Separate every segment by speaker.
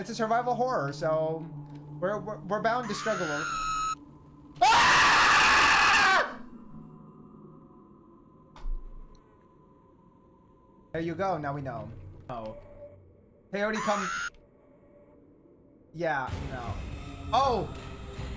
Speaker 1: It's a survival horror, so we're bound to struggle. Ah! There you go. Now we know. Oh, Peyote, come. Yeah. No. Oh.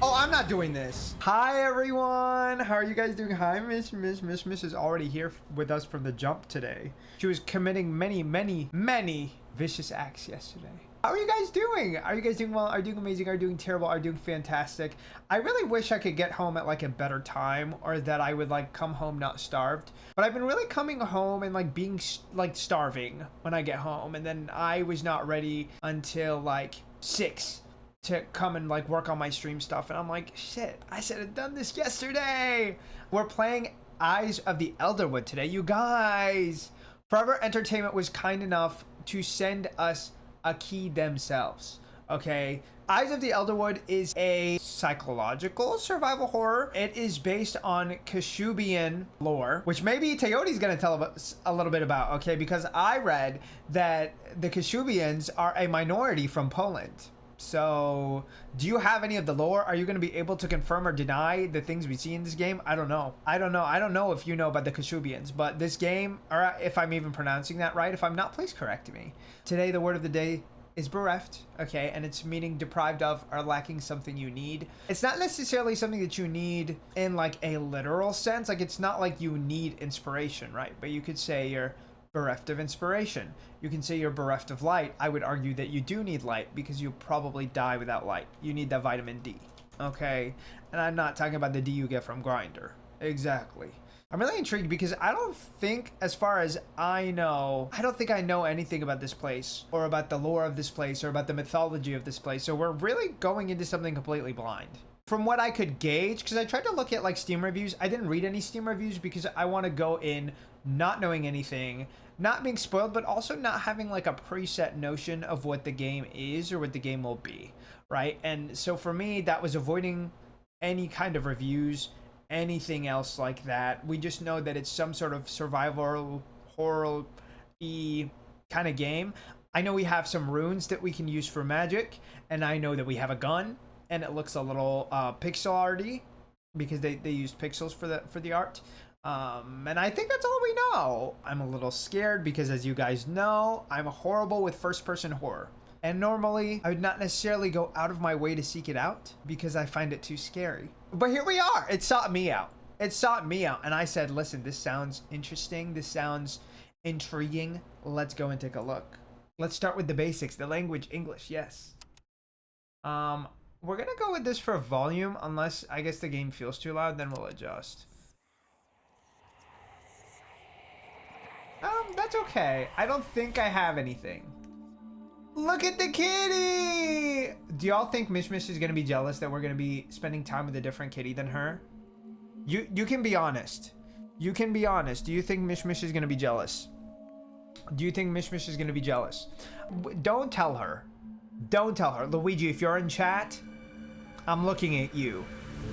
Speaker 1: Oh, I'm not doing this. Hi, everyone. How are you guys doing? Hi, Miss is already here with us from the jump today. She was committing many vicious acts yesterday. How are you guys doing? Are you guys doing well? Are you doing amazing? Are you doing terrible? Are you doing fantastic? I really wish I could get home at like a better time, or that I would like come home not starved. But I've been really coming home and like being like starving when I get home. And then I was not ready until like 6 to come and like work on my stream stuff, and I'm like, shit, I should have done this yesterday. We're playing Eyes of the ElderWood today, you guys. Forever Entertainment was kind enough to send us a key themselves. Okay, Eyes of the ElderWood is a psychological survival horror. It is based on Kashubian lore, which maybe Teoti's gonna tell us a little bit about, okay, because I read that the Kashubians are a minority from Poland. So, do you have any of the lore? Are you going to be able to confirm or deny the things we see in this game? I don't know. I don't know if you know about the Kashubians, but this game, or if I'm even pronouncing that right, if I'm not, please correct me. Today, the word of the day is bereft, okay, and it's meaning deprived of or lacking something you need. It's not necessarily something that you need in like a literal sense. Like, it's not like you need inspiration, right? But you could say you're bereft of inspiration. You can say you're bereft of light. I would argue that you do need light because you'll probably die without light. You need that vitamin D. Okay? And I'm not talking about the D you get from Grindr. Exactly. I'm really intrigued because I don't think, as far as I know, I don't think I know anything about this place or about the lore of this place or about the mythology of this place. So we're really going into something completely blind. From what I could gauge, because I tried to look at like Steam reviews. I didn't read any Steam reviews because I want to go in not knowing anything, not being spoiled, but also not having like a preset notion of what the game is or what the game will be, right? And so for me, that was avoiding any kind of reviews, anything else like that. We just know that it's some sort of survival horror-y kind of game. I know we have some runes that we can use for magic, and I know that we have a gun, and it looks a little pixel arty because they used pixels for the art. And I think that's all we know. I'm a little scared because, as you guys know, I'm horrible with first-person horror. And normally, I would not necessarily go out of my way to seek it out because I find it too scary. But here we are. It sought me out. It sought me out. And I said, listen, this sounds interesting. This sounds intriguing. Let's go and take a look. Let's start with the basics. The language, English, yes. We're going to go with this for volume, unless I guess the game feels too loud, then we'll adjust. That's okay. I don't think I have anything. Look at the kitty! Do y'all think Mishmish is gonna be jealous that we're gonna be spending time with a different kitty than her? You can be honest. You can be honest. Do you think Mishmish is gonna be jealous? Do you think Mishmish is gonna be jealous? Don't tell her. Don't tell her. Luigi, if you're in chat, I'm looking at you.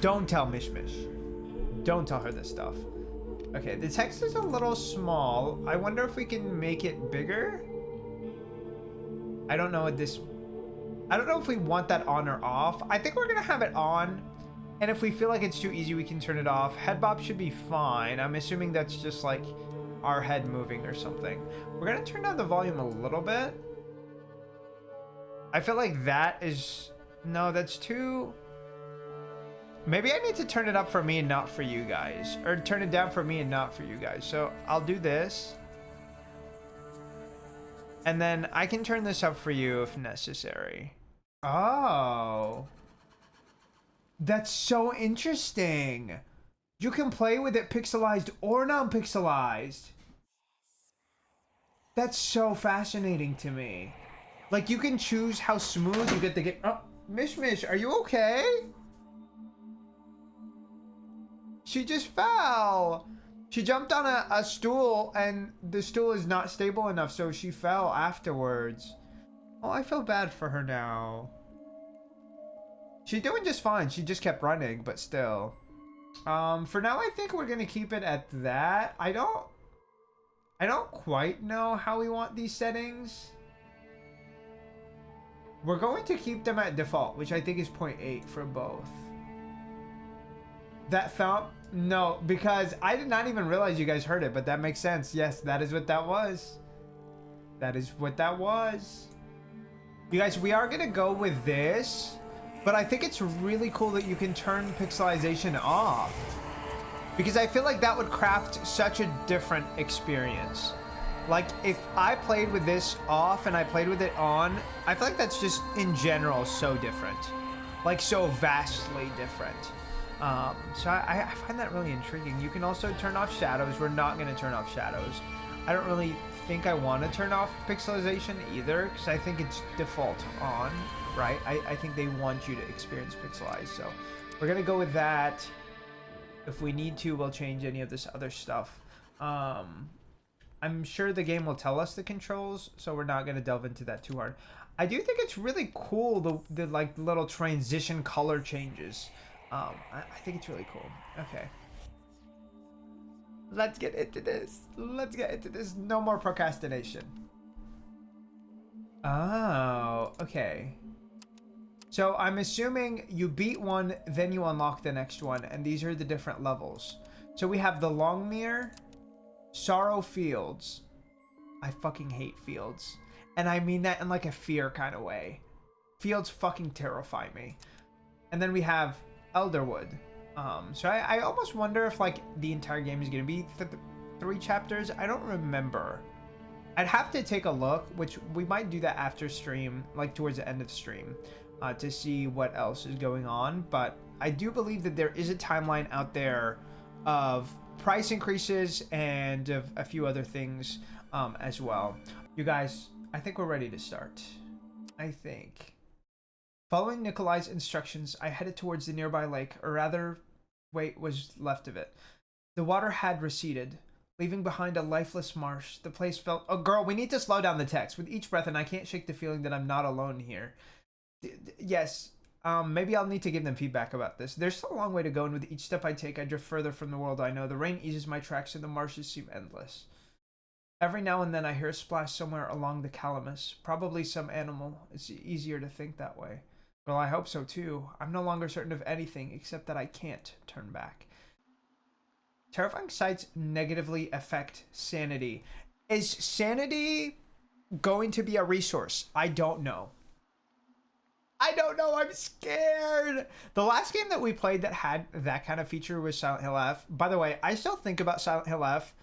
Speaker 1: Don't tell Mishmish. Don't tell her this stuff. Okay, the text is a little small. I wonder if we can make it bigger? I don't know what this... I don't know if we want that on or off. I think we're gonna have it on. And if we feel like it's too easy, we can turn it off. Head bob should be fine. I'm assuming that's just like our head moving or something. We're gonna turn down the volume a little bit. I feel like that is... No, that's too... Maybe I need to turn it up for me and not for you guys. Or turn it down for me and not for you guys. So I'll do this. And then I can turn this up for you if necessary. Oh. That's so interesting. You can play with it pixelized or non-pixelized. That's so fascinating to me. Like, you can choose how smooth you get the game. Oh, Mishmish, are you okay? She just fell. She jumped on a stool and the stool is not stable enough, so she fell afterwards. Oh, I feel bad for her now. She's doing just fine. She just kept running, but still. For now, I think we're gonna keep it at that. I don't quite know how we want these settings. We're going to keep them at default, which I think is 0.8 for both. That thump? No, because I did not even realize you guys heard it, but that makes sense. Yes, that is what that was. That is what that was. You guys, we are going to go with this, but I think it's really cool that you can turn pixelization off, because I feel like that would craft such a different experience. Like, if I played with this off and I played with it on, I feel like that's just, in general, so different. Like, so vastly different. So I find that really intriguing. You can also turn off shadows. We're not going to turn off shadows. I don't really think I want to turn off pixelization either, because I think it's default on, right? I think they want you to experience pixelized. So we're going to go with that. If we need to, we'll change any of this other stuff. I'm sure the game will tell us the controls, so we're not going to delve into that too hard. I do think it's really cool, the like little transition color changes. I think it's really cool. Okay. Let's get into this. Let's get into this. No more procrastination. Oh, okay. So I'm assuming you beat one, then you unlock the next one, and these are the different levels. So we have the Longmere, Sorrow Fields. I fucking hate fields. And I mean that in like a fear kind of way. Fields fucking terrify me. And then we have ElderWood. So I almost wonder if like the entire game is going to be 3 chapters. I don't remember. I'd have to take a look, which we might do that after stream, like towards the end of stream, to see what else is going on. But I do believe that there is a timeline out there of price increases and of a few other things as well. You guys, I think we're ready to start. I think. Following Nikolai's instructions, I headed towards the nearby lake, or rather, what was left of it. The water had receded, leaving behind a lifeless marsh. The place felt... Oh, girl, we need to slow down the text. With each breath, and I can't shake the feeling that I'm not alone here. Yes, maybe I'll need to give them feedback about this. There's still a long way to go, and with each step I take, I drift further from the world I know. The rain eases my tracks, and the marshes seem endless. Every now and then, I hear a splash somewhere along the calamus. Probably some animal. It's easier to think that way. Well, I hope so too. I'm no longer certain of anything except that I can't turn back. Terrifying sights negatively affect sanity. Is sanity going to be a resource? I don't know. I don't know. I'm scared. The last game that we played that had that kind of feature was Silent Hill F. By the way, I still think about Silent Hill F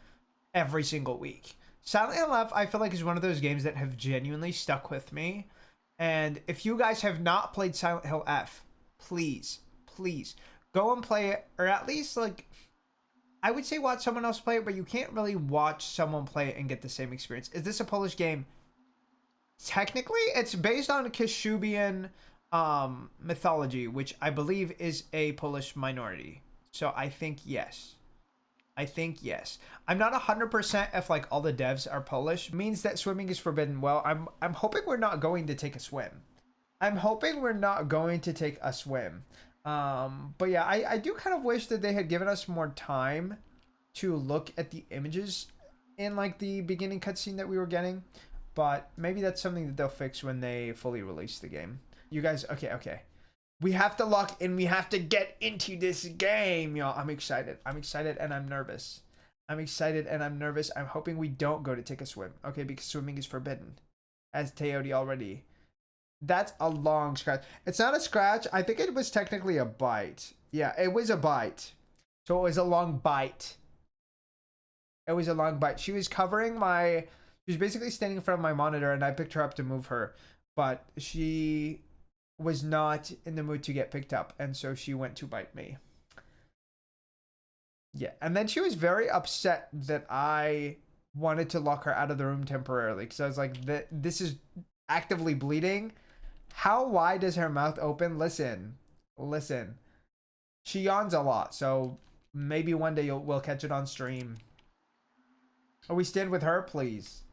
Speaker 1: every single week. Silent Hill F, I feel like, is one of those games that have genuinely stuck with me. And if you guys have not played Silent Hill F, please, please go and play it, or at least, like, I would say watch someone else play it, but you can't really watch someone play it and get the same experience. Is this a Polish game? Technically, it's based on Kashubian mythology, which I believe is a Polish minority. So I think yes. I think yes. I'm not 100% if like all the devs are Polish. It means that swimming is forbidden. Well, I'm hoping we're not going to take a swim. I'm hoping we're not going to take a swim. But yeah, I do kind of wish that they had given us more time to look at the images in like the beginning cutscene that we were getting. But maybe that's something that they'll fix when they fully release the game. You guys, okay. We have to lock in. We have to get into this game, y'all. I'm excited. I'm excited and I'm nervous. I'm excited and I'm nervous. I'm hoping we don't go to take a swim. Okay, because swimming is forbidden. As Teody already. That's a long scratch. It's not a scratch. I think it was technically a bite. Yeah, it was a bite. So it was a long bite. It was a long bite. She was covering my... She was basically standing in front of my monitor and I picked her up to move her. But she was not in the mood to get picked up, and so she went to bite me. Yeah, and then she was very upset that I wanted to lock her out of the room temporarily, because I was like, this is actively bleeding. How wide is her mouth open? Listen. She yawns a lot, so maybe one day we'll catch it on stream. Are we stand with her, please?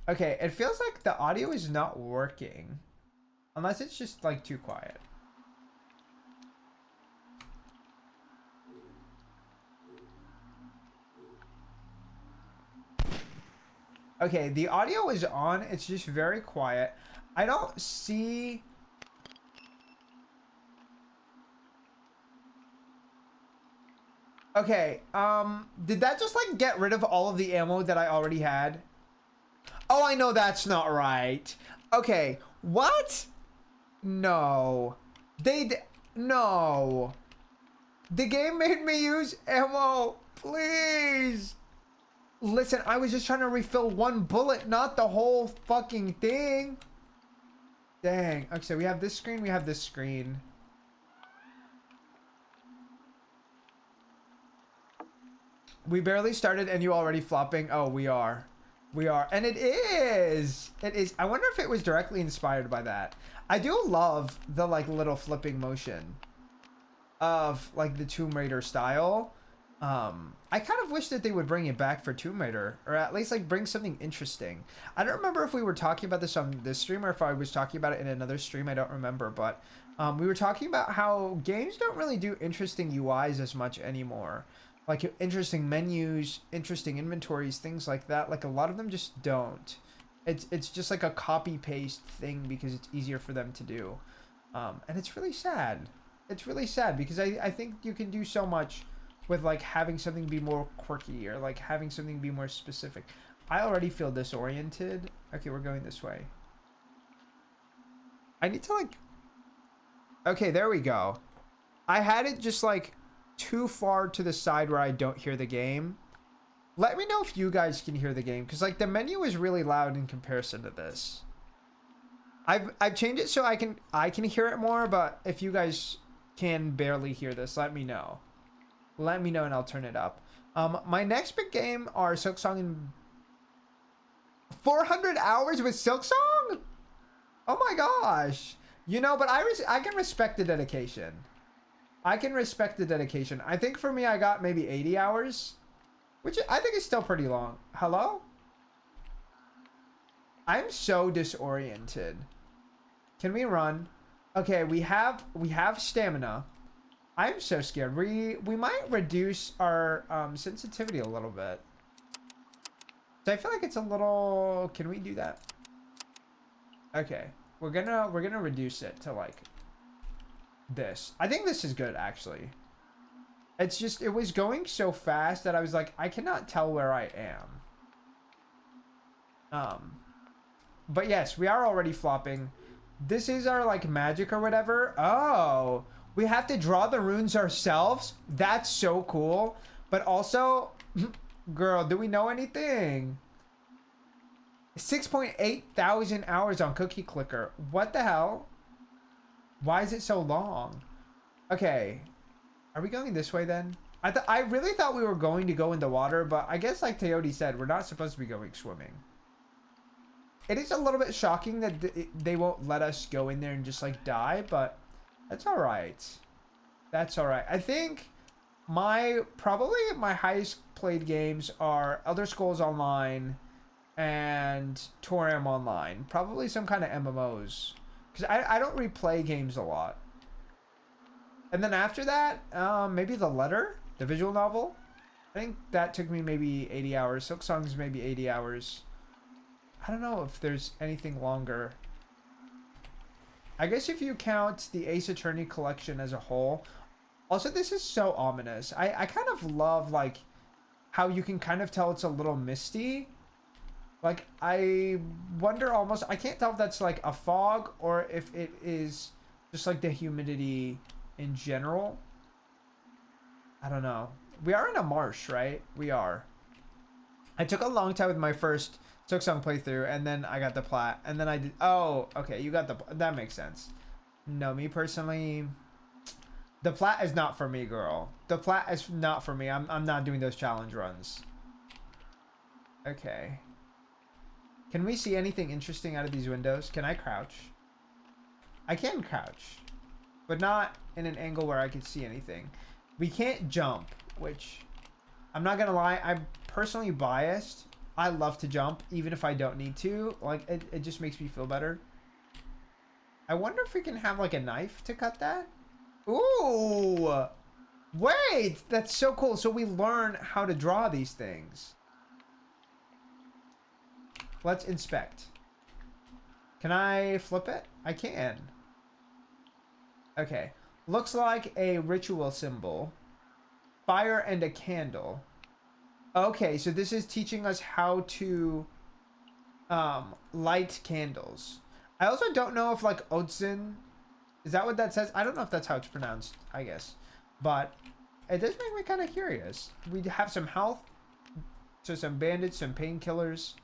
Speaker 1: Okay, it feels like the audio is not working. Unless it's just, like, too quiet. Okay, the audio is on. It's just very quiet. I don't see... Okay, did that just like get rid of all of the ammo that I already had? Oh, I know that's not right. Okay, what? No. No. The game made me use ammo. Please. Listen, I was just trying to refill one bullet, not the whole fucking thing. Dang. Okay, so we have this screen, we have this screen. We barely started and you already flopping. Oh, we are. We are. And it is. It is. I wonder if it was directly inspired by that. I do love the like little flipping motion of like the Tomb Raider style. I kind of wish that they would bring it back for Tomb Raider, or at least like bring something interesting. I don't remember if we were talking about this on this stream or if I was talking about it in another stream. I don't remember, but we were talking about how games don't really do interesting UIs as much anymore. Like interesting menus, interesting inventories, things like that. Like a lot of them just don't. It's just like a copy paste thing because it's easier for them to do. And it's really sad. It's really sad because I think you can do so much with like having something be more quirky or like having something be more specific. I already feel disoriented. Okay, we're going this way. I need to like... Okay, there we go. I had it just like too far to the side where I don't hear the game. Let me know if you guys can hear the game because like the menu is really loud in comparison to this. I've changed it so I can hear it more, but if you guys can barely hear this, let me know. Let me know and I'll turn it up. My next big game are Silksong and 400 hours with Silksong? Oh my gosh. You know, but I can respect the dedication. I can respect the dedication. I think for me, I got maybe 80 hours, which I think is still pretty long. Hello? I'm so disoriented. Can we run? Okay, we have stamina. I'm so scared. We might reduce our sensitivity a little bit. So I feel like it's a little... Can we do that? Okay, we're gonna reduce it to like this. I think this is good actually. It's just it was going so fast that I was like I cannot tell where I am. But yes, we are already flopping. This is our like magic or whatever. Oh, we have to draw the runes ourselves. That's so cool. But also, girl, do we know anything? 6.8 thousand hours on Cookie Clicker. What the hell? Why is it so long? Okay. Are we going this way then? I really thought we were going to go in the water, but I guess like Teode said, we're not supposed to be going swimming. It is a little bit shocking that they won't let us go in there and just like die, but that's all right. That's all right. I think probably my highest played games are Elder Scrolls Online and Toram Online. Probably some kind of MMOs. Because I don't replay games a lot. And then after that, maybe The Letter, the visual novel. I think that took me maybe 80 hours. Silksong's maybe 80 hours. I don't know if there's anything longer. I guess if you count the Ace Attorney collection as a whole. Also, this is so ominous. I kind of love like how you can kind of tell it's a little misty. Like, I wonder almost... I can't tell if that's, like, a fog or if it is just, like, the humidity in general. I don't know. We are in a marsh, right? We are. I took a long time with my first Silksong playthrough, and then I got the plat. And then I did... Oh, okay. You got the... That makes sense. No, me personally... The plat is not for me, girl. The plat is not for me. I'm not doing those challenge runs. Okay. Can we see anything interesting out of these windows? Can I crouch? I can crouch, but not in an angle where I can see anything. We can't jump, which I'm not gonna lie, I'm personally biased. I love to jump, even if I don't need to. Like, it just makes me feel better. I wonder if we can have like a knife to cut that. Ooh, wait, that's so cool. So we learn how to draw these things. Let's inspect. Can I flip it? I can. Okay. Looks like a ritual symbol. Fire and a candle. Okay, so this is teaching us how to light candles. I also don't know if like Odsin, is that what that says? I don't know if that's how it's pronounced, I guess. But it does make me kind of curious. We have some health, so some bandage, some painkillers,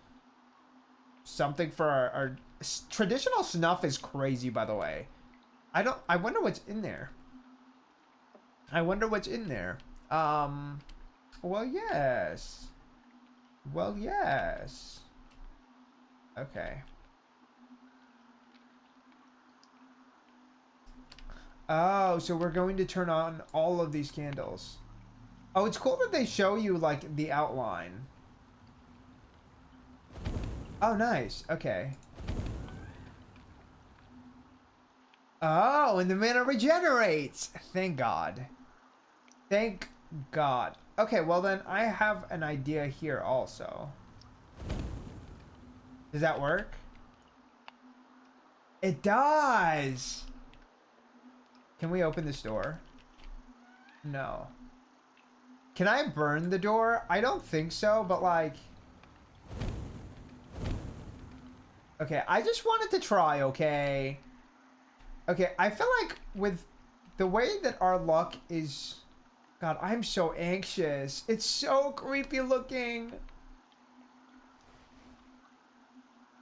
Speaker 1: something for our traditional snuff is crazy, by the way. I wonder what's in there. I wonder what's in there. Well, yes. Well, yes. Okay. Oh, so we're going to turn on all of these candles. Oh, it's cool that they show you, like, the outline. Oh, nice. Okay. Oh, and the mana regenerates. Thank God. Thank God. Okay, well then I have an idea here also. Does that work? It does. Can we open this door? No. Can I burn the door? I don't think so, but like... Okay, I just wanted to try, okay? Okay, I feel like with the way that our luck is... God, I'm so anxious. It's so creepy looking.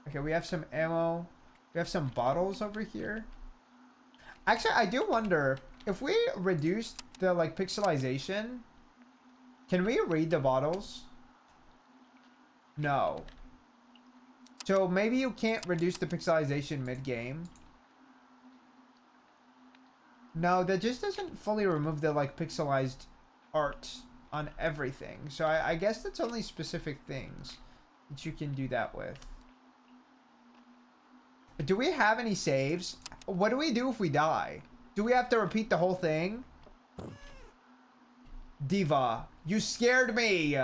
Speaker 1: Okay, we have some ammo. We have some bottles over here. Actually, I do wonder if we reduce the like pixelization, can we read the bottles? No. So maybe you can't reduce the pixelization mid-game. No, that just doesn't fully remove the like pixelized art on everything. So I guess that's only specific things that you can do that with. But do we have any saves? What do we do if we die? Do we have to repeat the whole thing? Diva, you scared me!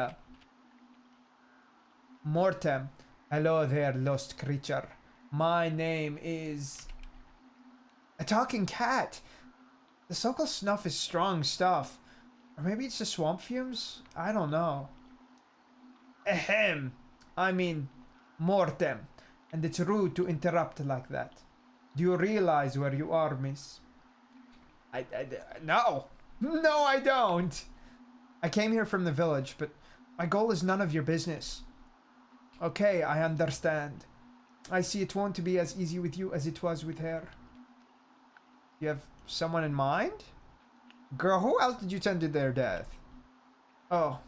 Speaker 1: Mortem. Hello there, lost creature. My name is... A talking cat. The so-called snuff is strong stuff. Or maybe it's the swamp fumes? I don't know. Ahem. I mean, Mortem. And it's rude to interrupt like that. Do you realize where you are, miss? No. No, I don't. I came here from the village, but my goal is none of your business. Okay, I understand. I see it won't be as easy with you as it was with her. You have someone in mind? Girl, who else did you send to their death? Oh,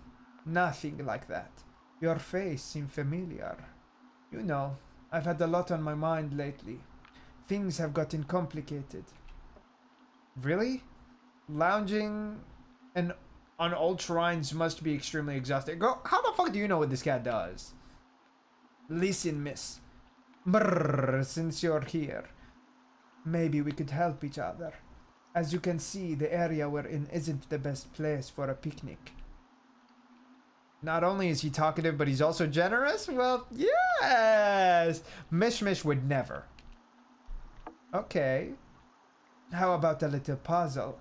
Speaker 1: nothing like that. Your face seemed familiar. You know, I've had a lot on my mind lately. Things have gotten complicated. Really? Lounging and on old shrines must be extremely exhausting. Girl, how the fuck do you know what this cat does? Listen, miss. Brrr, since you're here, maybe we could help each other. As you can see, the area we're in isn't the best place for a picnic. Not only is he talkative, but he's also generous? Well, yes! Mish would never. Okay. How about a little puzzle?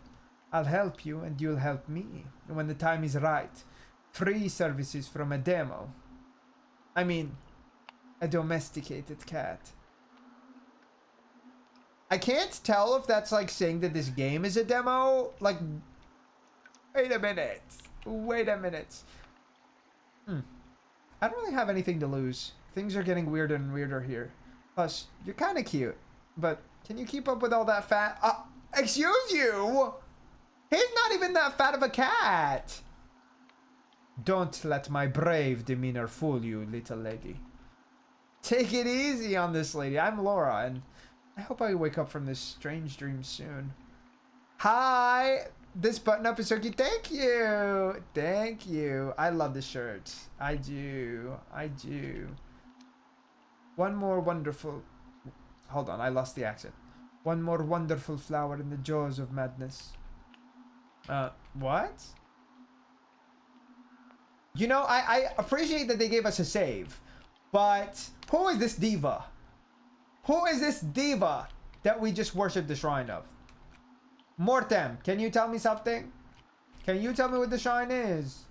Speaker 1: I'll help you and you'll help me. When the time is right. Free services from a demo. I mean, a domesticated cat. I can't tell if that's like saying that this game is a demo. Like, wait a minute. Wait a minute. I don't really have anything to lose. Things are getting weirder and weirder here. Plus, you're kind of cute. But can you keep up with all that fat? Excuse you! He's not even that fat of a cat! Don't let my brave demeanor fool you, little lady. Take it easy on this lady. I'm Laura, and I hope I wake up from this strange dream soon. Hi! This button-up is so cute. Thank you! Thank you. I love the shirt. I do. I do. One more wonderful... Hold on, I lost the accent. One more wonderful flower in the jaws of madness. What? You know, I appreciate that they gave us a save. But who is this diva? Who is this diva that we just worshipped the shrine of? Mortem, can you tell me something? Can you tell me what the shrine is?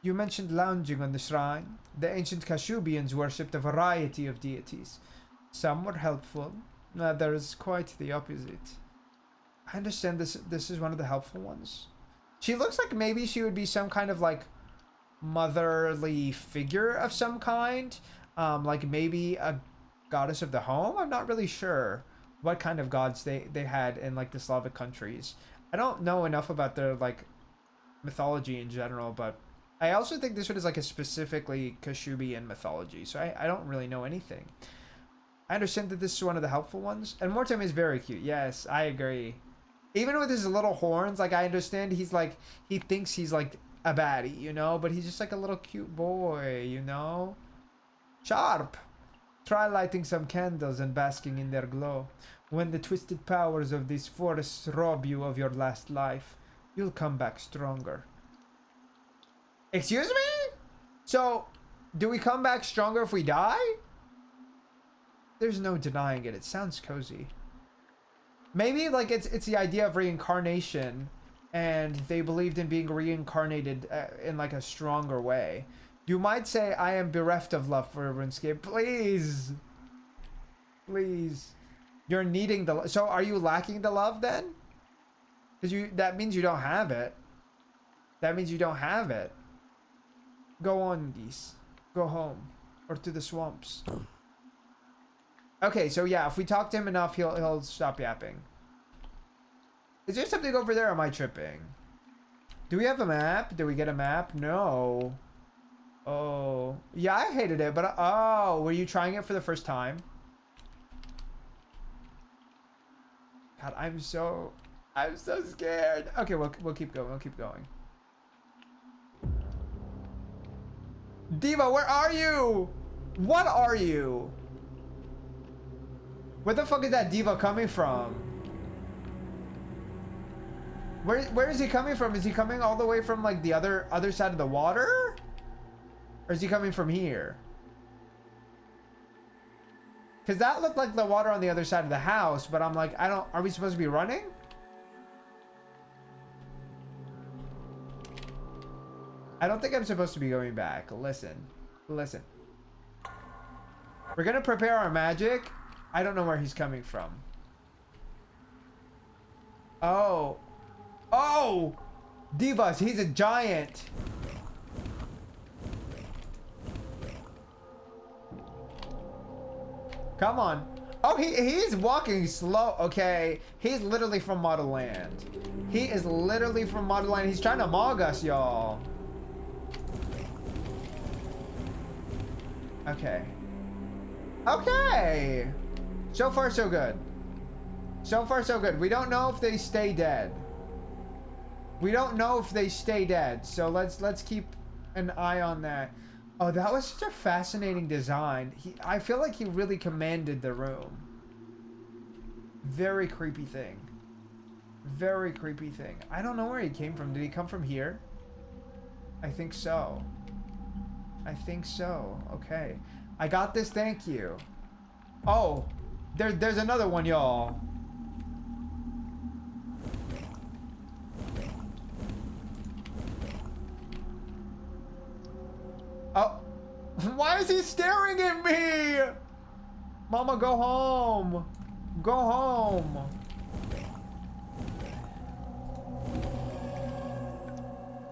Speaker 1: You mentioned lounging on the shrine. The ancient Kashubians worshipped a variety of deities. Some were helpful, others quite the opposite. I understand this is one of the helpful ones. She looks like maybe she would be some kind of like motherly figure of some kind. Like maybe a goddess of the home? I'm not really sure what kind of gods they had in like the Slavic countries. I don't know enough about their like mythology in general, but I also think this one is like a specifically Kashubian mythology, so I don't really know anything. I understand that this is one of the helpful ones, and Mortem is very cute. Yes, I agree. Even with his little horns, like I understand he's like, he thinks he's like a baddie, you know, but he's just like a little cute boy, you know? Sharp! Try lighting some candles and basking in their glow. When the twisted powers of these forests rob you of your last life, you'll come back stronger. Excuse me? So, do we come back stronger if we die? There's no denying it. It sounds cozy. Maybe like it's the idea of reincarnation, and they believed in being reincarnated in like a stronger way. You might say, I am bereft of love for RuneScape. Please. Please. You're needing the... So are you lacking the love then? Because that means you don't have it. That means you don't have it. Go on, geese. Go home. Or to the swamps. Okay, so yeah, if we talk to him enough, he'll stop yapping. Is there something over there, or am I tripping? Do we have a map? Did we get a map? No. Oh. Yeah, I hated it, but... Oh, were you trying it for the first time? God, I'm so scared. Okay, we'll keep going. We'll keep going. Diva, where are you? What are you? Where the fuck is that diva coming from? Where is he coming from? Is he coming all the way from like the other side of the water? Or is he coming from here? Because that looked like the water on the other side of the house, but I'm like, are we supposed to be running? I don't think I'm supposed to be going back. Listen. Listen. We're gonna prepare our magic. I don't know where he's coming from. Oh. Oh! Divas, he's a giant. Come on. Oh, he's walking slow. Okay. He's literally from Model Land. He is literally from Model Land. He's trying to mog us, y'all. Okay. Okay. So far, so good. So far, so good. We don't know if they stay dead. We don't know if they stay dead. So let's keep an eye on that. Oh, that was such a fascinating design. I feel like he really commanded the room. Very creepy thing. Very creepy thing. I don't know where he came from. Did he come from here? I think so. I think so. Okay. I got this. Thank you. Oh, there's another one, y'all. Oh, why is he staring at me? Mama, go home. Go home.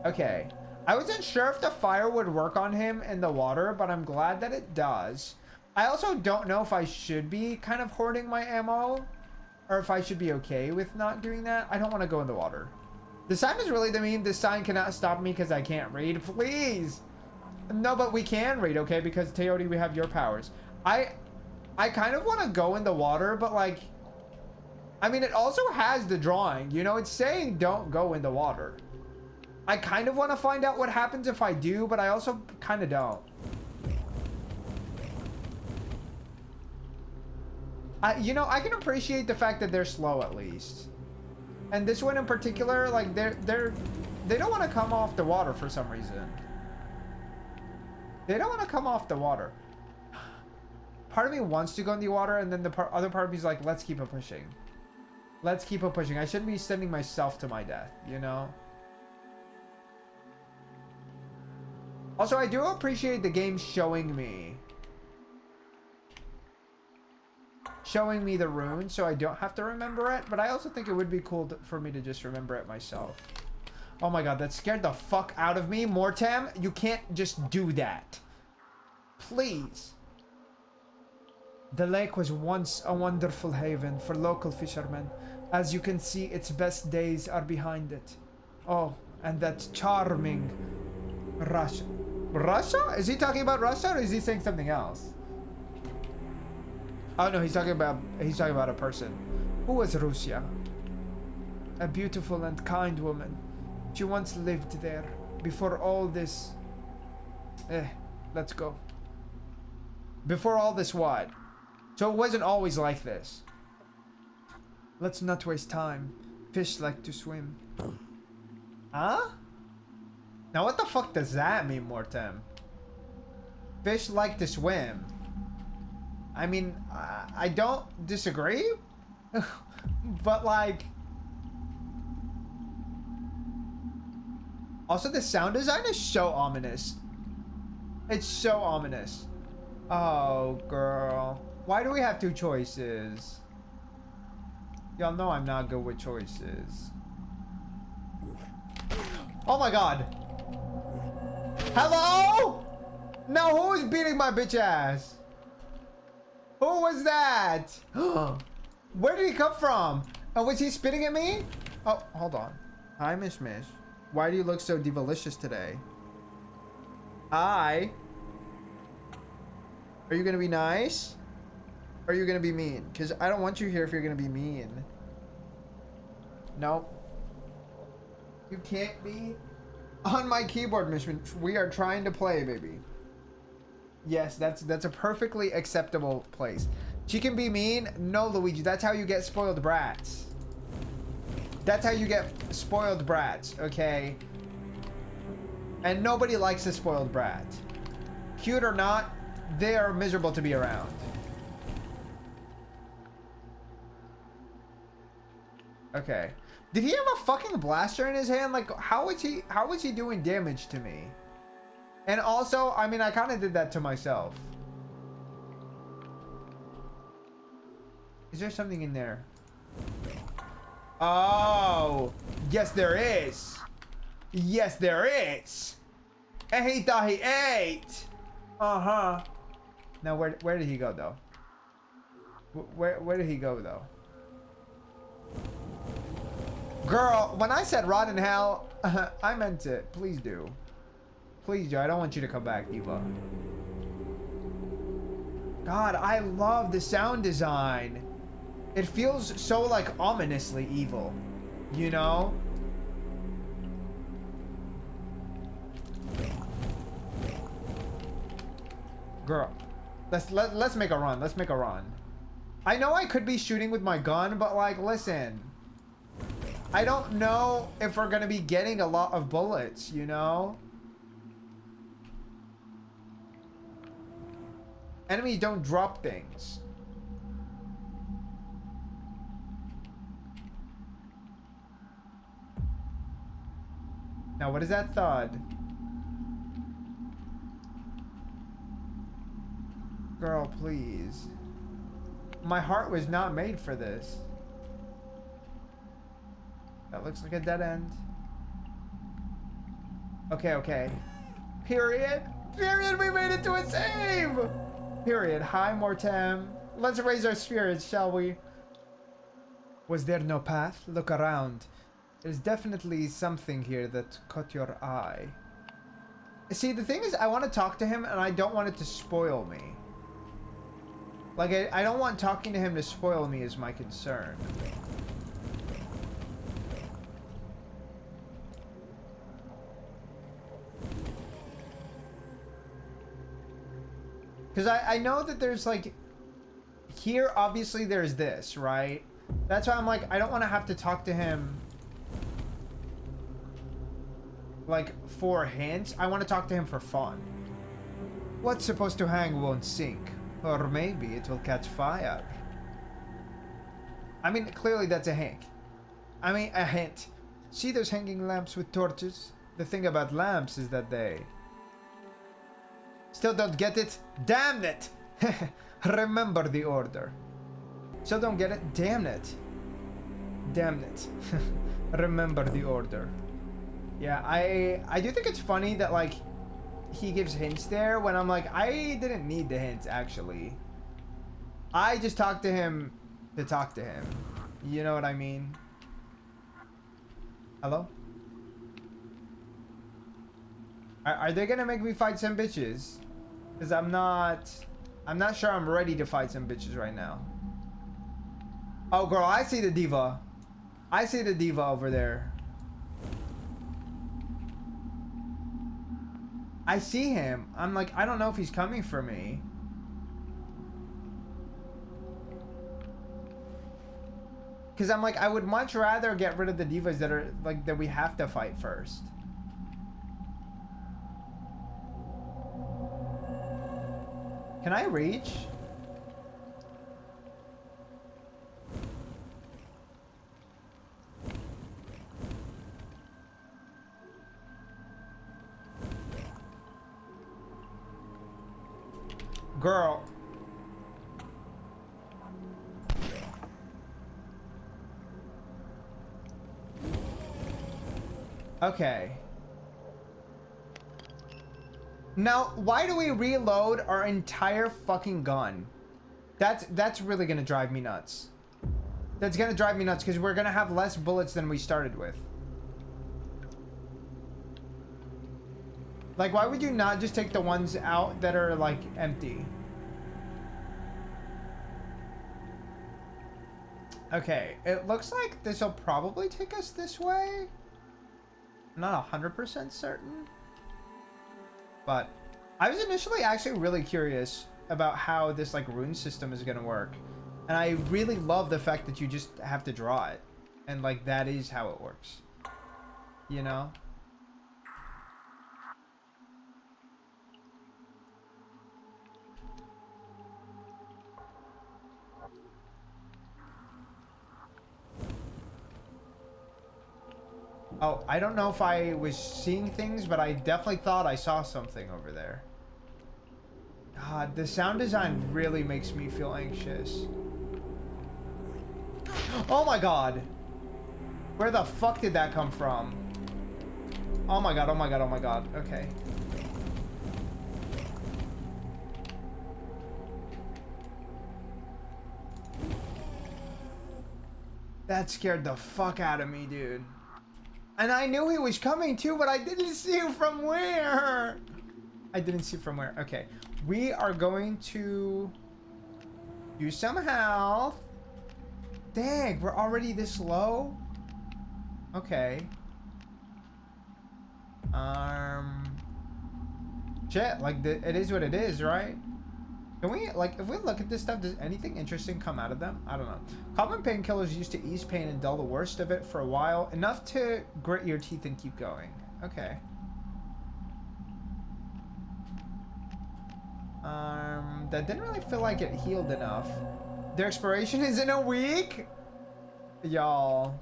Speaker 1: Okay. I wasn't sure if the fire would work on him in the water, but I'm glad that it does. I also don't know if I should be kind of hoarding my ammo, or if I should be okay with not doing that. I don't want to go in the water. The sign is really the meme. This sign cannot stop me because I can't read. Please. No, but we can read, okay? Because Teodi, we have your powers. I kind of want to go in the water, but like, I mean, it also has the drawing. You know, it's saying don't go in the water. I kind of want to find out what happens if I do, but I also kind of don't. You know, I can appreciate the fact that they're slow at least. And this one in particular, like they don't want to come off the water for some reason. They don't want to come off the water. part of me wants to go in the water, and then the other part of me is like, let's keep it pushing. Let's keep it pushing. I shouldn't be sending myself to my death, you know? Also, I do appreciate the game showing me the rune, so I don't have to remember it, but I also think it would be cool for me to just remember it myself. Oh my god, that scared the fuck out of me. Mortem, you can't just do that. Please. The lake was once a wonderful haven for local fishermen. As you can see, its best days are behind it. Oh, and that charming Russia. Russia? Is he talking about Russia, or is he saying something else? Oh no, he's talking about a person. Who was Russia? A beautiful and kind woman. She once lived there before all this. Let's go. Before all this what? So it wasn't always like this. Let's not waste time. Fish like to swim. Huh? Now what the fuck does that mean, Mortem? Fish like to swim. I mean, I don't disagree. But like... Also, the sound design is so ominous. It's so ominous. Oh, girl. Why do we have two choices? Y'all know I'm not good with choices. Oh my god. Hello? Now who is beating my bitch ass? Who was that? Where did he come from? Oh, was he spitting at me? Oh, hold on. Hi, Mish Mish. Why do you look so devilicious today? Hi. Are you gonna be nice? Or are you gonna be mean? Because I don't want you here if you're gonna be mean. Nope. You can't be on my keyboard, Mish Mish. We are trying to play, baby. Yes, that's a perfectly acceptable place. She can be mean. No, Luigi. That's how you get spoiled brats. That's how you get spoiled brats, okay? And nobody likes a spoiled brat. Cute or not, they are miserable to be around. Okay. Did he have a fucking blaster in his hand? Like, how was he doing damage to me? And also, I mean, I kind of did that to myself. Is there something in there? Oh, yes there is. Yes there is. And he thought he ate. Uh-huh. Now where did he go though? Where did he go though? Girl, when I said rot in hell, I meant it. Please do. Please do. I don't want you to come back, Eva. God, I love the sound design. It feels so, like, ominously evil. You know? Girl. Let's make a run. Let's make a run. I know I could be shooting with my gun, but, like, listen. I don't know if we're gonna be getting a lot of bullets, you know? Enemies don't drop things. Now, what is that thud? Girl, please. My heart was not made for this. That looks like a dead end. Okay, okay. Period. Period, we made it to a save! Period. Hi, Mortem. Let's raise our spirits, shall we? Was there no path? Look around. There's definitely something here that caught your eye. See, the thing is, I want to talk to him, and I don't want it to spoil me. Like, I don't want talking to him to spoil me is my concern. Because I know that there's, like... Here, obviously, there's this, right? That's why I'm like, I don't want to have to talk to him... like, for hints. I want to talk to him for fun. What's supposed to hang won't sink. Or maybe it will catch fire. I mean, clearly that's a hint. I mean, a hint. See those hanging lamps with torches? The thing about lamps is that they... Still don't get it? Damn it! Remember the order. Still don't get it? Damn it. Damn it. Remember the order. Yeah, I do think it's funny that, like, he gives hints there when I'm like, I didn't need the hints, actually. I just talked to him to talk to him. You know what I mean? Hello? Are they gonna make me fight some bitches? Because I'm not sure I'm ready to fight some bitches right now. Oh, girl, I see the diva. I see the diva over there. I see him. I'm like, I don't know if he's coming for me. Because I'm like, I would much rather get rid of the divas that are, like, that we have to fight first. Can I reach? Girl. Okay. Now, why do we reload our entire fucking gun? That's really gonna drive me nuts. That's gonna drive me nuts because we're gonna have less bullets than we started with. Like, why would you not just take the ones out that are, like, empty? Okay, it looks like this will probably take us this way. I'm not 100% certain. But I was initially actually really curious about how this, like, rune system is going to work. And I really love the fact that you just have to draw it. And, like, that is how it works. You know? Oh, I don't know if I was seeing things, but I definitely thought I saw something over there. God, the sound design really makes me feel anxious. Oh my god! Where the fuck did that come from? Oh my god, oh my god, oh my god. Okay. That scared the fuck out of me, dude. And I knew he was coming too, but I didn't see him from where. I didn't see from where. Okay. We are going to use some health. Dang, we're already this low? Okay. Shit, like, it is what it is, right? Can we, like, if we look at this stuff, does anything interesting come out of them? I don't know. Common painkillers used to ease pain and dull the worst of it for a while. Enough to grit your teeth and keep going. Okay. That didn't really feel like it healed enough. Their expiration is in a week? Y'all.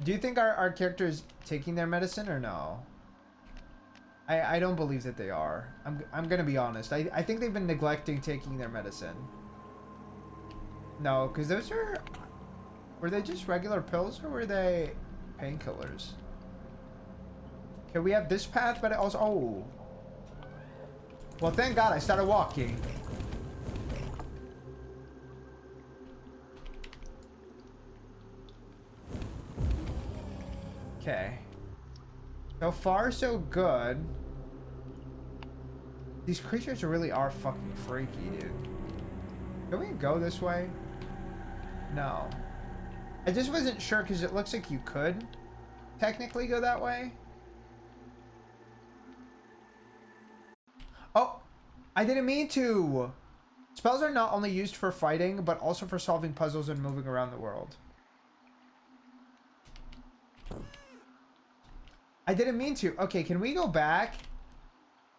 Speaker 1: Do you think our character is taking their medicine or no? I don't believe that they are. I'm gonna be honest. I think they've been neglecting taking their medicine. No, because those are... Were they just regular pills or were they painkillers? Okay, we have this path, but it also... Oh. Well, thank God I started walking. Okay. So far, so good. These creatures really are fucking freaky, dude. Can we go this way? No. I just wasn't sure because it looks like you could technically go that way. Oh, I didn't mean to. Spells are not only used for fighting, but also for solving puzzles and moving around the world. I didn't mean to. Okay, can we go back?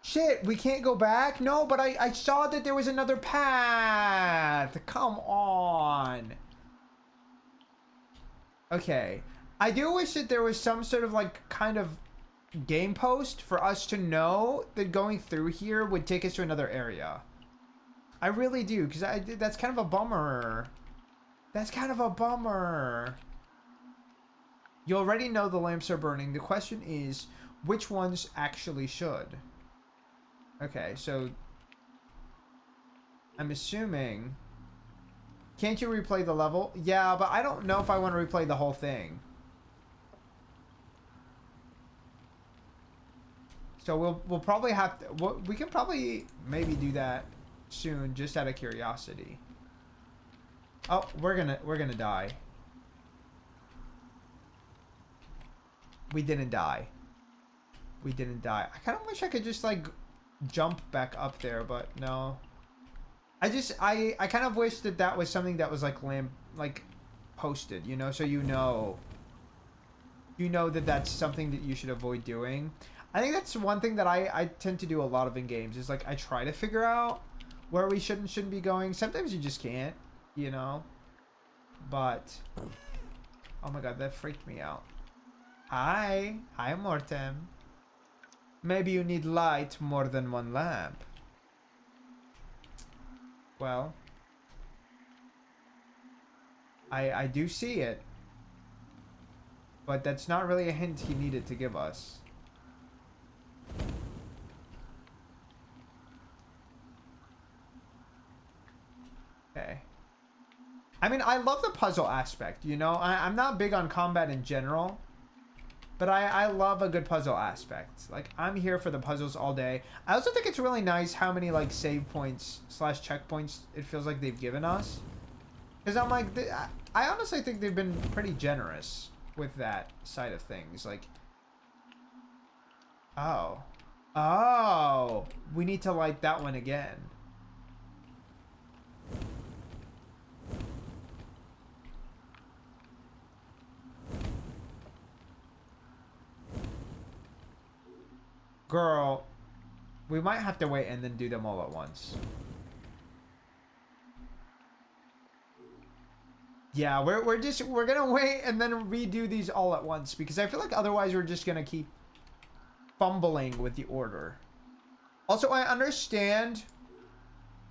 Speaker 1: Shit, we can't go back? No, but I saw that there was another path. Come on. Okay. I do wish that there was some sort of like kind of game post for us to know that going through here would take us to another area. I really do, because that's kind of a bummer. That's kind of a bummer. You already know the lamps are burning. The question is, which ones actually should? Okay, so I'm assuming... Can't you replay the level? Yeah, but I don't know if I want to replay the whole thing. So we'll probably have to... We can probably maybe do that soon, just out of curiosity. Oh, we're gonna die. We didn't die. We didn't die. I kind of wish I could just like jump back up there, but no. I kind of wish that that was something that was like posted, you know, so you know that that's something that you should avoid doing. I think that's one thing that I tend to do a lot of in games is like I try to figure out where we should and shouldn't be going. Sometimes you just can't, you know. But oh my god, that freaked me out. Hi, Mortem. Maybe you need light more than one lamp. Well, I do see it, but that's not really a hint he needed to give us. Okay. I mean, I love the puzzle aspect, you know? I'm not big on combat in general, but I love a good puzzle aspect. Like, I'm here for the puzzles all day. I also think it's really nice how many, like, save points / checkpoints it feels like they've given us. Because I'm like, I honestly think they've been pretty generous with that side of things. Like, oh. Oh! We need to light that one again. Girl, we might have to wait and then do them all at once. Yeah, we're gonna wait and then redo these all at once because I feel like otherwise we're just gonna keep fumbling with the order. Also, I understand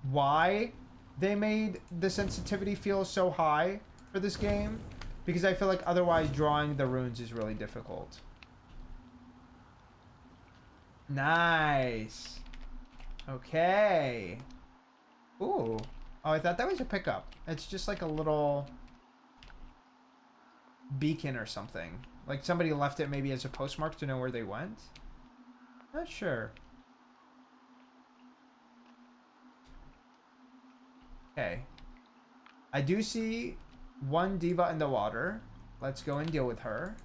Speaker 1: why they made the sensitivity feel so high for this game because I feel like otherwise drawing the runes is really difficult. Nice. Okay. Ooh. Oh, I thought that was a pickup. It's just like a little beacon or something. Like somebody left it maybe as a postmark to know where they went. Not sure. Okay. I do see one diva in the water. Let's go and deal with her.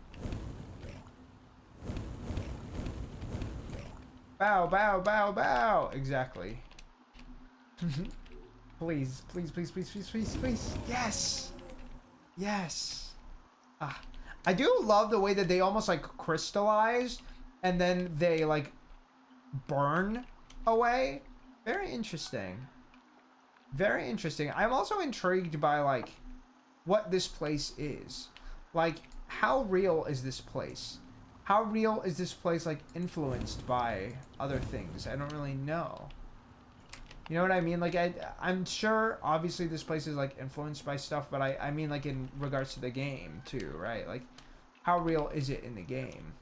Speaker 1: Bow, bow, bow, bow. Exactly. Please, please, please, please, please, please, please. Yes. Yes. Ah. I do love the way that they almost like crystallize and then they like burn away. Very interesting. Very interesting. I'm also intrigued by like what this place is. Like, how real is this place? How real is this place, like, influenced by other things? I don't really know. You know what I mean? Like, I'm sure, obviously, this place is, like, influenced by stuff, but I mean, like, in regards to the game, too, right? Like, how real is it in the game?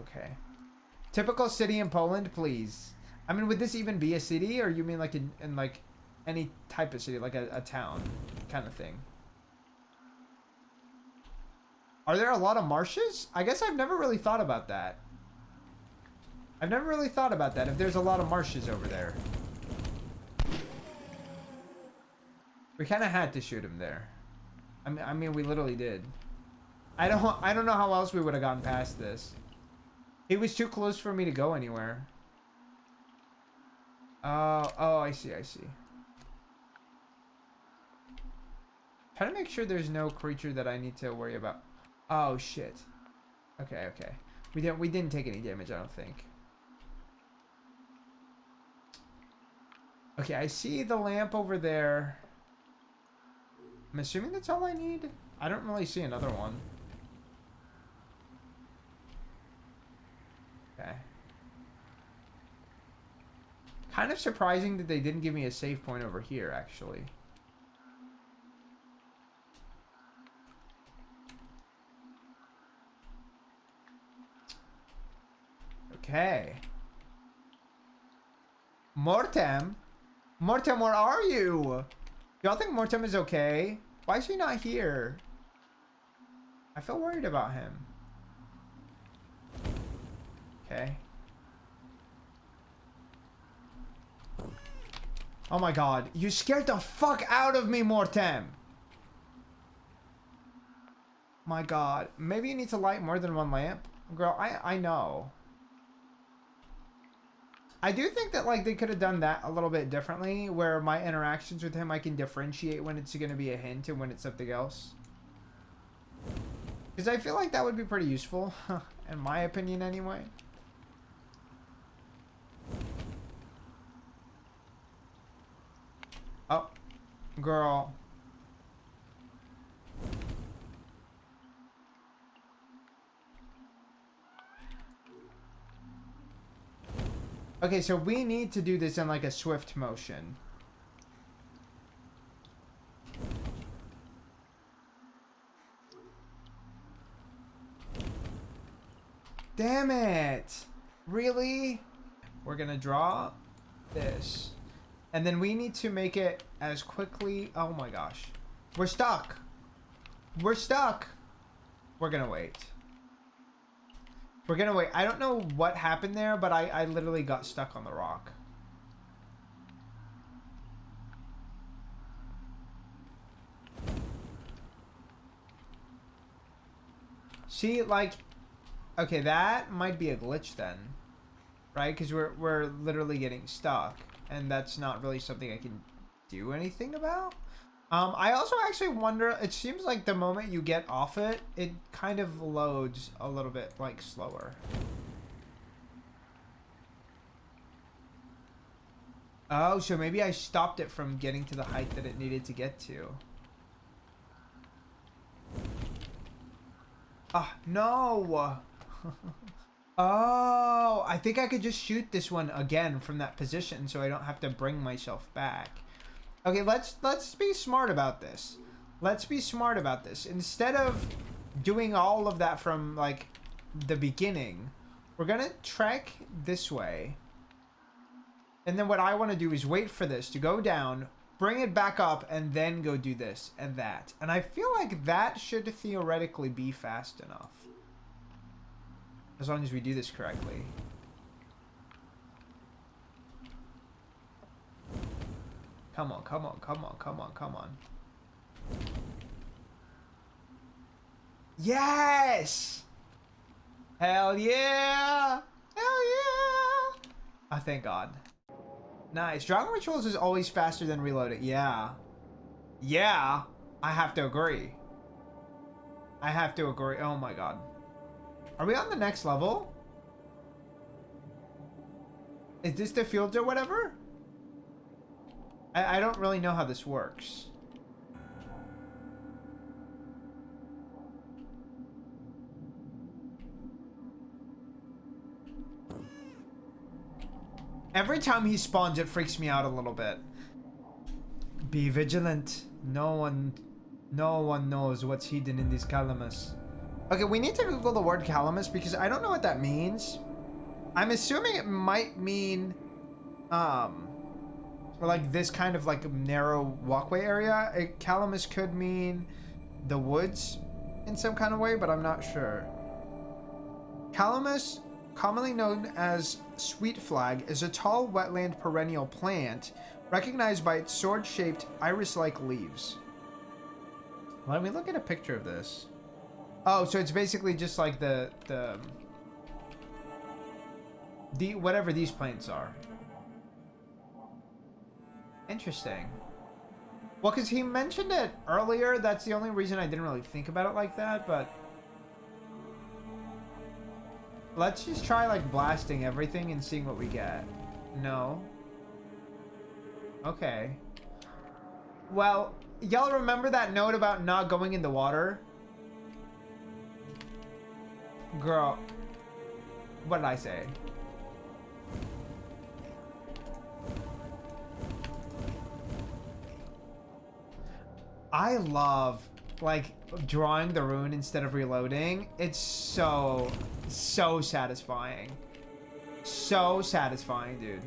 Speaker 1: Okay. Typical city in Poland, please. I mean, would this even be a city, or you mean, like, in like, any type of city, like a town kind of thing? Are there a lot of marshes? I guess I've never really thought about that. I've never really thought about that, if there's a lot of marshes over there. We kind of had to shoot him there. I mean, we literally did. I don't know how else we would have gotten past this. He was too close for me to go anywhere. Oh, I see, I see. Try to make sure there's no creature that I need to worry about. Oh, shit. Okay, okay. We didn't take any damage, I don't think. Okay, I see the lamp over there. I'm assuming that's all I need. I don't really see another one. Okay. Kind of surprising that they didn't give me a save point over here, actually. Okay. Mortem? Mortem, where are you? Y'all think Mortem is okay? Why is he not here? I feel worried about him. Okay. Oh my god. You scared the fuck out of me, Mortem. My god. Maybe you need to light more than one lamp? Girl, I know. I do think that, like, they could have done that a little bit differently, where my interactions with him, I can differentiate when it's going to be a hint and when it's something else. Because I feel like that would be pretty useful, in my opinion anyway. Oh, girl. Okay, so we need to do this in like a swift motion. Damn it! Really? We're gonna draw this. And then we need to make it as quickly... Oh my gosh. We're stuck! We're stuck! We're gonna wait. We're gonna wait. I don't know what happened there, but I literally got stuck on the rock. See, like... Okay, that might be a glitch then. Right? Because we're literally getting stuck. And that's not really something I can do anything about. I also actually wonder, it seems like the moment you get off it, it kind of loads a little bit, like, slower. Oh, so maybe I stopped it from getting to the height that it needed to get to. Ah, no! Oh, I think I could just shoot this one again from that position so I don't have to bring myself back. Okay, let's be smart about this. Let's be smart about this. Instead of doing all of that from, like, the beginning, we're gonna trek this way. And then what I want to do is wait for this to go down, bring it back up, and then go do this and that. And I feel like that should theoretically be fast enough. As long as we do this correctly. Come on, come on, come on, come on, come on. Yes! Hell yeah! Hell yeah! Oh, thank God. Nice. Dragon Rituals is always faster than reloading. Yeah. Yeah! I have to agree. I have to agree. Oh my God. Are we on the next level? Is this the fields or whatever? I don't really know how this works. Every time he spawns, it freaks me out a little bit. Be vigilant. No one knows what's hidden in this calamus. Okay, we need to Google the word calamus because I don't know what that means. I'm assuming it might mean, or like this kind of like narrow walkway area. Calamus could mean the woods in some kind of way, but I'm not sure. Calamus, commonly known as sweet flag, is a tall wetland perennial plant recognized by its sword-shaped iris-like leaves. Let me look at a picture of this. Oh, so it's basically just like the whatever these plants are. Interesting. Well, because he mentioned it earlier, that's the only reason I didn't really think about it like that, but... Let's just try like blasting everything and seeing what we get. No. Okay. Well, y'all remember that note about not going in the water? Girl. What did I say? I love like drawing the rune instead of reloading. It's so satisfying. So satisfying, dude.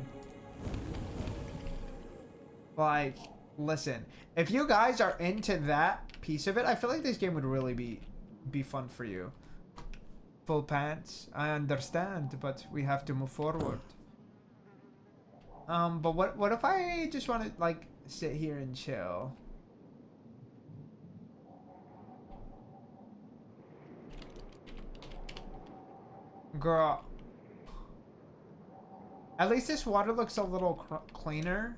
Speaker 1: Like, listen, if you guys are into that piece of it, I feel like this game would really be fun for you. Full pants, I understand, but we have to move forward. But what if I just want to like sit here and chill? Girl, at least this water looks a little cleaner.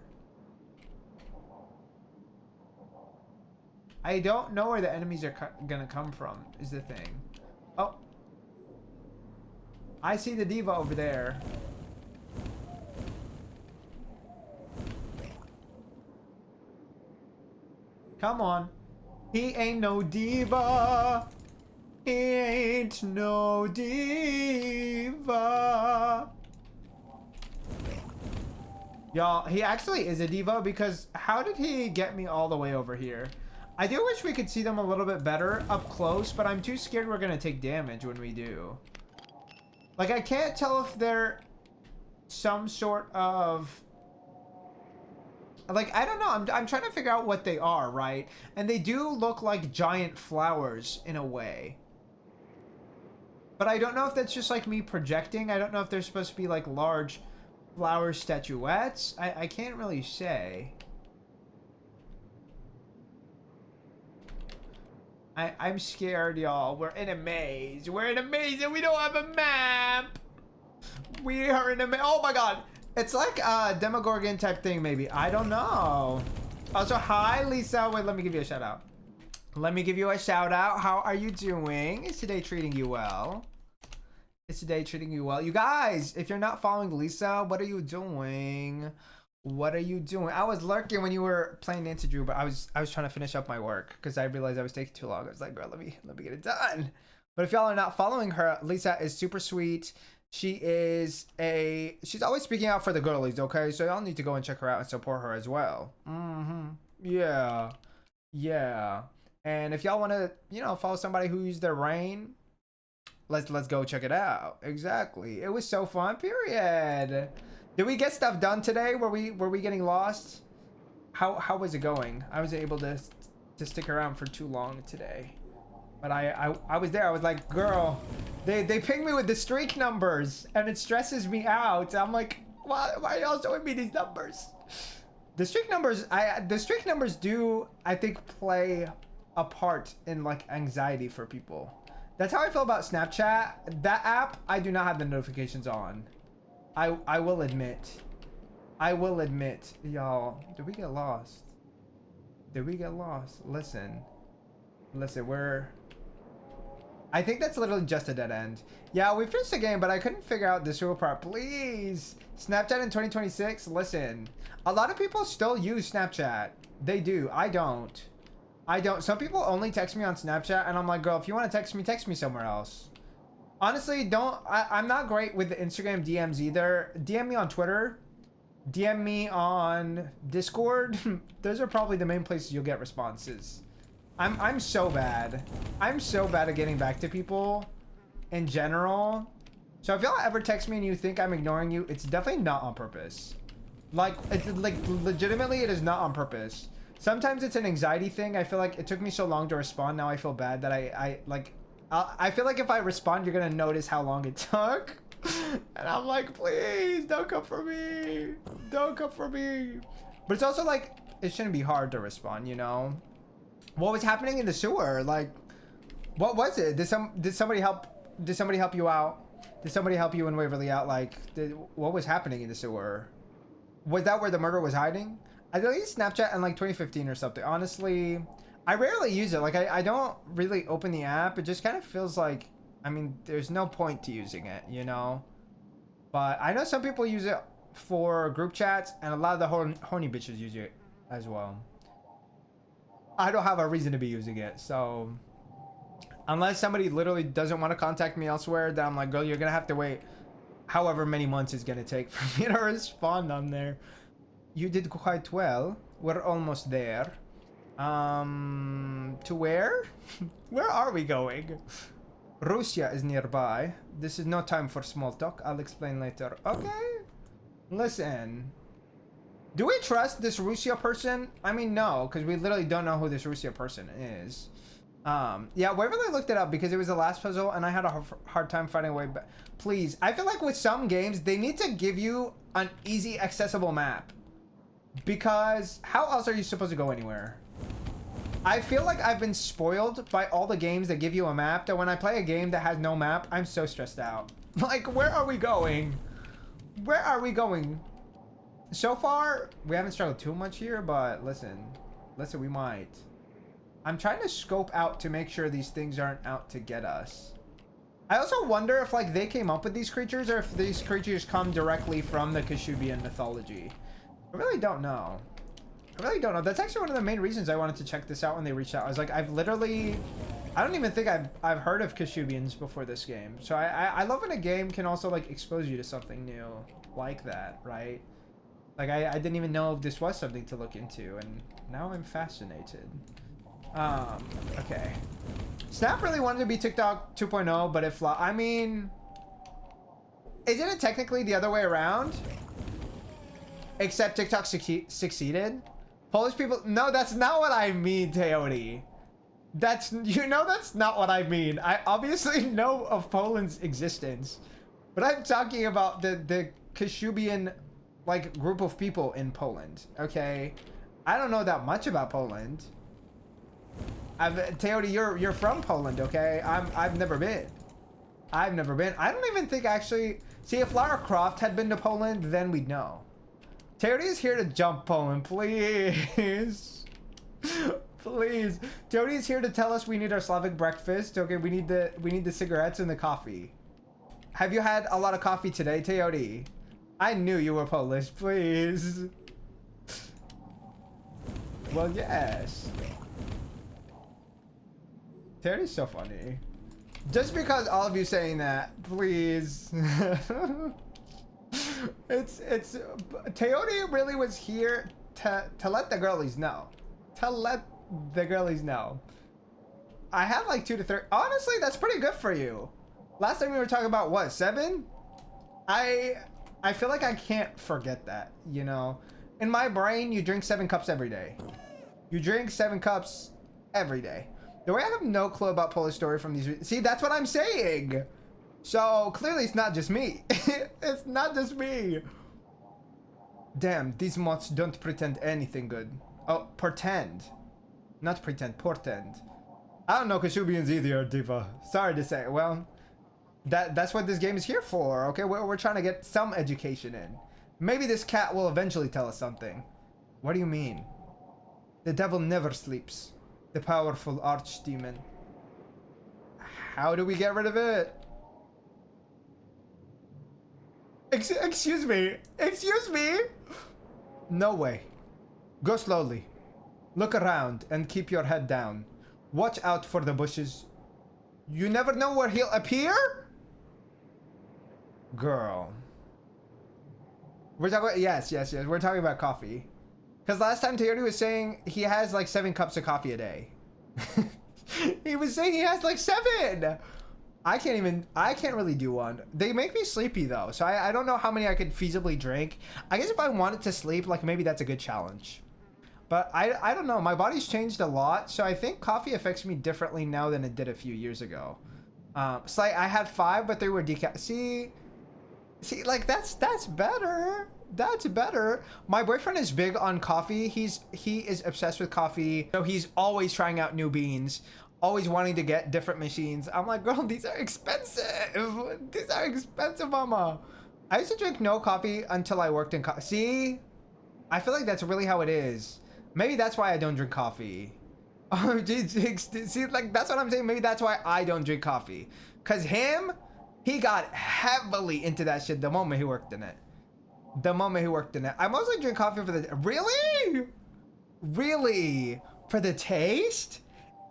Speaker 1: I don't know where the enemies are gonna come from, is the thing. Oh. I see the diva over there. Come on. He ain't no diva. He ain't no diva. Y'all, he actually is a diva because how did he get me all the way over here? I do wish we could see them a little bit better up close, but I'm too scared we're gonna take damage when we do. Like, I can't tell if they're some sort of... Like, I don't know. I'm trying to figure out what they are, right? And they do look like giant flowers in a way. But I don't know if that's just like me projecting. I don't know if they're supposed to be like large flower statuettes. I can't really say. I'm scared, y'all. We're in a maze. We're in a maze and we don't have a map. We are in a maze. Oh my god. It's like a Demogorgon type thing, maybe. I don't know. Also, hi, Lisa. Wait, let me give you a shout out. Let me give you a shout out. How are you doing? Is today treating you well? Is today treating you well? You guys, if you're not following Lisa, what are you doing? What are you doing? I was lurking when you were playing Nancy Drew, but I was trying to finish up my work because I realized I was taking too long. I was like, bro, let me get it done. But if y'all are not following her, Lisa is super sweet. She's always speaking out for the girlies, okay? So y'all need to go and check her out and support her as well. Yeah. Yeah. And if y'all want to, you know, follow somebody who used their rain, let's go check it out. Exactly. It was so fun, period. Did we get stuff done today? Were we getting lost? How was it going? I wasn't able to stick around for too long today. But I was there. I was like, girl, they ping me with the streak numbers and it stresses me out. I'm like, why are y'all showing me these numbers? The streak numbers do, I think, play a part in like anxiety for people. That's how I feel about Snapchat. That app, I do not have the notifications on. I will admit. I will admit. Y'all, did we get lost? Did we get lost? Listen, I think that's literally just a dead end. Yeah, we finished the game, but I couldn't figure out the sewer part. Please. Snapchat in 2026. Listen, a lot of people still use Snapchat. They do. I don't. Some people only text me on Snapchat, and I'm like, girl, if you want to text me somewhere else. Honestly, I'm not great with the Instagram DMs either. DM me on Twitter. DM me on Discord. Those are probably the main places you'll get responses. I'm so bad. I'm so bad at getting back to people in general. So if y'all ever text me and you think I'm ignoring you, it's definitely not on purpose. Like, it's like legitimately it is not on purpose. Sometimes it's an anxiety thing. I feel like it took me so long to respond. Now I feel bad that I feel like if I respond, you're gonna notice how long it took. And I'm like, please don't come for me. Don't come for me. But it's also like, it shouldn't be hard to respond, you know? What was happening in the sewer? Like, what was it? Did somebody help you out? Did somebody help you and Waverly out? Like, what was happening in the sewer? Was that where the murder was hiding? I deleted Snapchat in like 2015 or something. Honestly, I rarely use it. Like, I don't really open the app. It just kind of feels like I mean, there's no point to using it, you know? But I know some people use it for group chats, and a lot of the horny bitches use it as well. I don't have a reason to be using it, so... Unless somebody literally doesn't want to contact me elsewhere, then I'm like, girl, you're gonna have to wait however many months it's gonna take for me to respond on there. You did quite well. We're almost there. To where? Where are we going? Russia is nearby. This is no time for small talk. I'll explain later. Okay. Listen. Do we trust this Russia person? I mean, no, because we literally don't know who this Russia person is. Yeah, Waverly looked it up because it was the last puzzle and I had a hard time finding a way back. Please, I feel like with some games, they need to give you an easy, accessible map. Because how else are you supposed to go anywhere? I feel like I've been spoiled by all the games that give you a map, that when I play a game that has no map, I'm so stressed out. Like, where are we going? Where are we going? So far, we haven't struggled too much here, but listen, we might. I'm trying to scope out to make sure these things aren't out to get us. I also wonder if, like, they came up with these creatures or if these creatures come directly from the Kashubian mythology. I really don't know. I really don't know. That's actually one of the main reasons I wanted to check this out when they reached out. I was like, I don't even think I've heard of Kashubians before this game. So I love when a game can also, like, expose you to something new like that, right? Like, I didn't even know if this was something to look into, and now I'm fascinated. Okay. Snap really wanted to be TikTok 2.0, but if, I mean, isn't it technically the other way around? Except TikTok succeeded? Polish people, no, that's not what I mean, Teody. That's, you know, that's not what I mean. I obviously know of Poland's existence, but I'm talking about the Kashubian, like, group of people in Poland, okay? I don't know that much about Poland. Teody, you're from Poland, okay? I've never been. I don't even think actually. See, if Lara Croft had been to Poland, then we'd know. Teody is here to jump Poland, please. Please. Teody is here to tell us we need our Slavic breakfast. Okay, we need the cigarettes and the coffee. Have you had a lot of coffee today, Teody? I knew you were Polish, please. Well, yes. Teody's so funny. Just because all of you saying that, please. it's Teody really was here to let the girlies know. To let the girlies know. I had like 2 to 3. Honestly, that's pretty good for you. Last time we were talking about what, 7? I feel like I can't forget that, you know. In my brain, you drink 7 cups every day. You drink 7 cups every day. The way I have no clue about Polish story from these. See, that's what I'm saying. So clearly it's not just me. It's not just me. Damn, these mods don't pretend anything good. Oh, pretend. Not pretend, portend. I don't know Kashubians either, Diva. Sorry to say. Well, that's what this game is here for, okay? We're trying to get some education in. Maybe this cat will eventually tell us something. What do you mean? The devil never sleeps. The powerful archdemon. How do we get rid of it? Excuse me. Excuse me. No way. Go slowly. Look around and keep your head down. Watch out for the bushes. You never know where he'll appear? Girl. We're talking about, yes. We're talking about coffee. Because last time Teody was saying he has like 7 cups of coffee a day. He was saying he has like 7. I can't really do one. They make me sleepy though. So I don't know how many I could feasibly drink. I guess if I wanted to sleep, like maybe that's a good challenge. But I don't know. My body's changed a lot. So I think coffee affects me differently now than it did a few years ago. So like I had 5, but they were decaf. See, like that's better. That's better. My boyfriend is big on coffee. He is obsessed with coffee. So he's always trying out new beans, always wanting to get different machines. I'm like, girl, these are expensive. These are expensive, mama. I used to drink no coffee until I worked in coffee. See, I feel like that's really how it is. Maybe that's why I don't drink coffee. Oh, see, like, that's what I'm saying. Maybe that's why I don't drink coffee. Because he got heavily into that shit the moment he worked in it. The moment he worked in it. I mostly drink coffee for the... Really? Really? For the taste?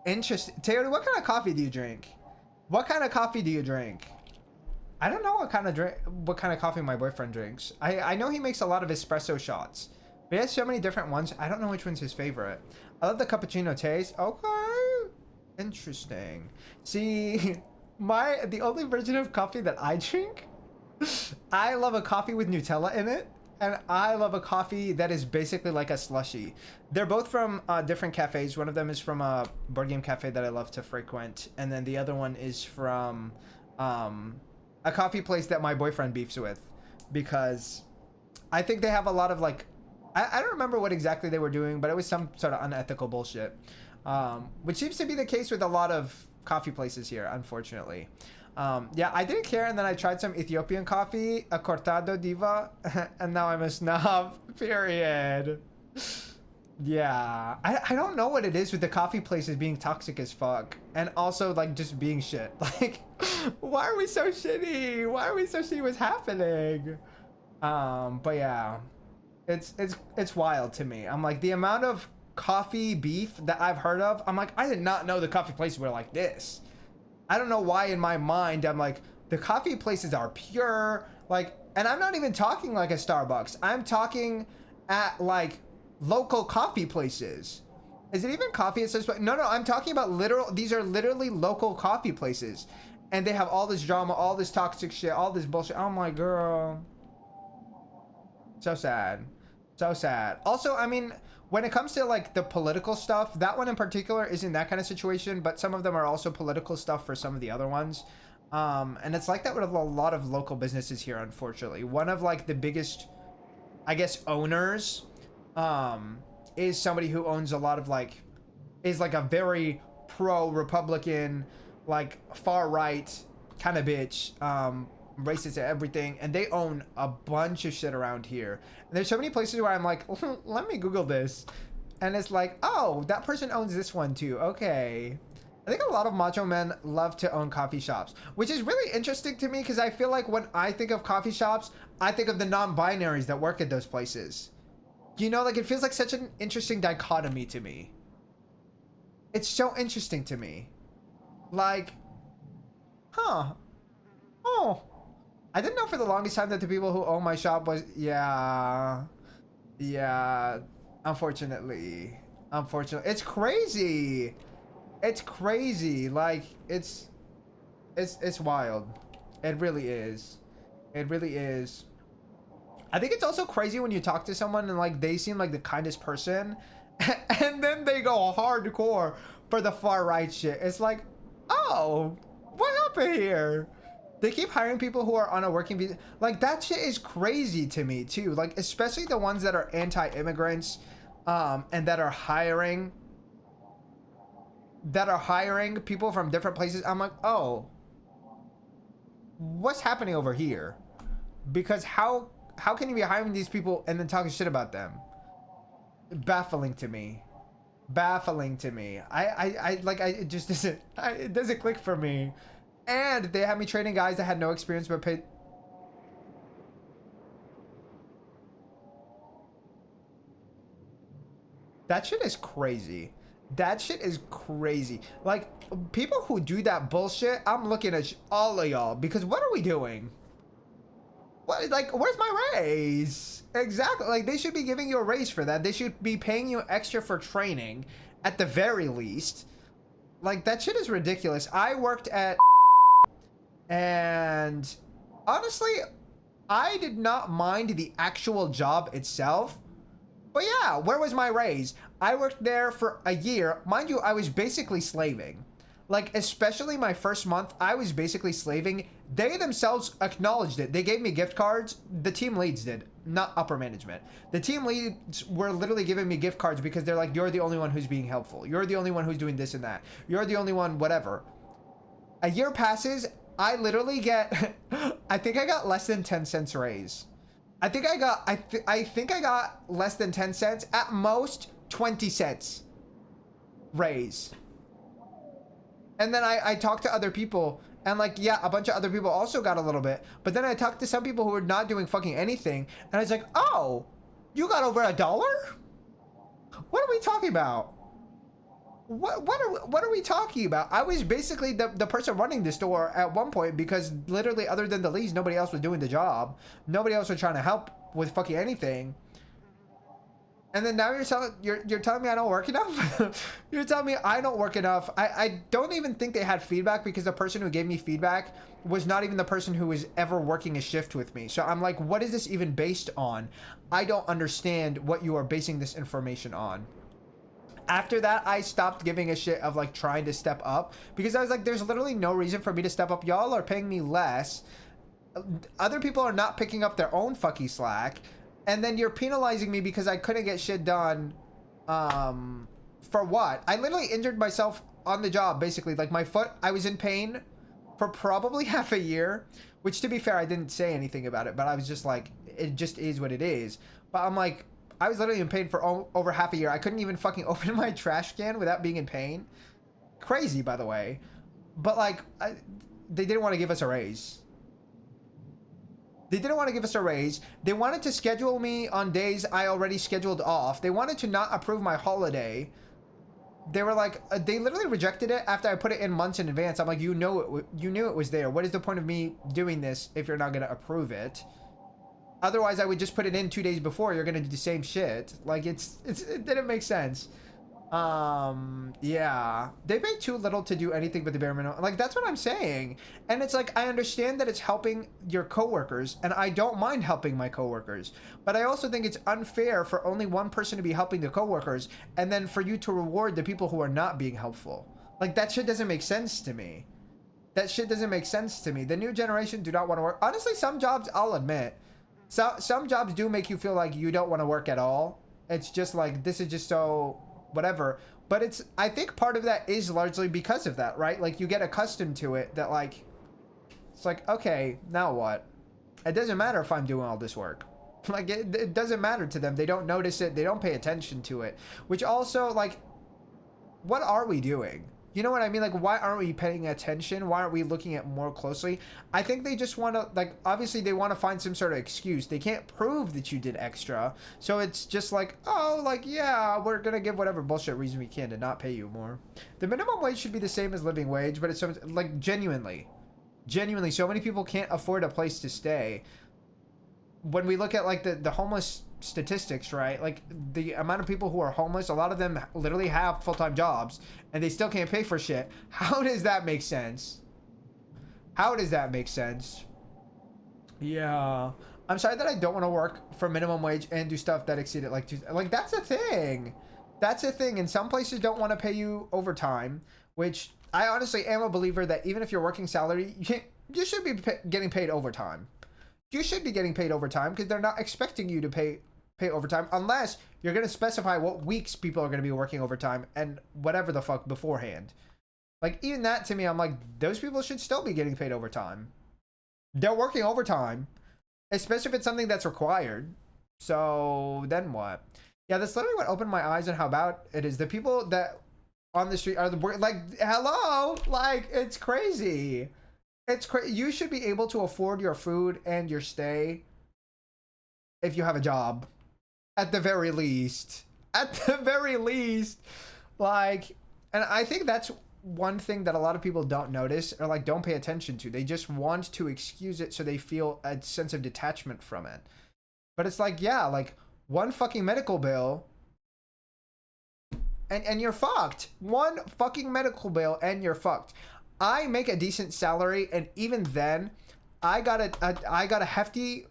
Speaker 1: Interesting. Taylor, what kind of coffee do you drink? What kind of coffee do you drink? I don't know what kind of coffee my boyfriend drinks. I know he makes a lot of espresso shots. But he has so many different ones. I don't know which one's his favorite. I love the cappuccino taste. Okay. Interesting. See, the only version of coffee that I drink, I love a coffee with Nutella in it. And I love a coffee that is basically like a slushy. They're both from different cafes. One of them is from a board game cafe that I love to frequent. And then the other one is from a coffee place that my boyfriend beefs with. Because I think they have a lot of like... I don't remember what exactly they were doing, but it was some sort of unethical bullshit. Which seems to be the case with a lot of coffee places here, unfortunately. Yeah, I didn't care, and then I tried some Ethiopian coffee, a cortado diva, and now I'm a snob, period. Yeah, I don't know what it is with the coffee places being toxic as fuck, and also, like, just being shit. Like, why are we so shitty? Why are we so shitty? What's happening? But yeah, it's wild to me. I'm like, the amount of coffee beef that I've heard of, I'm like, I did not know the coffee places were like this. I don't know why in my mind I'm like, the coffee places are pure, like, and I'm not even talking like a Starbucks. I'm talking at like local coffee places. Is it even coffee? It says, no, I'm talking about these are literally local coffee places. And they have all this drama, all this toxic shit, all this bullshit. Oh my girl. So sad. So sad. Also, I mean, when it comes to like the political stuff, that one in particular isn't that kind of situation, but some of them are also political stuff for some of the other ones. And it's like that with a lot of local businesses here, unfortunately. One of like the biggest, I guess, owners is somebody who owns a lot of like, is like a very pro-Republican, like far right kind of bitch, racist and everything, and they own a bunch of shit around here. And there's so many places where I'm like, let me Google this, and it's like, oh, that person owns this one too. Okay. I think a lot of macho men love to own coffee shops, which is really interesting to me because I feel like when I think of coffee shops, I think of the non-binaries that work at those places. You know, like it feels like such an interesting dichotomy to me. It's so interesting to me. Like, huh. Oh. I didn't know for the longest time that the people who own my shop was, yeah, unfortunately, it's crazy. It's crazy. Like, it's wild. It really is. It really is. I think it's also crazy when you talk to someone and like they seem like the kindest person and then they go hardcore for the far right shit. It's like, oh, what happened here? They keep hiring people who are on a working visa. Like, that shit is crazy to me, too. Like, especially the ones that are anti-immigrants, and that are hiring people from different places. I'm like, oh, what's happening over here? Because how can you be hiring these people and then talking shit about them? Baffling to me. It just doesn't, it doesn't click for me. And they had me training guys that had no experience but paid. That shit is crazy. That shit is crazy. Like, people who do that bullshit, I'm looking at all of y'all because what are we doing? What, like, where's my raise? Exactly. Like, they should be giving you a raise for that. They should be paying you extra for training at the very least. Like, that shit is ridiculous. I worked at... And honestly, I did not mind the actual job itself. But yeah, where was my raise? I worked there for a year. Mind you, I was basically slaving. Like, especially my first month, I was basically slaving. They themselves acknowledged it. They gave me gift cards. The team leads did, not upper management. The team leads were literally giving me gift cards because they're like, you're the only one who's being helpful. You're the only one who's doing this and that. You're the only one, whatever. A year passes. I literally get, I think I got less than 10 cents raise. I think I got less than 10 cents, at most 20 cents. raise. And then I talked to other people, and like, yeah, a bunch of other people also got a little bit. But then I talked to some people who were not doing fucking anything, and I was like, oh, you got over $1? What are we talking about? What are we talking about? I was basically the person running the store at one point, because literally other than the leads, nobody else was doing the job. Nobody else was trying to help with fucking anything. And then now you're telling me I don't work enough? You're telling me I don't work enough. I don't even think they had feedback, because the person who gave me feedback was not even the person who was ever working a shift with me. So I'm like, what is this even based on? I don't understand what you are basing this information on. After that, I stopped giving a shit of like trying to step up, because I was like, there's literally no reason for me to step up. Y'all are paying me less. Other people are not picking up their own fucking slack. And then you're penalizing me because I couldn't get shit done. For what? I literally injured myself on the job, basically. Like my foot, I was in pain for probably half a year, which, to be fair, I didn't say anything about it, but I was just like, it just is what it is. But I'm like, I was literally in pain for over half a year. I couldn't even fucking open my trash can without being in pain. Crazy, by the way. But like, they didn't want to give us a raise. They didn't want to give us a raise. They wanted to schedule me on days I already scheduled off. They wanted to not approve my holiday. They were like, they literally rejected it after I put it in months in advance. I'm like, you knew it was there. What is the point of me doing this if you're not going to approve it? Otherwise, I would just put it in 2 days before. You're going to do the same shit. Like, it didn't make sense. Yeah, they pay too little to do anything but the bare minimum. Like, that's what I'm saying. And it's like, I understand that it's helping your coworkers, and I don't mind helping my coworkers, but I also think it's unfair for only one person to be helping the coworkers, and then for you to reward the people who are not being helpful. Like, that shit doesn't make sense to me. That shit doesn't make sense to me. The new generation do not want to work. Honestly, some jobs, I'll admit, some jobs do make you feel like you don't want to work at all. It's just like, this is just so whatever. But I think part of that is largely because of that, right? Like, you get accustomed to it, that like, it's like, okay, now what? It doesn't matter if I'm doing all this work. Like, it doesn't matter to them. They don't notice it. They don't pay attention to it. Which also, like, what are we doing? You know what I mean? Like, why aren't we paying attention? Why aren't we looking at more closely? I think they just want to, like, obviously they want to find some sort of excuse. They can't prove that you did extra. So it's just like, oh, like, yeah, we're going to give whatever bullshit reason we can to not pay you more. The minimum wage should be the same as living wage, but it's so, like, genuinely, so many people can't afford a place to stay. When we look at, like, the homeless statistics, right? Like, the amount of people who are homeless, a lot of them literally have full-time jobs and they still can't pay for shit. How does that make sense? How does that make sense? Yeah, I'm sorry that I don't want to work for minimum wage and do stuff that exceed it. Like that's a thing. That's a thing. And some places don't want to pay you overtime, which I honestly am a believer that even if you're working salary, you should be getting paid overtime. You should be getting paid overtime, because they're not expecting you to pay overtime unless you're going to specify what weeks people are going to be working overtime and whatever the fuck beforehand. Like, even that to me, I'm like, those people should still be getting paid overtime. They're working overtime, especially if it's something that's required. So then what? Yeah, that's literally what opened my eyes on how bad it is. The people that on the street are like, hello, like, it's crazy. It's crazy. You should be able to afford your food and your stay if you have a job, at the very least. At the very least, like, and I think that's one thing that a lot of people don't notice or like don't pay attention to. They just want to excuse it so they feel a sense of detachment from it. But it's like, yeah, like, one fucking medical bill and you're fucked. One fucking medical bill and you're fucked. I make a decent salary, and even then, I got a hefty,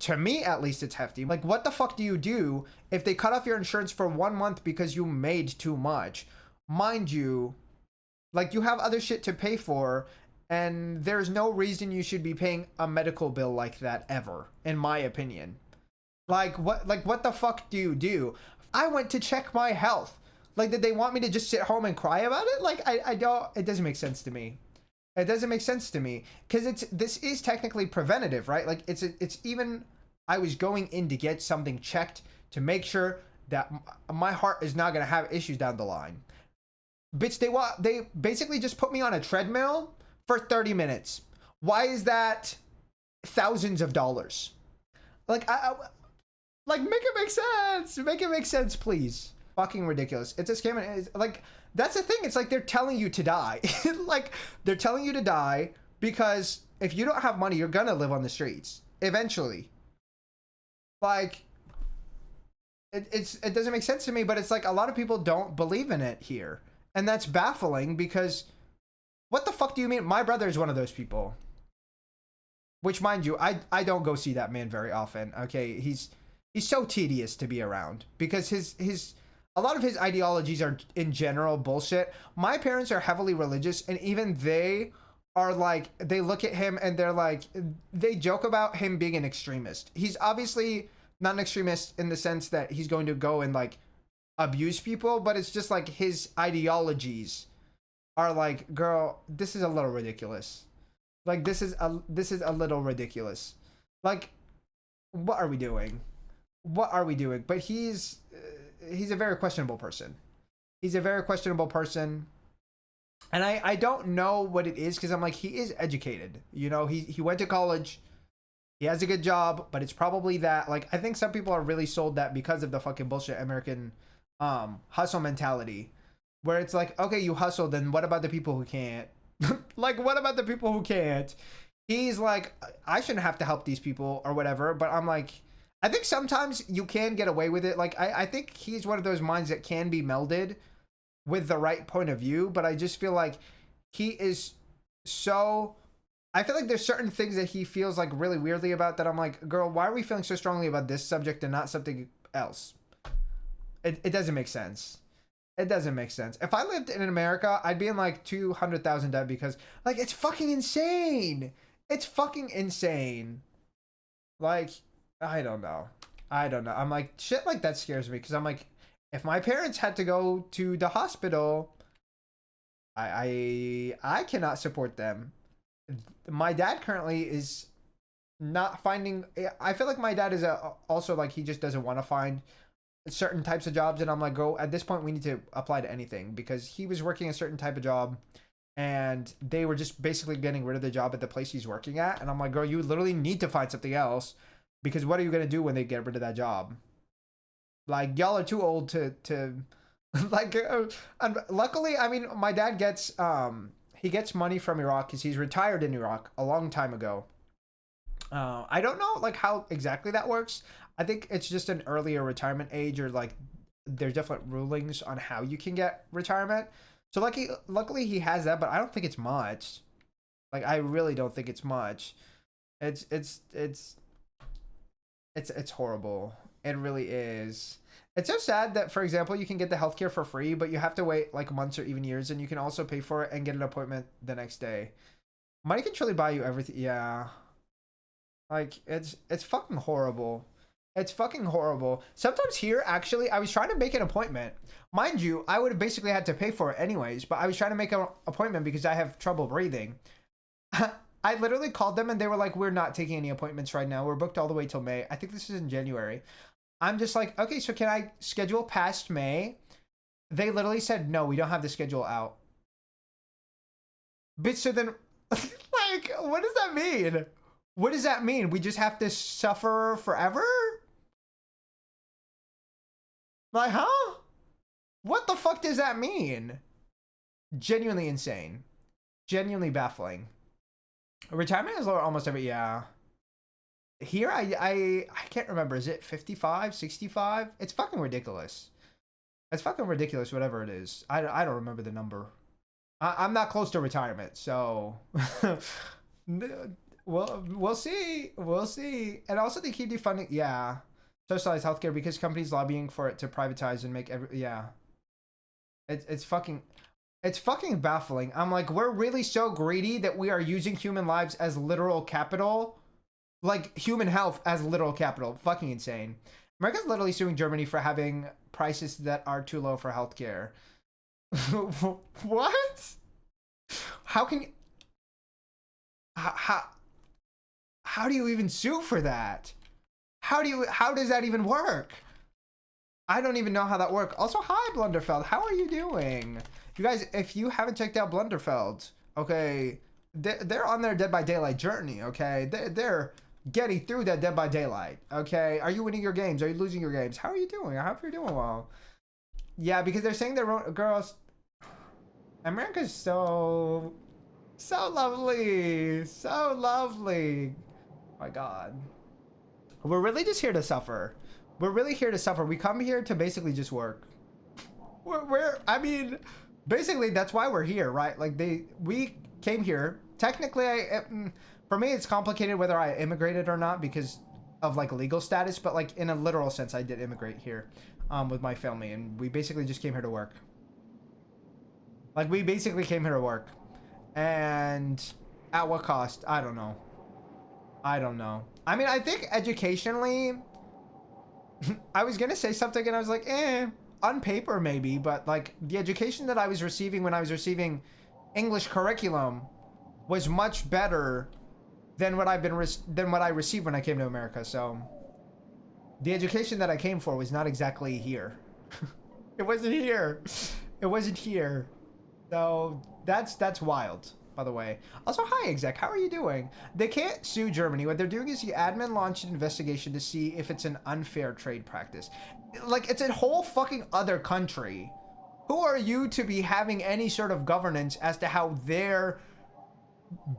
Speaker 1: to me at least it's hefty. Like, what the fuck do you do if they cut off your insurance for 1 month because you made too much? Mind you, like, you have other shit to pay for, and there's no reason you should be paying a medical bill like that ever, in my opinion. Like, what the fuck do you do? I went to check my health. Like, did they want me to just sit home and cry about it? Like, I don't, it doesn't make sense to me. It doesn't make sense to me, because this is technically preventative, right? Like, it's even, I was going in to get something checked to make sure that my heart is not going to have issues down the line. Bitch, they basically just put me on a treadmill for 30 minutes. Why is that thousands of dollars? Like, like, make it make sense. Make it make sense, please. Fucking ridiculous. It's a scam. And it's like, that's the thing. It's like they're telling you to die. Like, they're telling you to die because if you don't have money, you're gonna live on the streets eventually. Like, it doesn't make sense to me, but it's like a lot of people don't believe in it here. And that's baffling because what the fuck do you mean? My brother is one of those people. Which, mind you, I don't go see that man very often. Okay, he's so tedious to be around because his a lot of his ideologies are in general bullshit. My parents are heavily religious, and even they are like, they look at him and they're like, they joke about him being an extremist. He's obviously not an extremist in the sense that he's going to go and like abuse people, but it's just like his ideologies are like, girl, this is a little ridiculous. Like, this is a little ridiculous. Like, what are we doing? What are we doing? But he's a very questionable person. He's a very questionable person. And I don't know what it is because I'm like, he is educated. You know, he went to college. He has a good job, but it's probably that, like, I think some people are really sold that because of the fucking bullshit American hustle mentality. Where it's like, okay, you hustle, then what about the people who can't? Like, what about the people who can't? He's like, I shouldn't have to help these people or whatever. But I'm like, I think sometimes you can get away with it. Like, I think he's one of those minds that can be melded with the right point of view. But I just feel like he is so... I feel like there's certain things that he feels like really weirdly about that I'm like, girl, why are we feeling so strongly about this subject and not something else? It doesn't make sense. It doesn't make sense. If I lived in America, I'd be in like 200,000 debt because, like, it's fucking insane. It's fucking insane. Like, I don't know. I don't know. I'm like, shit like that scares me because I'm like, if my parents had to go to the hospital, I cannot support them. My dad currently is not finding. I feel like my dad is also like, he just doesn't want to find certain types of jobs, and I'm like, go, at this point we need to apply to anything because he was working a certain type of job and they were just basically getting rid of the job at the place he's working at, and I'm like, girl, you literally need to find something else because what are you gonna do when they get rid of that job? Like, y'all are too old to like, and luckily, I mean, my dad gets he gets money from Iraq because he's retired in Iraq a long time ago. I don't know like how exactly that works. I think it's just an earlier retirement age, or like there's different rulings on how you can get retirement. So luckily he has that, but I don't think it's much. Like, I really don't think it's much. It's horrible. It really is. It's so sad that, for example, you can get the healthcare for free, but you have to wait like months or even years, and you can also pay for it and get an appointment the next day. Money can truly buy you everything. Yeah. Like, it's fucking horrible. It's fucking horrible. Sometimes here, actually, I was trying to make an appointment. Mind you, I would have basically had to pay for it anyways, but I was trying to make an appointment because I have trouble breathing. I literally called them and they were like, we're not taking any appointments right now. We're booked all the way till May. I think this is in January. I'm just like, okay, so can I schedule past May? They literally said, no, we don't have the schedule out. Bitch, so then, like, what does that mean? What does that mean? We just have to suffer forever? Like, huh? What the fuck does that mean? Genuinely insane. Genuinely baffling. Retirement is lower almost every, yeah. Here, I can't remember. Is it 55, 65? It's fucking ridiculous. It's fucking ridiculous, whatever it is. I don't remember the number. I'm not close to retirement, so... Well, we'll see. We'll see. And also they keep defunding, yeah, socialized healthcare because companies lobbying for it to privatize and make yeah. It's fucking baffling. I'm like, we're really so greedy that we are using human lives as literal capital, like human health as literal capital. Fucking insane. America's literally suing Germany for having prices that are too low for healthcare. What? How can you... How do you even sue for that? How does that even work? I don't even know how that works. Also, hi, Blunderfeld. How are you doing? You guys, if you haven't checked out Blunderfeld, okay, they're on their Dead by Daylight journey, okay? They're getting through that Dead by Daylight, okay? Are you winning your games? Are you losing your games? How are you doing? I hope you're doing well. Yeah, because they're saying they're girls. America's so lovely. So lovely. Oh my God. We're really just here to suffer. We're really here to suffer. We come here to basically just work. I mean, basically that's why we're here, right? Like we came here. Technically, for me, it's complicated whether I immigrated or not because of like legal status, but like in a literal sense, I did immigrate here with my family, and we basically just came here to work. Like we basically came here to work, and at what cost? I don't know. I don't know. I mean, I think educationally, I was gonna say something and I was like, on paper maybe, but like the education that I was receiving when I was receiving English curriculum was much better than what I received when I came to America. So the education that I came for was not exactly here. It wasn't here. It wasn't here. So that's wild, by the way. Also, hi exec, how are you doing? They can't sue Germany. What they're doing is the admin launched an investigation to see if it's an unfair trade practice. Like, it's a whole fucking other country. Who are you to be having any sort of governance as to how their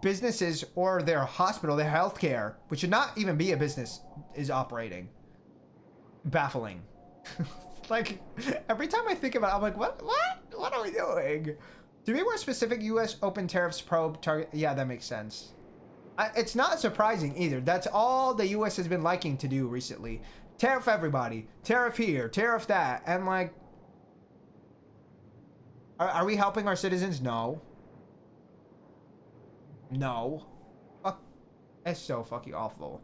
Speaker 1: businesses or their hospital, their healthcare, which should not even be a business, is operating? Baffling. Like, every time I think about it, I'm like, what are we doing? To be more specific, U.S. open tariffs probe target. Yeah, that makes sense. It's not surprising either. That's all the U.S. has been liking to do recently. Tariff everybody. Tariff here. Tariff that. And like, are we helping our citizens? No. No. Fuck. It's so fucking awful.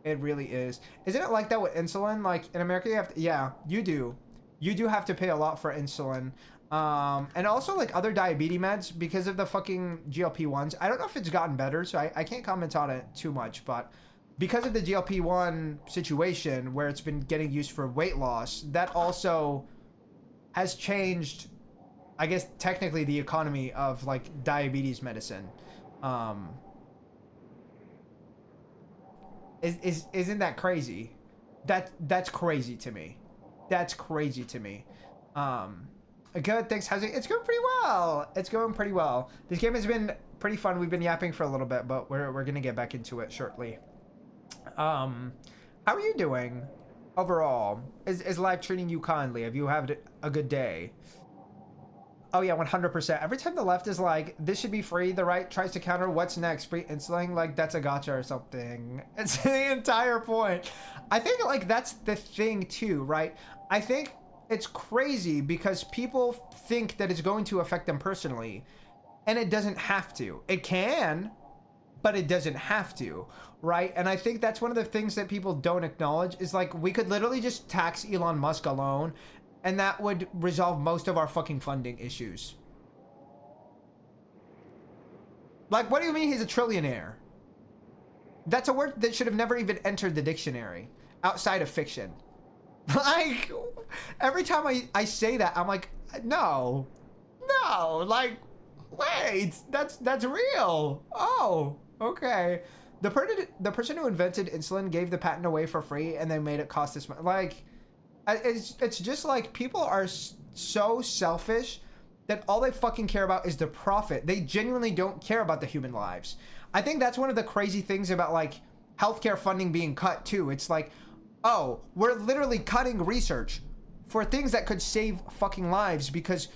Speaker 1: It really is. Isn't it like that with insulin? Like in America, you have to. Yeah, you do. You do have to pay a lot for insulin. And also like other diabetes meds because of the fucking GLP-1s. I don't know if it's gotten better, so I can't comment on it too much, but because of the GLP-1 situation where it's been getting used for weight loss, that also has changed, I guess, technically the economy of like diabetes medicine. Isn't that crazy? That's crazy to me. That's crazy to me. Good, thanks. How's it? It's going pretty well. It's going pretty well. This game has been pretty fun. We've been yapping for a little bit, but we're gonna get back into it shortly. How are you doing overall? Is life treating you kindly? Have you had a good day? Oh yeah, 100%. Every time the left is like, this should be free, the right tries to counter, what's next? Free insulin? Like, that's a gotcha or something. It's the entire point. I think, like, that's the thing, too, right? I think it's crazy because people think that it's going to affect them personally, and it doesn't have to. It can, but it doesn't have to, right? And I think that's one of the things that people don't acknowledge is, like, we could literally just tax Elon Musk alone, and that would resolve most of our fucking funding issues. Like, what do you mean he's a trillionaire? That's a word that should have never even entered the dictionary outside of fiction. Like, every time I say that, I'm like, no, like, wait, that's real. Oh, okay. The person who invented insulin gave the patent away for free, and they made it cost this much. Like, it's just like people are so selfish that all they fucking care about is the profit. They genuinely don't care about the human lives. I think that's one of the crazy things about like healthcare funding being cut too. It's like, oh, we're literally cutting research for things that could save fucking lives because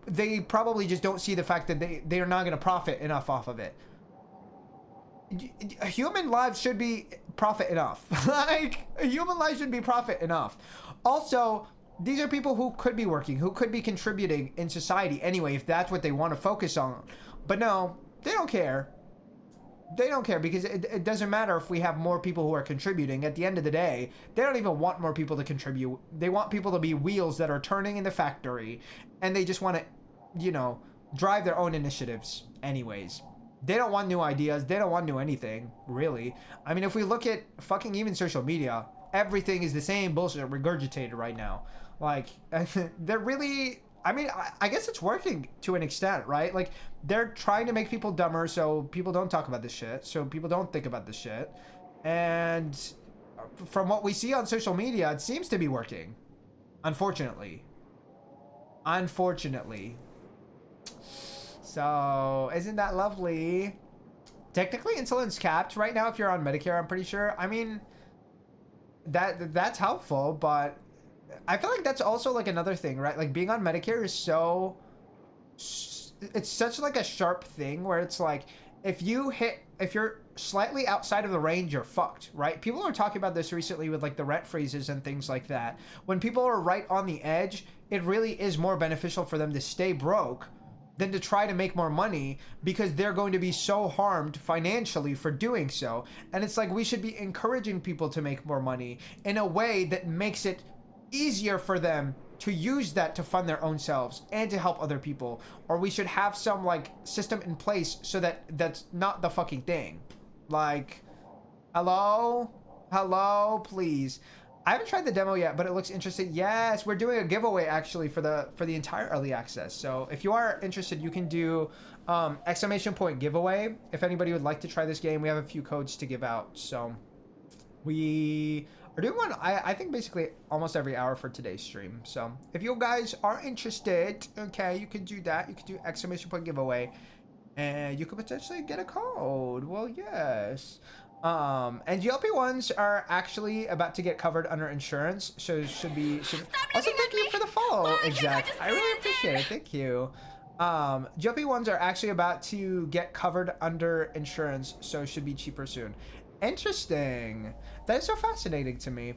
Speaker 1: they probably just don't see the fact that they are not going to profit enough off of it. Human lives should be profit enough. Like, human lives should be profit enough. Also, these are people who could be working, who could be contributing in society anyway, if that's what they want to focus on. But no, they don't care. They don't care because it doesn't matter if we have more people who are contributing. At the end of the day, they don't even want more people to contribute. They want people to be wheels that are turning in the factory, and they just want to, you know, drive their own initiatives anyways. They don't want new ideas. They don't want new anything, really. I mean, if we look at fucking even social media, everything is the same bullshit regurgitated right now. Like, they're really, I mean, I guess it's working to an extent, right? Like, they're trying to make people dumber so people don't talk about this shit, so people don't think about this shit. And from what we see on social media, it seems to be working. Unfortunately. Unfortunately. So, isn't that lovely? Technically, insulin's capped right now if you're on Medicare, I'm pretty sure. I mean, that's helpful, but I feel like that's also like another thing, right? Like being on Medicare is so, it's such like a sharp thing where it's like, if you're slightly outside of the range, you're fucked, right? People are talking about this recently with like the rent freezes and things like that. When people are right on the edge, it really is more beneficial for them to stay broke than to try to make more money, because they're going to be so harmed financially for doing so. And it's like, we should be encouraging people to make more money in a way that makes it easier for them to use that to fund their own selves and to help other people. Or we should have some like system in place so that that's not the fucking thing. Like, hello, please. I haven't tried the demo yet, but it looks interesting. Yes, we're doing a giveaway actually for the entire early access. So if you are interested, you can do exclamation point giveaway. If anybody would like to try this game, we have a few codes to give out. So we are doing one, I think basically almost every hour for today's stream. So if you guys are interested, okay, you can do that. You can do exclamation point giveaway and you could potentially get a code. Well, yes. And GLP-1s are actually about to get covered under insurance, so should also thank you for the follow, Exact. I really appreciate it. Thank you. GLP-1s are actually about to get covered under insurance, so should be cheaper soon. Interesting. That is so fascinating to me.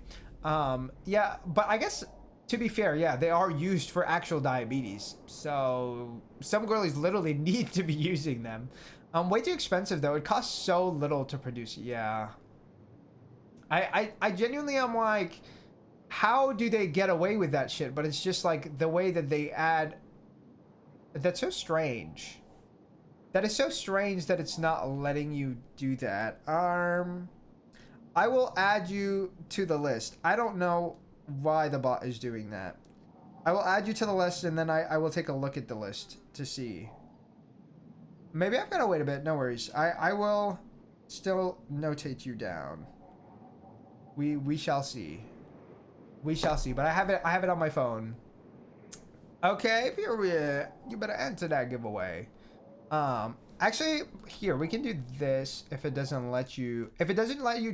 Speaker 1: Yeah, but I guess to be fair, yeah, they are used for actual diabetes. So some girlies literally need to be using them. Way too expensive though. It costs so little to produce. Yeah. I genuinely am like, how do they get away with that shit? But it's just like the way that they add. That's so strange. That is so strange that it's not letting you do that. I will add you to the list. I don't know why the bot is doing that. I will add you to the list and then I will take a look at the list to see. Maybe I've got to wait a bit. No worries. I will still notate you down. We shall see. We shall see. But I have it on my phone. Okay, period. You better enter that giveaway. Actually, here we can do this. If it doesn't let you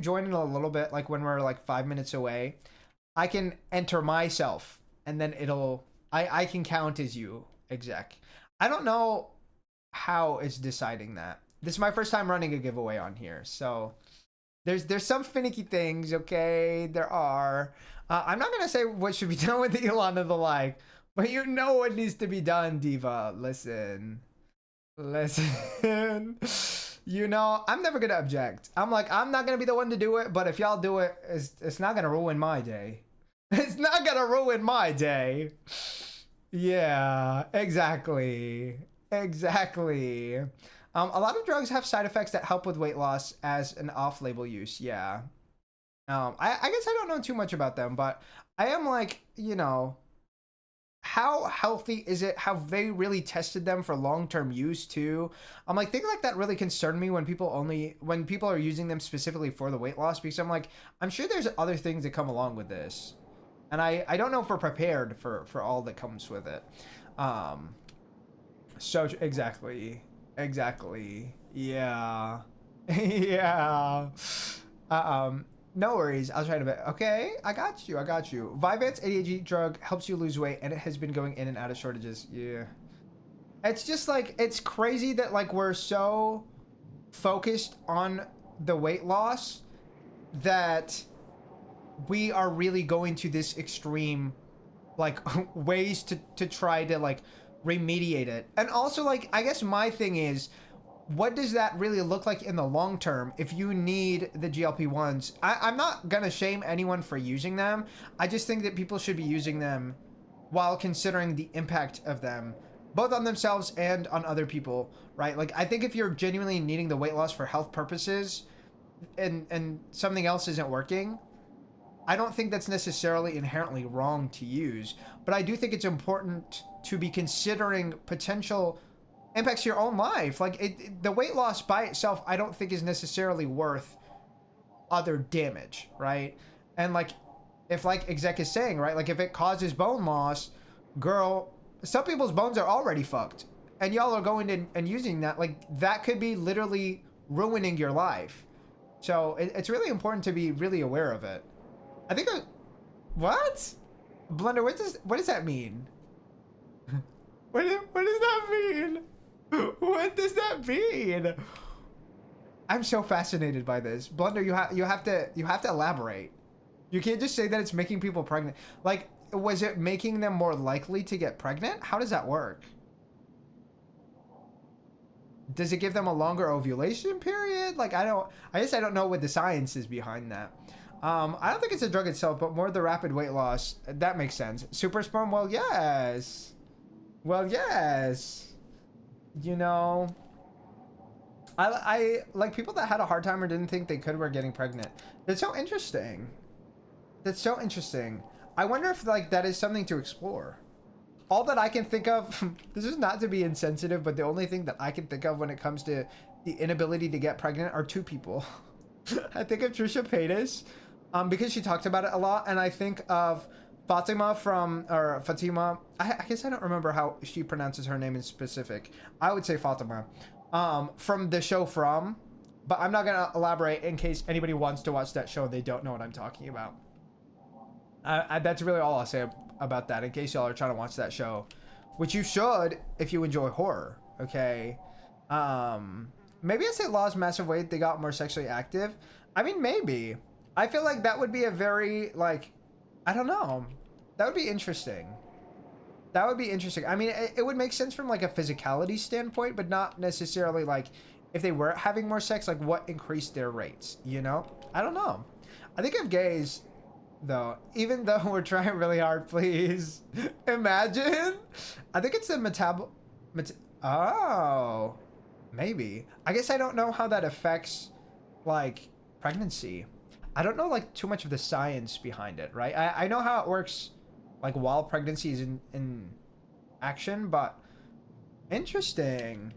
Speaker 1: join in a little bit, like when we're like 5 minutes away, I can enter myself, and then I can count as you, exec. I don't know how it's deciding that. This is my first time running a giveaway on here, so there's some finicky things. Okay, there are. I'm not gonna say what should be done with Elon and the like, but you know what needs to be done, Diva. Listen. You know, I'm never gonna object. I'm not gonna be the one to do it, but if y'all do it, it's not gonna ruin my day. It's not gonna ruin my day. Yeah, exactly. Exactly. A lot of drugs have side effects that help with weight loss as an off-label use. Yeah. I guess I don't know too much about them, but I am like, you know, how healthy is it? Have they really tested them for long-term use too? I'm like, things like that really concern me when people are using them specifically for the weight loss, because I'm like, I'm sure there's other things that come along with this. And I don't know if we're prepared for all that comes with it. So exactly. Yeah. Yeah. No worries. I'll try to bet. Okay, I got you. Vyvanse ADHD drug helps you lose weight, and it has been going in and out of shortages. Yeah. It's just like, it's crazy that like we're so focused on the weight loss that we are really going to this extreme like ways to try to like remediate it. And also, like, I guess my thing is, what does that really look like in the long term if you need the GLP-1s? I'm not gonna shame anyone for using them. I just think that people should be using them while considering the impact of them, both on themselves and on other people, right? Like, I think if you're genuinely needing the weight loss for health purposes and something else isn't working, I don't think that's necessarily inherently wrong to use, but I do think it's important to be considering potential impacts to your own life. Like the weight loss by itself, I don't think is necessarily worth other damage, right? And like, if like exec is saying, right, like if it causes bone loss, girl, some people's bones are already fucked, and y'all are going in and using that, like that could be literally ruining your life. So it's really important to be really aware of it. I think what? Blunder, what does that mean? What does that mean? What does that mean? I'm so fascinated by this. Blunder, you have to elaborate. You can't just say that it's making people pregnant. Like, was it making them more likely to get pregnant? How does that work? Does it give them a longer ovulation period? Like, I guess I don't know what the science is behind that. I don't think it's a drug itself, but more the rapid weight loss. That makes sense. Super sperm? Well, yes. Well, yes. You know, I like people that had a hard time or didn't think they could were getting pregnant. That's so interesting. That's so interesting. I wonder if like that is something to explore. All that I can think of, this is not to be insensitive, but the only thing that I can think of when it comes to the inability to get pregnant are two people. I think of Trisha Paytas, because she talks about it a lot, and I think of Fatima Fatima. I guess I don't remember how she pronounces her name in specific. I would say Fatima, from the show From, but I'm not gonna elaborate in case anybody wants to watch that show and they don't know what I'm talking about. That's really all I'll say about that, in case y'all are trying to watch that show, which you should if you enjoy horror. Okay. Maybe I say lost massive weight, they got more sexually active. I mean, maybe. I feel like that would be a very, like, I don't know. That would be interesting. That would be interesting. I mean, it would make sense from like a physicality standpoint, but not necessarily like if they were having more sex, like what increased their rates, you know? I don't know. I think of gays, though, even though we're trying really hard, please. Imagine. I think it's the oh, maybe. I guess I don't know how that affects like pregnancy. I don't know like too much of the science behind it, right? I know how it works like while pregnancy is in action, but interesting.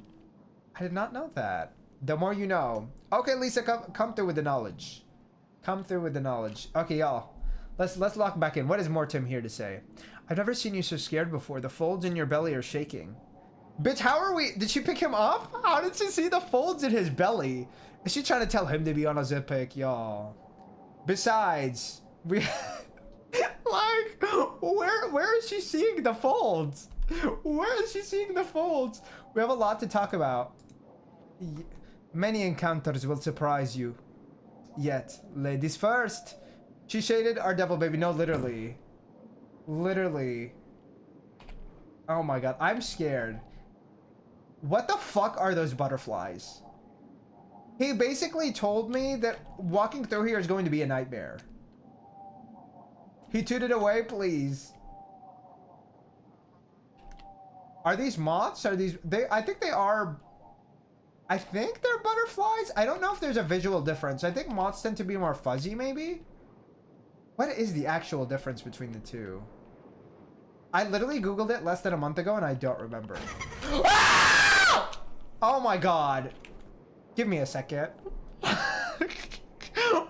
Speaker 1: I did not know that. The more you know. Okay, Lisa, come through with the knowledge. Come through with the knowledge. Okay, y'all. Let's lock back in. What is Mortim here to say? I've never seen you so scared before. The folds in your belly are shaking. Bitch, how are we? Did she pick him up? How did she see the folds in his belly? Is she trying to tell him to be on a zip pick, y'all? Besides, we like where is she seeing the folds? Where is she seeing the folds? We have a lot to talk about. Many encounters will surprise you. Yet, ladies first. She shaded our devil baby. No, literally. Literally. Oh my god, I'm scared. What the fuck are those butterflies? He basically told me that walking through here is going to be a nightmare. He tooted away, please. Are these moths? Are these... I think they are... I think they're butterflies. I don't know if there's a visual difference. I think moths tend to be more fuzzy, maybe? What is the actual difference between the two? I literally Googled it less than a month ago and I don't remember. Ah! Oh my god. Give me a second.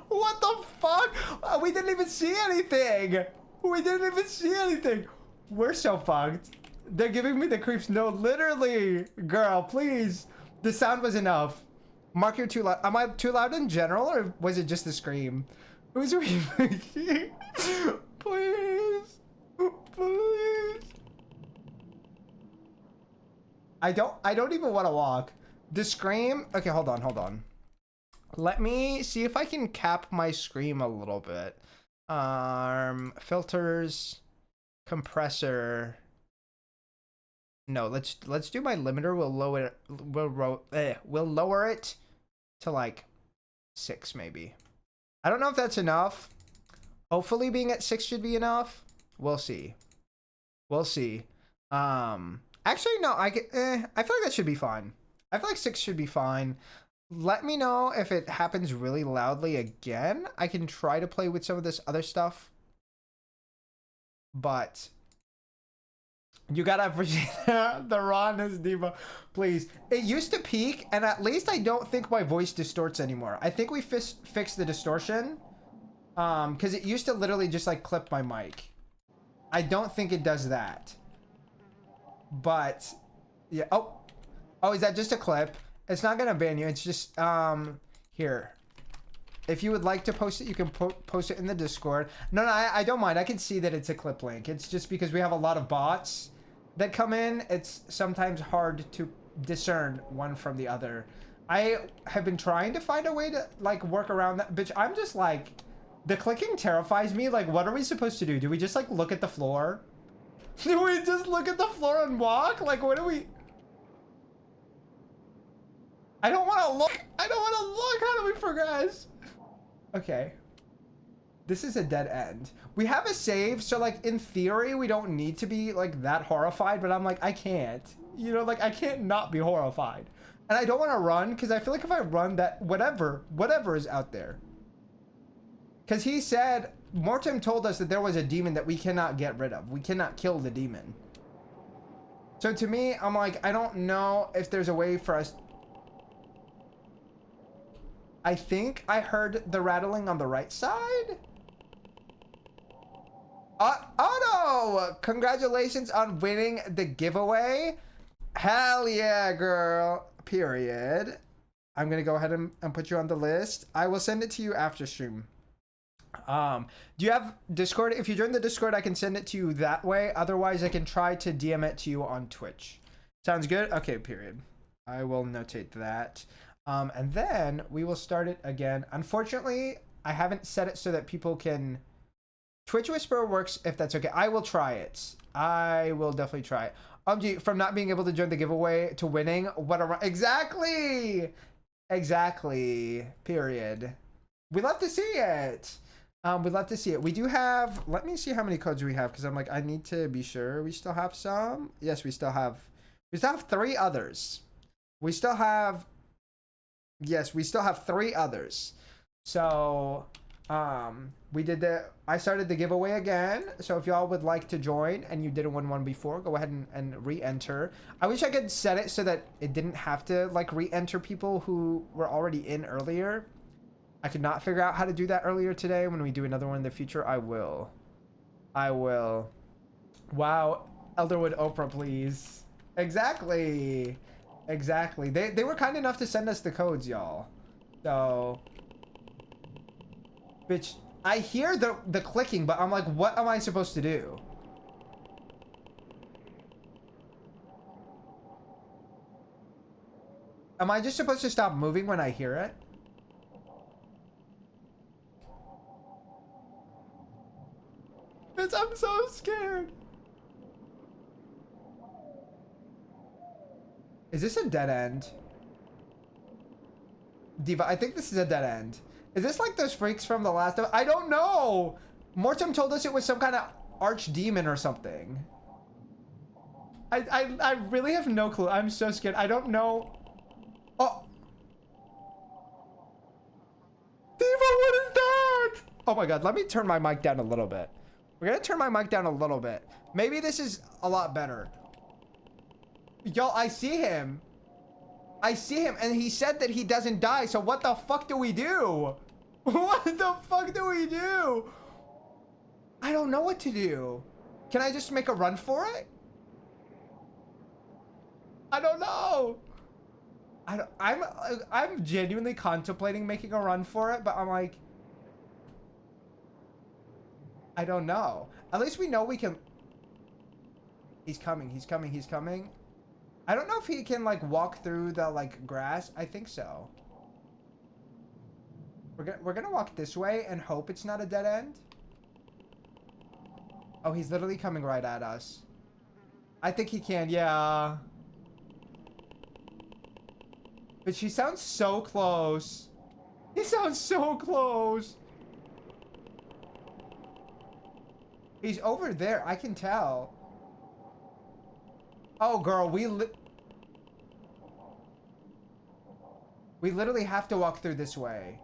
Speaker 1: What the fuck? We didn't even see anything. We didn't even see anything. We're so fucked. They're giving me the creeps. No, literally. Girl, please. The sound was enough. Mark, you're too loud. Am I too loud in general, or was it just the scream? Who's making? Please. Please. I don't even want to walk. The scream. Okay, hold on. Let me see if I can cap my scream a little bit. Filters, compressor. No, let's do my limiter. We'll lower it to like 6 maybe. I don't know if that's enough. Hopefully being at 6 should be enough. We'll see. We'll see. Actually no, I feel like that should be fine. I feel like 6 should be fine. Let me know if it happens really loudly again. I can try to play with some of this other stuff. But you gotta appreciate the rawness, Diva. Please. It used to peak, and at least I don't think my voice distorts anymore. I think we fixed the distortion. Because it used to literally just like clip my mic. I don't think it does that. But yeah. Oh, is that just a clip? It's not gonna ban you. It's just here. If you would like to post it, you can post it in the Discord. No, I don't mind. I can see that it's a clip link. It's just because we have a lot of bots that come in. It's sometimes hard to discern one from the other. I have been trying to find a way to like work around that. Bitch, I'm just like, the clicking terrifies me. Like, what are we supposed to do? Do we just like look at the floor? Do we just look at the floor and walk? Like, what do we... I don't want to look. I don't want to look. How do we progress? Okay. This is a dead end. We have a save, so like in theory, we don't need to be like that horrified, but I'm like, I can't. You know, like I can't not be horrified. And I don't want to run because I feel like if I run, that whatever is out there. Because he said, Mortem told us that there was a demon that we cannot get rid of. We cannot kill the demon. So to me, I'm like, I don't know if there's a way for us. I think I heard the rattling on the right side. Oh no! Congratulations on winning the giveaway. Hell yeah, girl. Period. I'm gonna go ahead and put you on the list. I will send it to you after stream. Do you have Discord? If you join the Discord, I can send it to you that way. Otherwise, I can try to DM it to you on Twitch. Sounds good? Okay, period. I will notate that. And then we will start it again. Unfortunately, I haven't set it so that people can... Twitch Whisperer works if that's okay. I will try it. I will definitely try it. From not being able to join the giveaway to winning, what a... Exactly! Exactly. Period. We'd love to see it. We'd love to see it. We do have... Let me see how many codes we have, because I'm like, I need to be sure we still have some. Yes, we still have 3 others. We still have... Yes, we still have 3 others. So, I started the giveaway again. So if y'all would like to join and you didn't win one before, go ahead and re-enter. I wish I could set it so that it didn't have to like re-enter people who were already in earlier. I could not figure out how to do that earlier today. When we do another one in the future, I will. Wow, ElderWood Oprah, please. Exactly. Exactly. They were kind enough to send us the codes, y'all. So, bitch, I hear the clicking, but I'm like, what am I supposed to do? Am I just supposed to stop moving when I hear it? Bitch, I'm so scared. Is this a dead end? Diva, I think this is a dead end. Is this like those freaks from the last... I don't know! Mortem told us it was some kind of archdemon or something. I really have no clue. I'm so scared. I don't know. Oh! Diva, what is that? Oh my god, let me turn my mic down a little bit. We're gonna turn my mic down a little bit. Maybe this is a lot better. Yo, I see him. I see him, and he said that he doesn't die, so what the fuck do we do? What the fuck do we do? I don't know what to do. Can I just make a run for it? I don't know. I'm genuinely contemplating making a run for it, but I'm like, I don't know. At least we know we can... He's coming, he's coming, he's coming. I don't know if he can like walk through the like grass. I think so. We're gonna walk this way and hope it's not a dead end. Oh, he's literally coming right at us. I think he can, yeah. But she sounds so close. He sounds so close. He's over there, I can tell. Oh, girl, We literally have to walk through this way.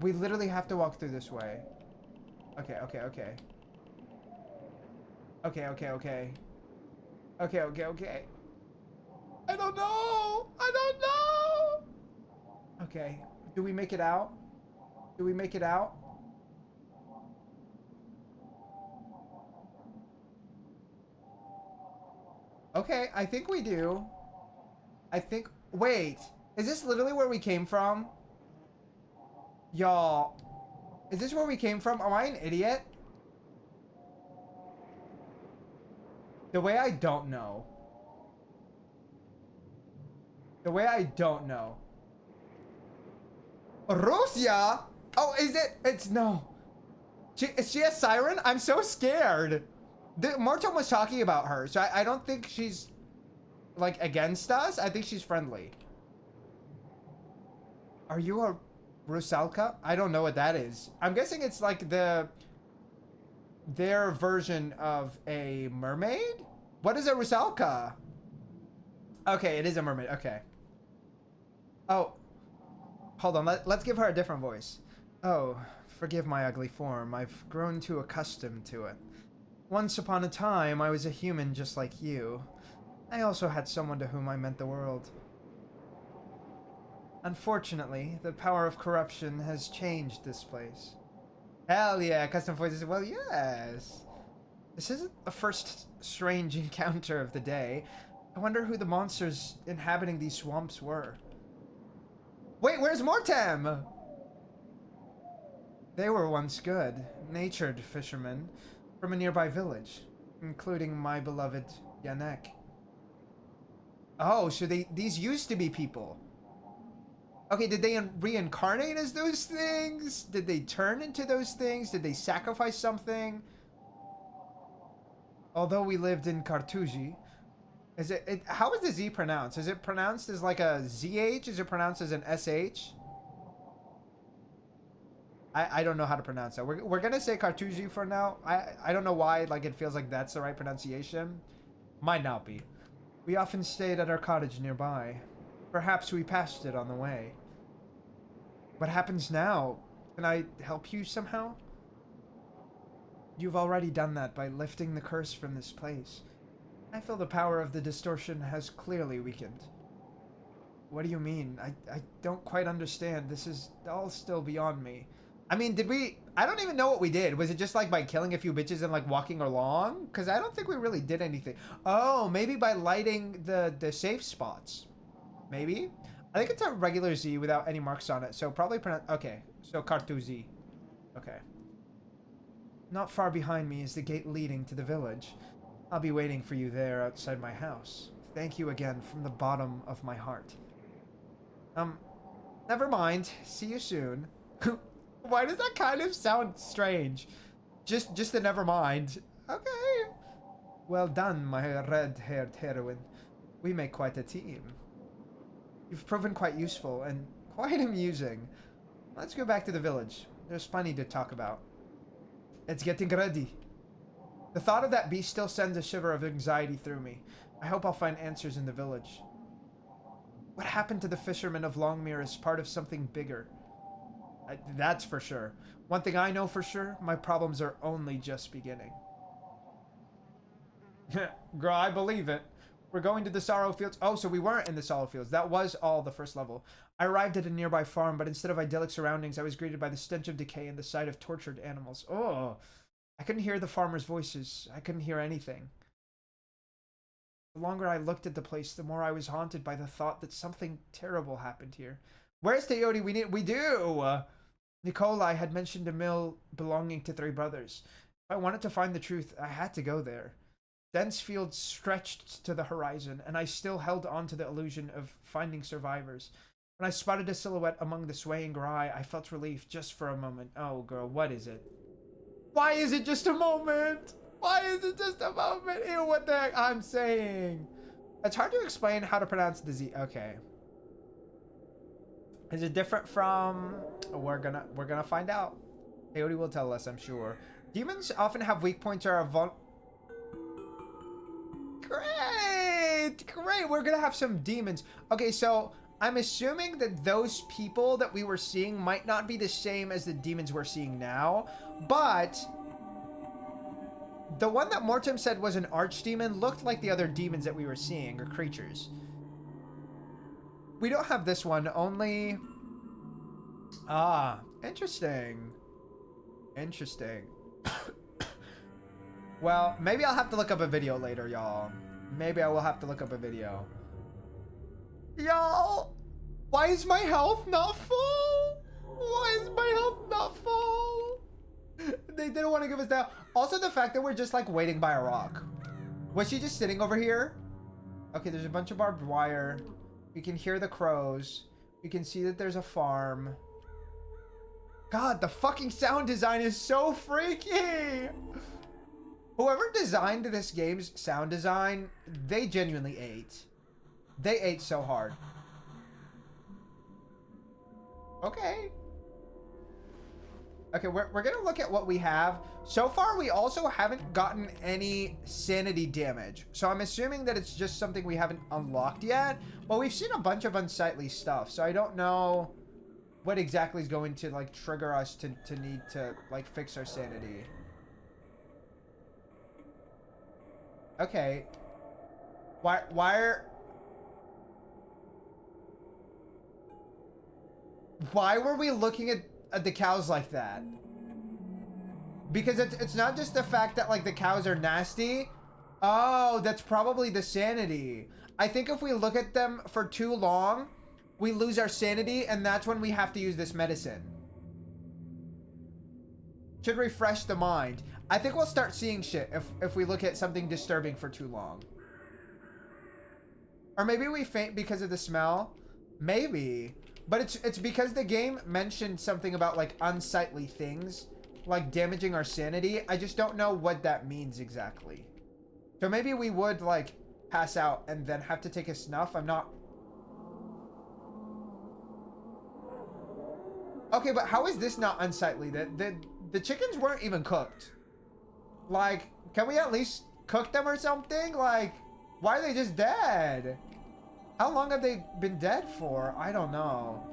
Speaker 1: We literally have to walk through this way. Okay, okay, okay. Okay, okay, okay. Okay, okay, okay. I don't know! I don't know! Okay. Do we make it out? Do we make it out? Okay, I think we do. I think... Wait. Is this literally where we came from? Y'all. Is this where we came from? Am I an idiot? The way I don't know. The way I don't know. Russia? Oh, is it? It's no. Is she a siren? I'm so scared. Morton was talking about her, so I don't think she's like against us. I think she's friendly. Are you a Rusalka? I don't know what that is. I'm guessing it's like their version of a mermaid? What is a Rusalka? Okay, it is a mermaid. Okay. Oh. Hold on. Let's give her a different voice. Oh, forgive my ugly form. I've grown too accustomed to it. Once upon a time, I was a human just like you. I also had someone to whom I meant the world. Unfortunately, the power of corruption has changed this place. Hell yeah, custom voices. Well, yes. This isn't the first strange encounter of the day. I wonder who the monsters inhabiting these swamps were. Wait, where's Mortem? They were once good, natured fishermen from a nearby village, including my beloved Yanek. Oh, so these used to be people. Okay, did they reincarnate as those things? Did they turn into those things? Did they sacrifice something? Although we lived in Kartuji, how is the Z pronounced? Is it pronounced as like a ZH? Is it pronounced as an SH? I don't know how to pronounce that. We're gonna say Kartuji for now. I don't know why, like, it feels like that's the right pronunciation. Might not be. We often stayed at our cottage nearby. Perhaps we passed it on the way. What happens now? Can I help you somehow? You've already done that by lifting the curse from this place. I feel the power of the distortion has clearly weakened. What do you mean? I don't quite understand. This is all still beyond me. I mean, did we... I don't even know what we did. Was it just like by killing a few bitches and like walking along? Because I don't think we really did anything. Oh, maybe by lighting the safe spots. Maybe? I think it's a regular Z without any marks on it. So probably pronounce... Okay. So Kartuzi. Okay. Not far behind me is the gate leading to the village. I'll be waiting for you there outside my house. Thank you again from the bottom of my heart. Never mind. See you soon. Why does that kind of sound strange? Just the never mind. Okay. Well done, my red-haired heroine. We make quite a team. You've proven quite useful and quite amusing. Let's go back to the village. There's plenty to talk about. It's getting ready. The thought of that beast still sends a shiver of anxiety through me. I hope I'll find answers in the village. What happened to the fishermen of Longmere is part of something bigger. That's for sure. One thing I know for sure, my problems are only just beginning. Girl, I believe it. We're going to the Sorrow Fields. Oh, so we weren't in the Sorrow Fields. That was all the first level. I arrived at a nearby farm, but instead of idyllic surroundings, I was greeted by the stench of decay and the sight of tortured animals. Oh, I couldn't hear the farmers' voices. I couldn't hear anything. The longer I looked at the place, the more I was haunted by the thought that something terrible happened here. Where's Teodi? We do! Nikolai had mentioned a mill belonging to 3 brothers. If I wanted to find the truth, I had to go there. Dense fields stretched to the horizon, and I still held on to the illusion of finding survivors. When I spotted a silhouette among the swaying rye, I felt relief just for a moment. Oh, girl, what is it? Why is it just a moment? Why is it just a moment? Ew, what the heck I'm saying? It's hard to explain how to pronounce the Z. Okay. Is it different from... We're gonna find out. Teodi will tell us, I'm sure. Demons often have weak points or are Great! Great, we're gonna have some demons. Okay, so I'm assuming that those people that we were seeing might not be the same as the demons we're seeing now, but the one that Mortem said was an archdemon looked like the other demons that we were seeing, or creatures. We don't have this one, only... Ah, interesting. Interesting. Well, maybe I'll have to look up a video later, y'all. Maybe I will have to look up a video. Y'all, why is my health not full? Why is my health not full? They didn't want to give us that. Also, the fact that we're just like waiting by a rock. Was she just sitting over here? Okay, there's a bunch of barbed wire. We can hear the crows. We can see that there's a farm. God, the fucking sound design is so freaky. Whoever designed this game's sound design, they genuinely ate. They ate so hard. Okay. Okay, we're gonna look at what we have. So far, we also haven't gotten any sanity damage. So I'm assuming that it's just something we haven't unlocked yet. But we've seen a bunch of unsightly stuff. So I don't know what exactly is going to, like, trigger us to need to, like, fix our sanity. Okay. Why were we looking at the cows like that? Because it's not just the fact that, like, the cows are nasty. Oh, that's probably the sanity. I think if we look at them for too long, we lose our sanity, and that's when we have to use this medicine. Should refresh the mind. I think we'll start seeing shit if we look at something disturbing for too long. Or maybe we faint because of the smell. Maybe. But it's because the game mentioned something about, like, unsightly things, like damaging our sanity. I just don't know what that means exactly. So maybe we would, like, pass out and then have to take a snuff. I'm not... Okay, but how is this not unsightly? The chickens weren't even cooked. Like, can we at least cook them or something? Like, why are they just dead? How long have they been dead for? I don't know.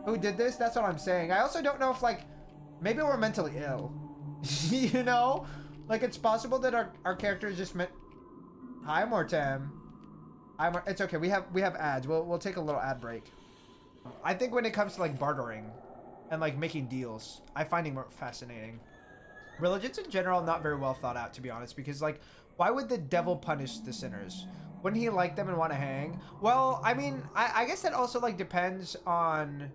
Speaker 1: Who did this? That's what I'm saying. I also don't know if, like, maybe we're mentally ill. You know? Like, it's possible that our character is just meant... Hi, Mortem. It's okay. We have ads. We'll take a little ad break. I think when it comes to, like, bartering and, like, making deals, I find it more fascinating. Religions in general not very well thought out, to be honest, because, like, why would the devil punish the sinners? Wouldn't he like them and want to hang? Well, I mean, I guess that also, like, depends on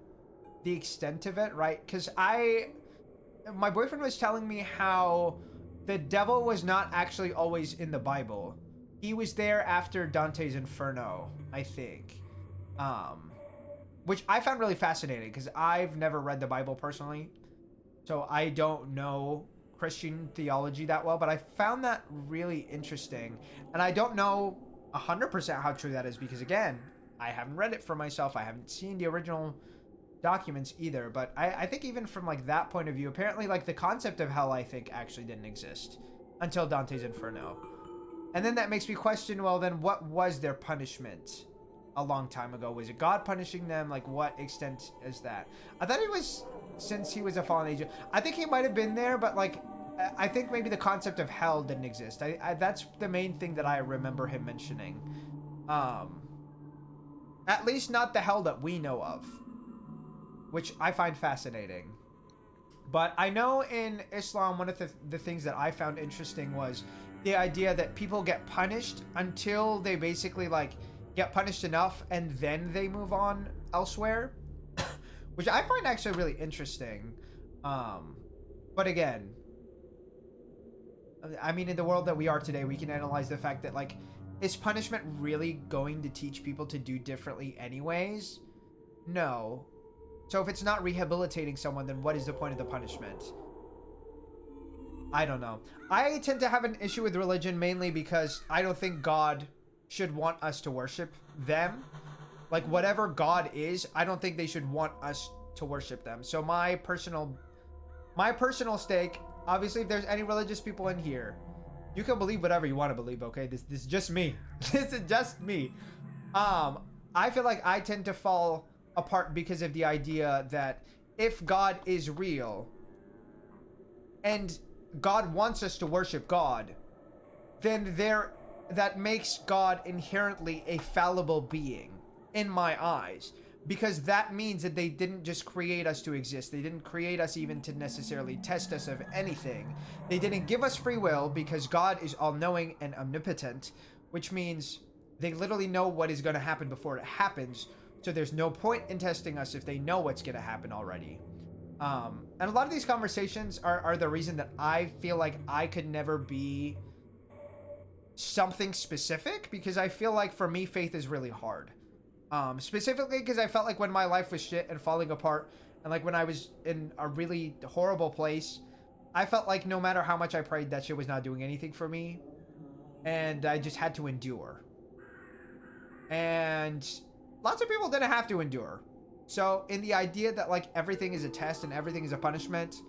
Speaker 1: the extent of it, right? Because my boyfriend was telling me how the devil was not actually always in the Bible. He was there after Dante's Inferno, I think. Which I found really fascinating, because I've never read the Bible personally. So I don't know Christian theology that well, but I found that really interesting. And I don't know 100% how true that is, because again, I haven't read it for myself. I haven't seen the original documents either, but I think even from, like, that point of view, apparently, like, the concept of hell, I think, actually didn't exist until Dante's Inferno. And then that makes me question, well, then what was their punishment a long time ago? Was it God punishing them? Like, what extent is that? I thought it was since he was a fallen angel. I think he might have been there, but, like, I think maybe the concept of hell didn't exist. That's the main thing that I remember him mentioning. At least not the hell that we know of, which I find fascinating. But I know in Islam, one of the things that I found interesting was the idea that people get punished until they basically, like, get punished enough and then they move on elsewhere, which I find actually really interesting. But again, I mean, in the world that we are today, we can analyze the fact that, like, is punishment really going to teach people to do differently anyways? No. So if it's not rehabilitating someone, then what is the point of the punishment? I don't know. I tend to have an issue with religion mainly because I don't think God should want us to worship them. Like, whatever God is, I don't think they should want us to worship them. So my personal stake, obviously, if there's any religious people in here, You can believe whatever you want to believe, okay? This is just me. This is just me. I feel like I tend to fall apart because of the idea that if God is real and God wants us to worship God, then that makes God inherently a fallible being in my eyes, because that means that they didn't just create us to exist. They didn't create us even to necessarily test us of anything. They didn't give us free will, because God is all-knowing and omnipotent, which means they literally know what is going to happen before it happens. So there's no point in testing us if they know what's going to happen already. And a lot of these conversations are the reason that I feel like I could never be something specific, because I feel like for me, faith is really hard. Specifically because I felt like when my life was shit and falling apart, and like when I was in a really horrible place, I felt like no matter how much I prayed, that shit was not doing anything for me. And I just had to endure. And lots of people didn't have to endure. So in the idea that like everything is a test and everything is a punishment,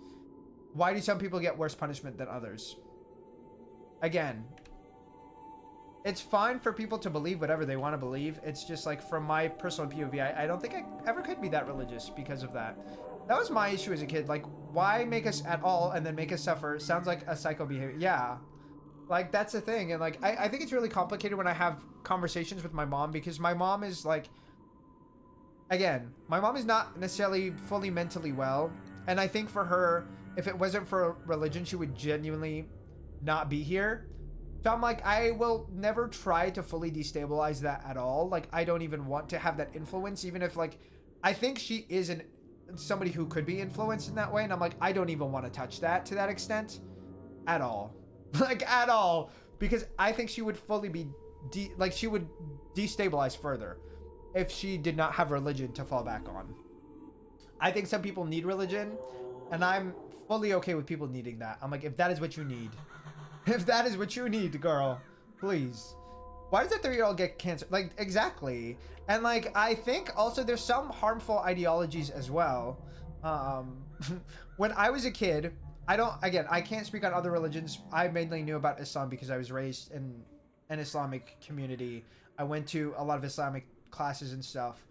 Speaker 1: why do some people get worse punishment than others? Again, it's fine for people to believe whatever they want to believe. It's just like, from my personal POV, I don't think I ever could be that religious because of that. That was my issue as a kid. Like, why make us at all and then make us suffer? Sounds like a psycho behavior. Yeah. Like, that's the thing. And like, I think it's really complicated when I have conversations with my mom, because my mom is like, again, my mom is not necessarily fully mentally well. And I think for her, if it wasn't for religion, she would genuinely not be here. So I'm like, I will never try to fully destabilize that at all. Like, I don't even want to have that influence, even if like, I think she is somebody who could be influenced in that way. And I'm like, I don't even want to touch that to that extent at all. Like, at all. Because I think she would fully be, she would destabilize further if she did not have religion to fall back on. I think some people need religion, and I'm fully okay with people needing that. I'm like, if that is what you need, if that is what you need, girl, please. Why does a 3-year-old get cancer? Like, exactly. And like, I think also there's some harmful ideologies as well. When I was a kid, I can't speak on other religions. I mainly knew about Islam because I was raised in an Islamic community. I went to a lot of Islamic classes and stuff.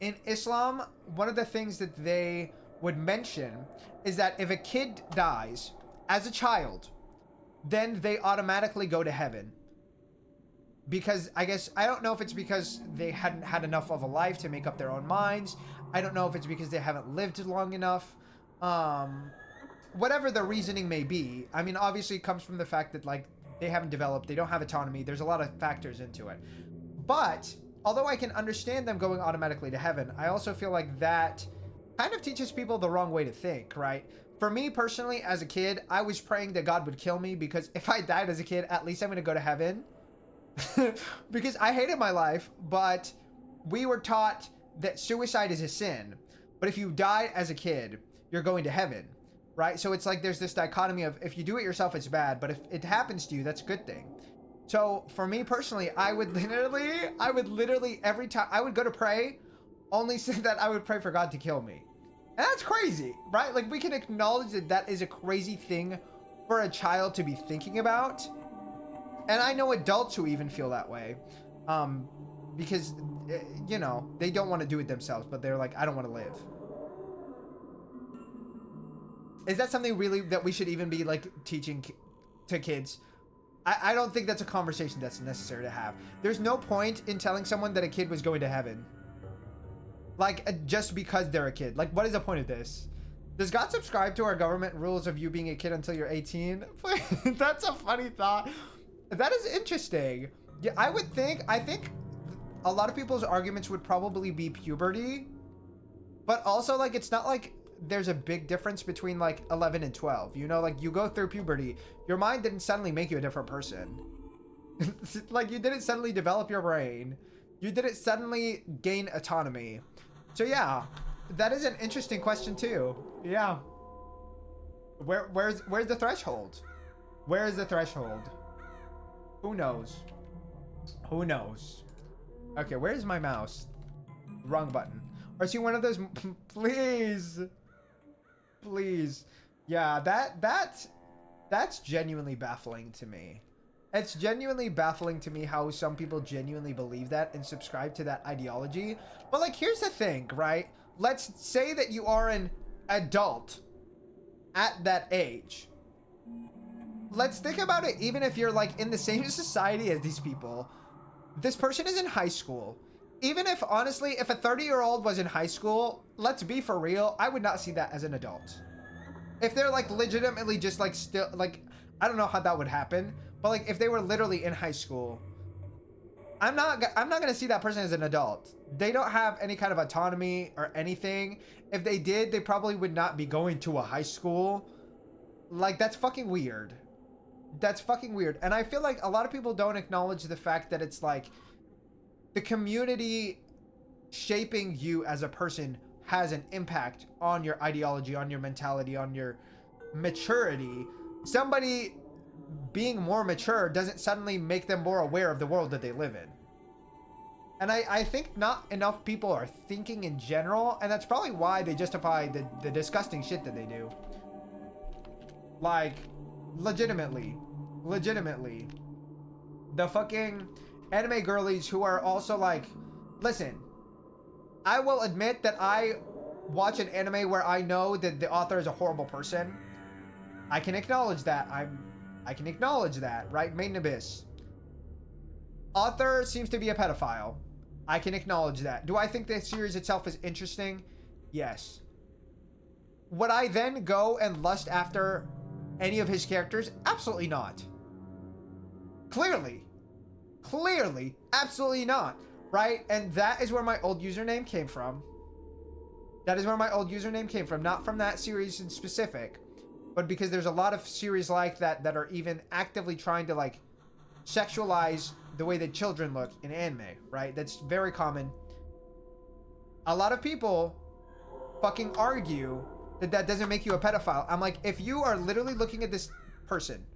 Speaker 1: In Islam, one of the things that they would mention is that if a kid dies as a child, then they automatically go to heaven. Because I don't know if it's because they hadn't had enough of a life to make up their own minds. I don't know if it's because they haven't lived long enough. Whatever the reasoning may be. I mean, obviously it comes from the fact that like they haven't developed, they don't have autonomy. There's a lot of factors into it. But although I can understand them going automatically to heaven, I also feel like that kind of teaches people the wrong way to think, right? For me personally, as a kid, I was praying that God would kill me, because if I died as a kid, at least I'm going to go to heaven. Because I hated my life, but we were taught that suicide is a sin. But if you die as a kid, you're going to heaven, right? So it's like there's this dichotomy of, if you do it yourself, it's bad. But if it happens to you, that's a good thing. So for me personally, I would literally every time I would go to pray, only so that I would pray for God to kill me. And that's crazy, right? Like, we can acknowledge that that is a crazy thing for a child to be thinking about. And I know adults who even feel that way. Because, you know, they don't want to do it themselves, but they're like, I don't want to live. Is that something really that we should even be, like, teaching to kids? I don't think that's a conversation that's necessary to have. There's no point in telling someone that a kid was going to heaven. Like, just because they're a kid. Like, what is the point of this? Does God subscribe to our government rules of you being a kid until you're 18? That's a funny thought. That is interesting. Yeah, I think a lot of people's arguments would probably be puberty. But also, like, it's not like there's a big difference between, like, 11 and 12. You know, like, you go through puberty. Your mind didn't suddenly make you a different person. Like, you didn't suddenly develop your brain. You didn't suddenly gain autonomy. So yeah, that is an interesting question too. Yeah. Where's the threshold? Where is the threshold? Who knows? Who knows? Okay, where's my mouse? Wrong button. Or see one of those, please. Please. Yeah, that That's genuinely baffling to me. It's genuinely baffling to me how some people genuinely believe that and subscribe to that ideology. But like, here's the thing, right? Let's say that you are an adult at that age. Let's think about it. Even if you're like in the same society as these people, this person is in high school. Even if, honestly, if a 30-year-old was in high school, let's be for real, I would not see that as an adult. If they're like legitimately just like still like, I don't know how that would happen, but like if they were literally in high school, I'm not gonna see that person as an adult. They don't have any kind of autonomy or anything. If they did, they probably would not be going to a high school. Like, that's fucking weird. That's fucking weird. And I feel like a lot of people don't acknowledge the fact that it's like the community shaping you as a person has an impact on your ideology, on your mentality, on your maturity. Somebody being more mature doesn't suddenly make them more aware of the world that they live in. And I think not enough people are thinking in general, and that's probably why they justify the disgusting shit that they do. Like, legitimately. The fucking anime girlies who are also like, listen, I will admit that I watch an anime where I know that the author is a horrible person. I can acknowledge that. I can acknowledge that, right? Maiden Abyss. Author seems to be a pedophile. I can acknowledge that. Do I think the series itself is interesting? Yes. Would I then go and lust after any of his characters? Absolutely not. Clearly, absolutely not. Right? And that is where my old username came from. That is where my old username came from. Not from that series in specific, but because there's a lot of series like that that are even actively trying to like sexualize the way that children look in anime, right? That's very common. A lot of people fucking argue that that doesn't make you a pedophile. I'm like, if you are literally looking at this person,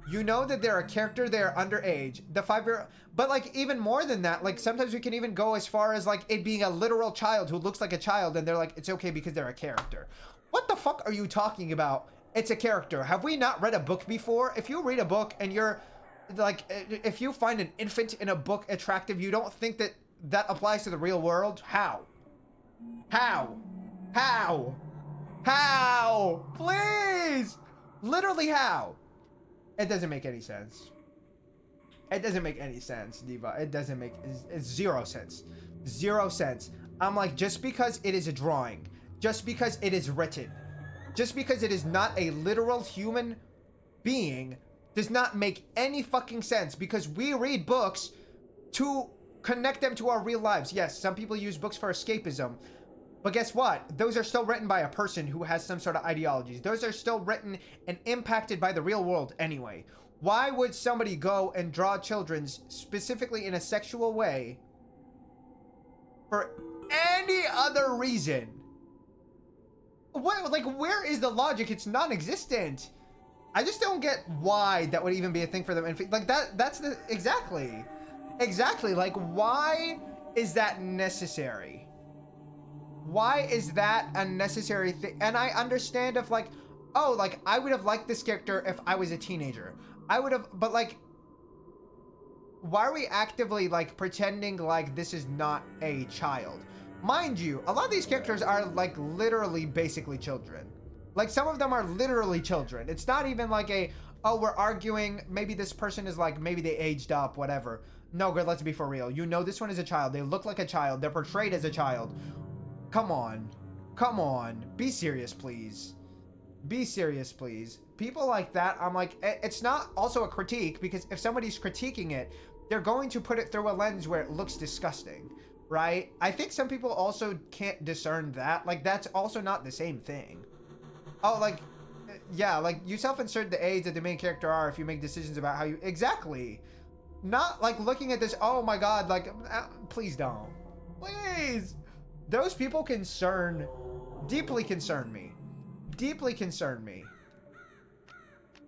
Speaker 1: you know that they're a character, they're underage, the 5-year, but like even more than that, like sometimes we can even go as far as like it being a literal child who looks like a child and they're like, it's okay because they're a character. What the fuck are you talking about? It's a character. Have we not read a book before? If you read a book and you're like, if you find an infant in a book attractive, you don't think that that applies to the real world? How? Please! Literally how? It doesn't make any sense. It doesn't make any sense, Diva. It doesn't make... It's 0 sense. 0 sense. I'm like, just because it is a drawing, just because it is written, just because it is not a literal human being, does not make any fucking sense, because we read books to connect them to our real lives. Yes, some people use books for escapism, but guess what? Those are still written by a person who has some sort of ideologies. Those are still written and impacted by the real world anyway. Why would somebody go and draw children's specifically in a sexual way for any other reason? What, like, where is the logic? It's non-existent. I just don't get why that would even be a thing for them. Like, that's the... Exactly. Like, why is that necessary? Why is that a necessary thing? And I understand if, like, oh, like, I would have liked this character if I was a teenager. I would have... But, like, why are we actively, like, pretending like this is not a child? Mind you, a lot of these characters are, like, literally basically children. Like, some of them are literally children. It's not even like a, oh, we're arguing, maybe this person is like, maybe they aged up, whatever. No, good, let's be for real. You know this one is a child. They look like a child. They're portrayed as a child. Come on. Be serious, please. Be serious, please. People like that, I'm like, it's not also a critique, because if somebody's critiquing it, they're going to put it through a lens where it looks disgusting, right? I think some people also can't discern that. Like, that's also not the same thing. Oh, like, yeah, like, you self-insert the age that the main character are if you make decisions about how you... Exactly. Not, like, looking at this, oh my god, like, please don't. Please. Those people deeply concern me.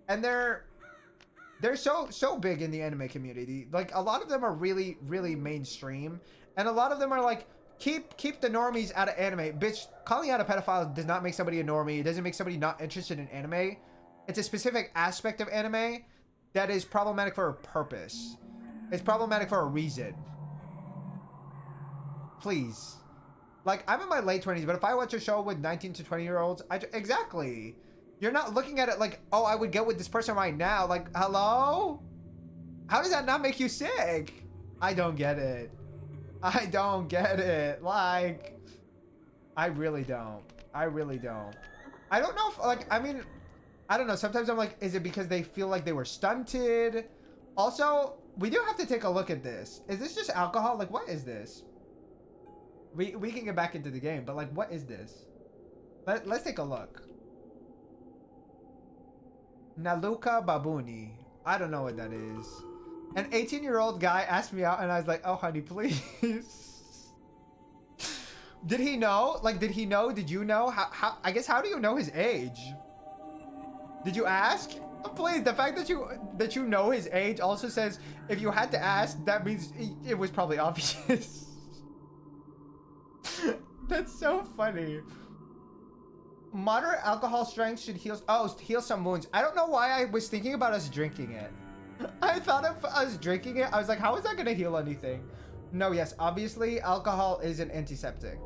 Speaker 1: And they're so big in the anime community. Like, a lot of them are really, really mainstream. And a lot of them are like, keep the normies out of anime. Bitch, calling out a pedophile does not make somebody a normie. It doesn't make somebody not interested in anime. It's a specific aspect of anime that is problematic for a purpose. It's problematic for a reason. Please. Like, I'm in my late 20s, but if I watch a show with 19 to 20-year-olds, exactly. You're not looking at it like, oh, I would get with this person right now. Like, hello? How does that not make you sick? I don't get it. I don't get it. Like, I really don't. I really don't. I don't know if, like, I mean, I don't know. Sometimes I'm like, is it because they feel like they were stunted? Also, we do have to take a look at this. Is this just alcohol? Like, what is this? We can get back into the game, but like, what is this? Let's take a look. Naluka Babuni. I don't know what that is. An 18-year-old guy asked me out, and I was like, oh, honey, please. Did he know? Like, did he know? Did you know? How? I guess, how do you know his age? Did you ask? Please, the fact that you know his age also says if you had to ask, that means it was probably obvious. That's so funny. Moderate alcohol strength should heal some wounds. I don't know why I was thinking about us drinking it. I thought of us drinking it. I was like, how is that gonna heal anything? No, yes, obviously alcohol is an antiseptic.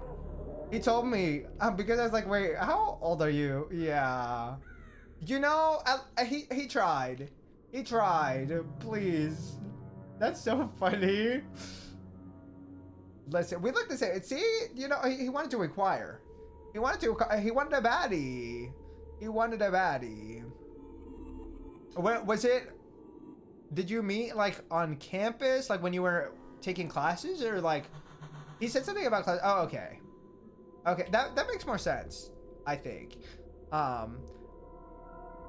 Speaker 1: He told me because I was like, wait, how old are you? Yeah. You know, he tried. He tried. Please. That's so funny. Listen, we look the same. See, you know, he wanted to inquire. He wanted a baddie. He wanted a baddie. Was it? Did you meet like on campus, like when you were taking classes, or like? He said something about class. Oh, okay. Okay, that makes more sense, I think.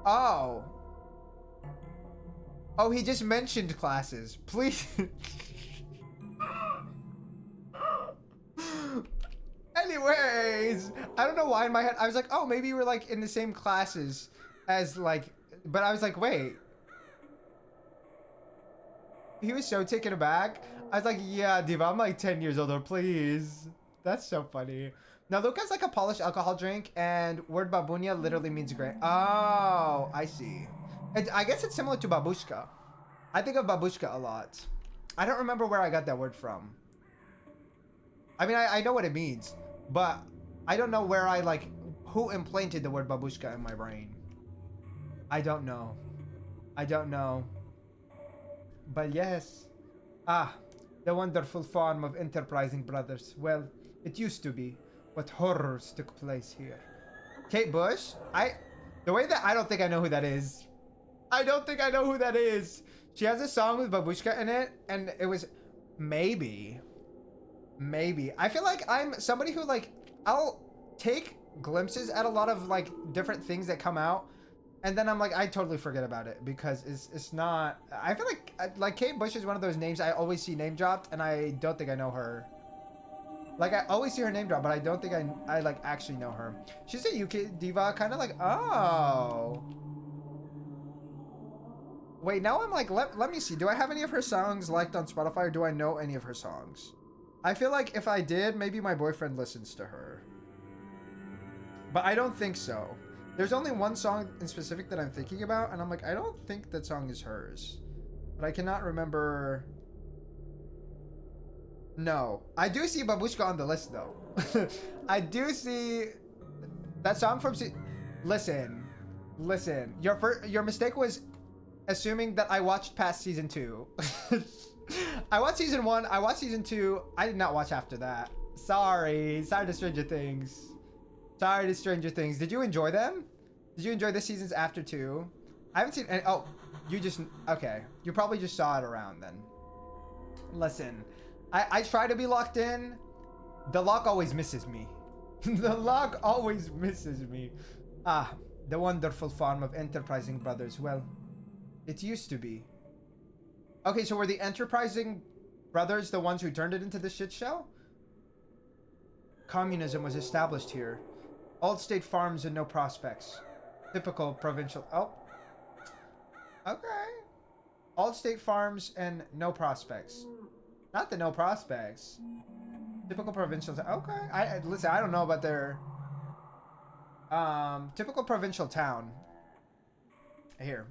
Speaker 1: Oh, he just mentioned classes. Please. Anyways, I don't know why in my head I was like, oh, maybe you were like in the same classes as like, but I was like, wait. He was so taken aback. I was like, yeah, Diva, I'm like 10 years older, please. That's so funny. Now, Luca's like a polished alcohol drink, and word babunya literally means great. Oh, I see. I guess it's similar to babushka. I think of babushka a lot. I don't remember where I got that word from. I mean, I know what it means, but I don't know where who implanted the word babushka in my brain. I don't know. I don't know. But yes. Ah, the wonderful farm of enterprising brothers. Well, it used to be. What horrors took place here. Kate Bush? The way that I don't think I know who that is. I don't think I know who that is. She has a song with babushka in it, and it was maybe. I feel like I'm somebody who like, I'll take glimpses at a lot of like different things that come out, and then I'm like, I totally forget about it because it's not. I feel like Kate Bush is one of those names I always see name dropped, and I don't think I know her. Like, I always see her name drop, but I don't think I like actually know her. She's a UK diva, kind of like, oh. Wait, now I'm like, let me see. Do I have any of her songs liked on Spotify, or do I know any of her songs? I feel like if I did, maybe my boyfriend listens to her. But I don't think so. There's only one song in specific that I'm thinking about, and I'm like, I don't think that song is hers. But I cannot remember. No. I do see Babushka on the list, though. I do see that song from... Listen. Your mistake was assuming that I watched past season 2. I watched season 1. I watched season 2. I did not watch after that. Sorry to Stranger Things. Did you enjoy them? Did you enjoy the seasons after 2? I haven't seen any... Oh, you just... Okay. You probably just saw it around then. Listen. I try to be locked in. The lock always misses me. The lock always misses me. Ah, the wonderful farm of enterprising brothers. Well, it used to be. Okay, so were the enterprising brothers the ones who turned it into the shit show? Communism was established here. Old state farms and no prospects. Typical provincial... Oh. Okay. Old state farms and no prospects. Not the no prospects. Typical provincial... Okay. Listen, I don't know about their... typical provincial town. Here.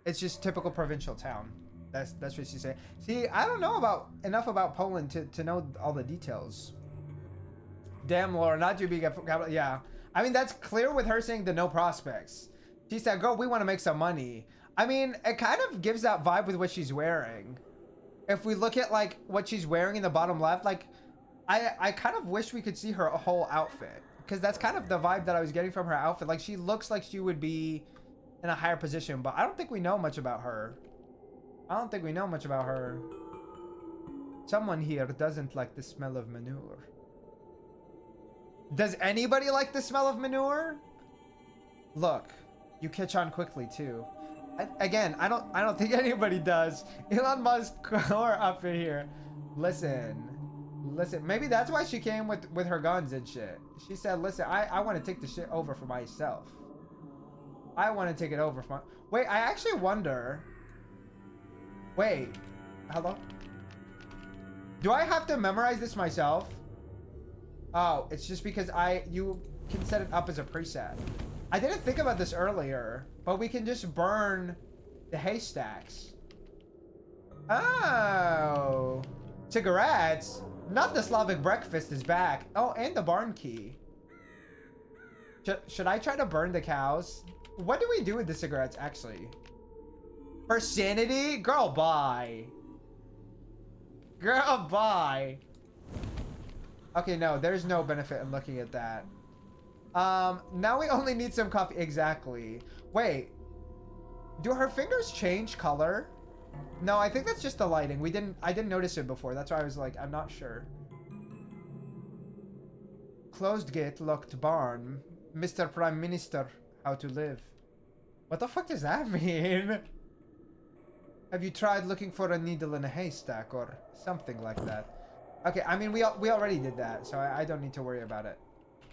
Speaker 1: It's just typical provincial town. That's what she's saying. See, I don't know enough about Poland to know all the details. Damn, Laura, not too big. Yeah. I mean, that's clear with her saying the no prospects. She said, girl, we want to make some money. I mean, it kind of gives that vibe with what she's wearing. If we look at, like, what she's wearing in the bottom left, like, I kind of wish we could see her whole outfit. Because that's kind of the vibe that I was getting from her outfit. Like, she looks like she would be in a higher position, but I don't think we know much about her. Someone here doesn't like the smell of manure. Does anybody like the smell of manure? Look, you catch on quickly too. Again, I don't think anybody does. Elon Musk or up in here. Listen. Maybe that's why she came with her guns and shit. She said, listen, I want to take the shit over for myself. I want to take it over for my... Wait, I actually wonder... Wait. Hello? Do I have to memorize this myself? Oh, it's just because you can set it up as a preset. I didn't think about this earlier, but we can just burn the haystacks. Oh. Cigarettes? Not the Slavic breakfast is back. Oh, and the barn key. Should I try to burn the cows? What do we do with the cigarettes, actually? For sanity? Girl, bye. Girl, bye. Okay, no, there's no benefit in looking at that. Now we only need some coffee. Exactly. Wait. Do her fingers change color? No, I think that's just the lighting. I didn't notice it before. That's why I was like, I'm not sure. Closed gate, locked barn. Mr. Prime Minister, how to live. What the fuck does that mean? Have you tried looking for a needle in a haystack or something like that? Okay, I mean, we already did that, so I don't need to worry about it.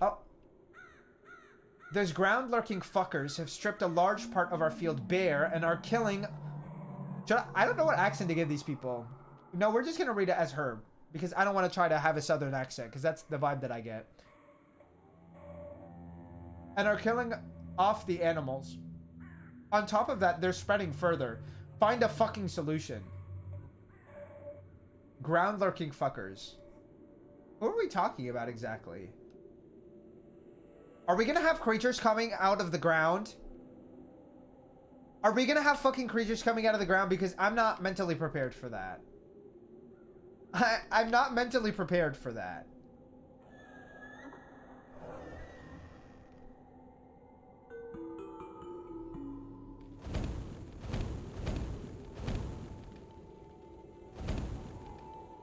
Speaker 1: Oh. Those ground-lurking fuckers have stripped a large part of our field bare and are killing... I don't know what accent to give these people. No, we're just going to read it as Herb. Because I don't want to try to have a southern accent. Because that's the vibe that I get. And are killing off the animals. On top of that, they're spreading further. Find a fucking solution. Ground-lurking fuckers. Who are we talking about exactly? Are we going to have creatures coming out of the ground? Are we gonna have fucking creatures coming out of the ground? Because I'm not mentally prepared for that. I'm not mentally prepared for that.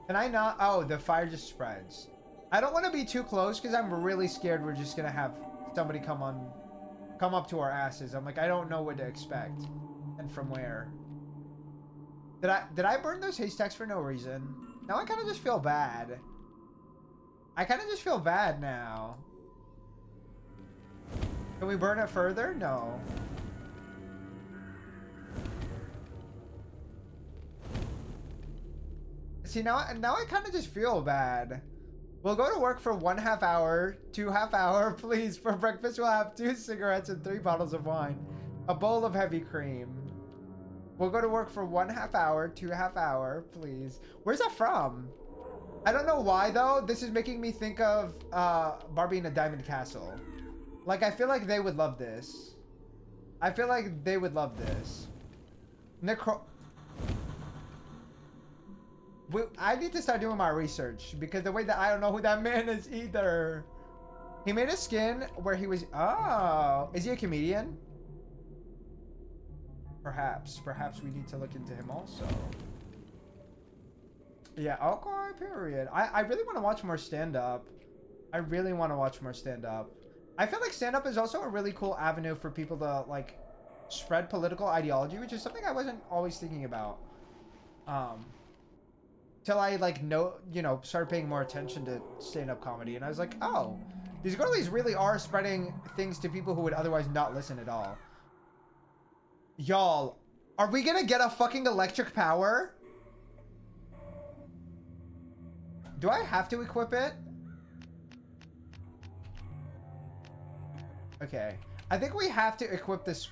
Speaker 1: Can I not? Oh, the fire just spreads. I don't want to be too close because I'm really scared we're just gonna have somebody come up to our asses. I'm like, I don't know what to expect and from where. Did I burn those haystacks for no reason? Now I kind of just feel bad. I kind of just feel bad now. Can we burn it further? No. See, now I kind of just feel bad. We'll go to work for 1/2 hour, 2 half-hour, please. For breakfast, we'll have 2 cigarettes and 3 bottles of wine. A bowl of heavy cream. We'll go to work for 1/2 hour, 2 half-hour, please. Where's that from? I don't know why, though. This is making me think of Barbie in a Diamond Castle. Like, I feel like they would love this. I feel like they would love this. I need to start doing my research because the way that I don't know who that man is either. He made a skin where he was... Oh, is he a comedian? Perhaps we need to look into him also. Yeah, okay, period. I really want to watch more stand-up. I really want to watch more stand-up. I feel like stand-up is also a really cool avenue for people to, like, spread political ideology, which is something I wasn't always thinking about. Till I, like, started paying more attention to stand-up comedy. And I was like, oh, these girlies really are spreading things to people who would otherwise not listen at all. Y'all, are we gonna get a fucking electric power? Do I have to equip it? Okay. I think we have to equip this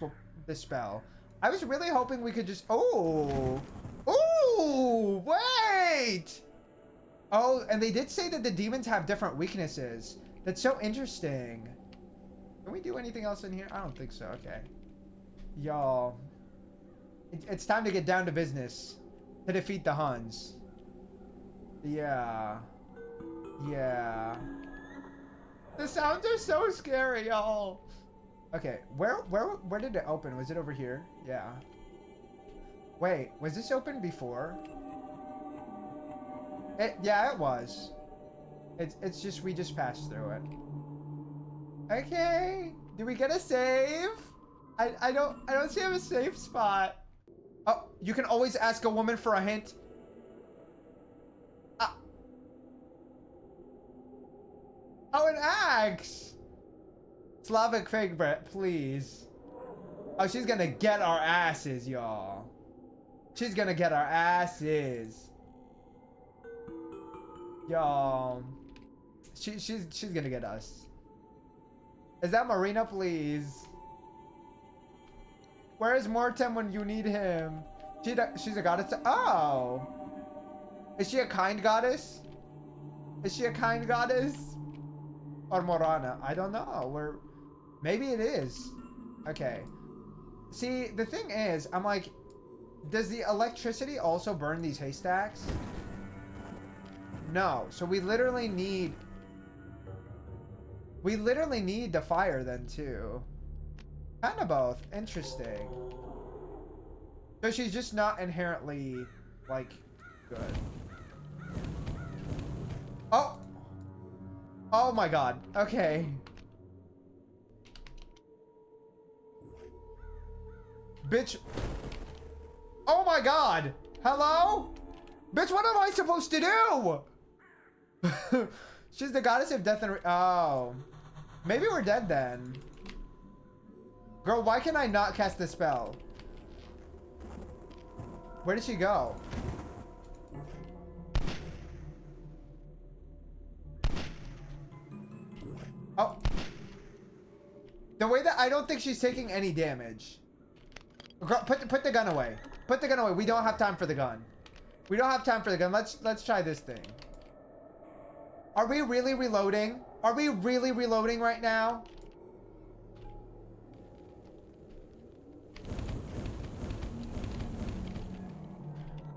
Speaker 1: spell. I was really hoping we could just... Oh! Oh! Wait! Oh, and they did say that the demons have different weaknesses. That's so interesting. Can we do anything else in here? I don't think so. Okay. Y'all. It's time to get down to business. To defeat the Huns. Yeah. Yeah. The sounds are so scary, y'all. Okay, where did it open? Was it over here? Yeah. Wait, was this open before? Yeah, it was. It's just we just passed through it. Okay. Do we get a save? I don't see a safe spot. Oh, you can always ask a woman for a hint. Oh, an axe! Slavic favorite, please. Oh, she's gonna get our asses, y'all. She's gonna get our asses. Y'all. She's gonna get us. Is that Marina, please? Where is Mortem when you need him? She's a goddess. Oh. Is she a kind goddess? Is she a kind goddess? Or Morana? I don't know. Maybe it is. Okay. See, the thing is, I'm like, does the electricity also burn these haystacks? No. So we literally need the fire then too. Kind of both. Interesting. So she's just not inherently, like, good. Oh! Oh my god. Okay. Bitch. Oh my god. Hello? Bitch, what am I supposed to do? She's the goddess of death and... Oh. Maybe we're dead then. Girl, why can I not cast the spell? Where did she go? Oh. The way that I don't think she's taking any damage. Girl, put the gun away. Put the gun away. We don't have time for the gun. We don't have time for the gun. Let's try this thing. Are we really reloading? Are we really reloading right now?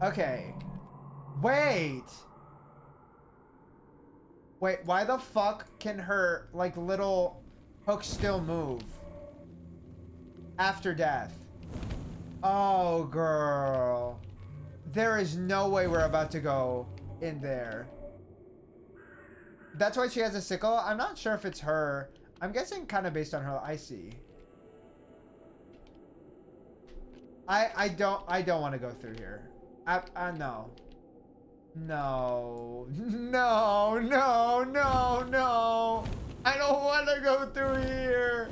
Speaker 1: Okay. Wait. Wait, why the fuck can her, like, little hook still move? After death. Oh, girl. There is no way we're about to go in there. That's why she has a sickle? I'm not sure if it's her. I'm guessing kind of based on her. I see. I don't want to go through here. No. No. No, no, no, no. I don't want to go through here.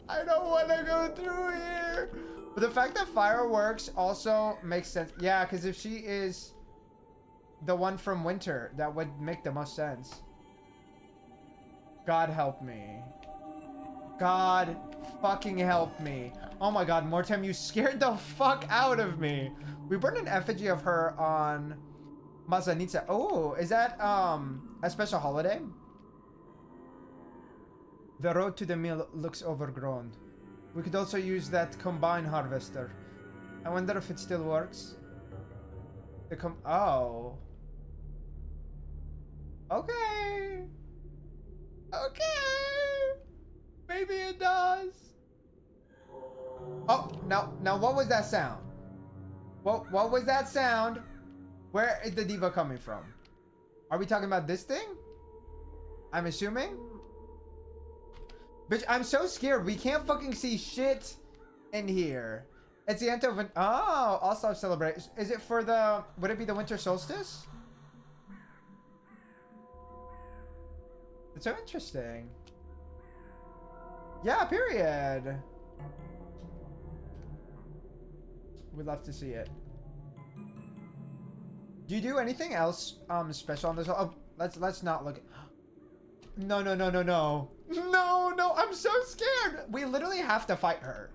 Speaker 1: I don't want to go through here. But the fact that fireworks also makes sense. Yeah, because if she is the one from Winter, that would make the most sense. God help me. God fucking help me. Oh my god, Mortem, you scared the fuck out of me. We burned an effigy of her on Mazanitsa. Oh, is that a special holiday? The road to the mill looks overgrown. We could also use that combine harvester. I wonder if it still works. Oh. Okay. Okay. Maybe it does. Oh, now what was that sound? What was that sound? Where is the diva coming from? Are we talking about this thing? I'm assuming? Bitch, I'm so scared. We can't fucking see shit in here. It's the end of an... Oh, also celebrate. Is it for the... Would it be the winter solstice? It's so interesting. Yeah, period. We'd love to see it. Do you do anything else special on this? Oh, let's not look. No. No. no, I'm so scared. We literally have to fight her.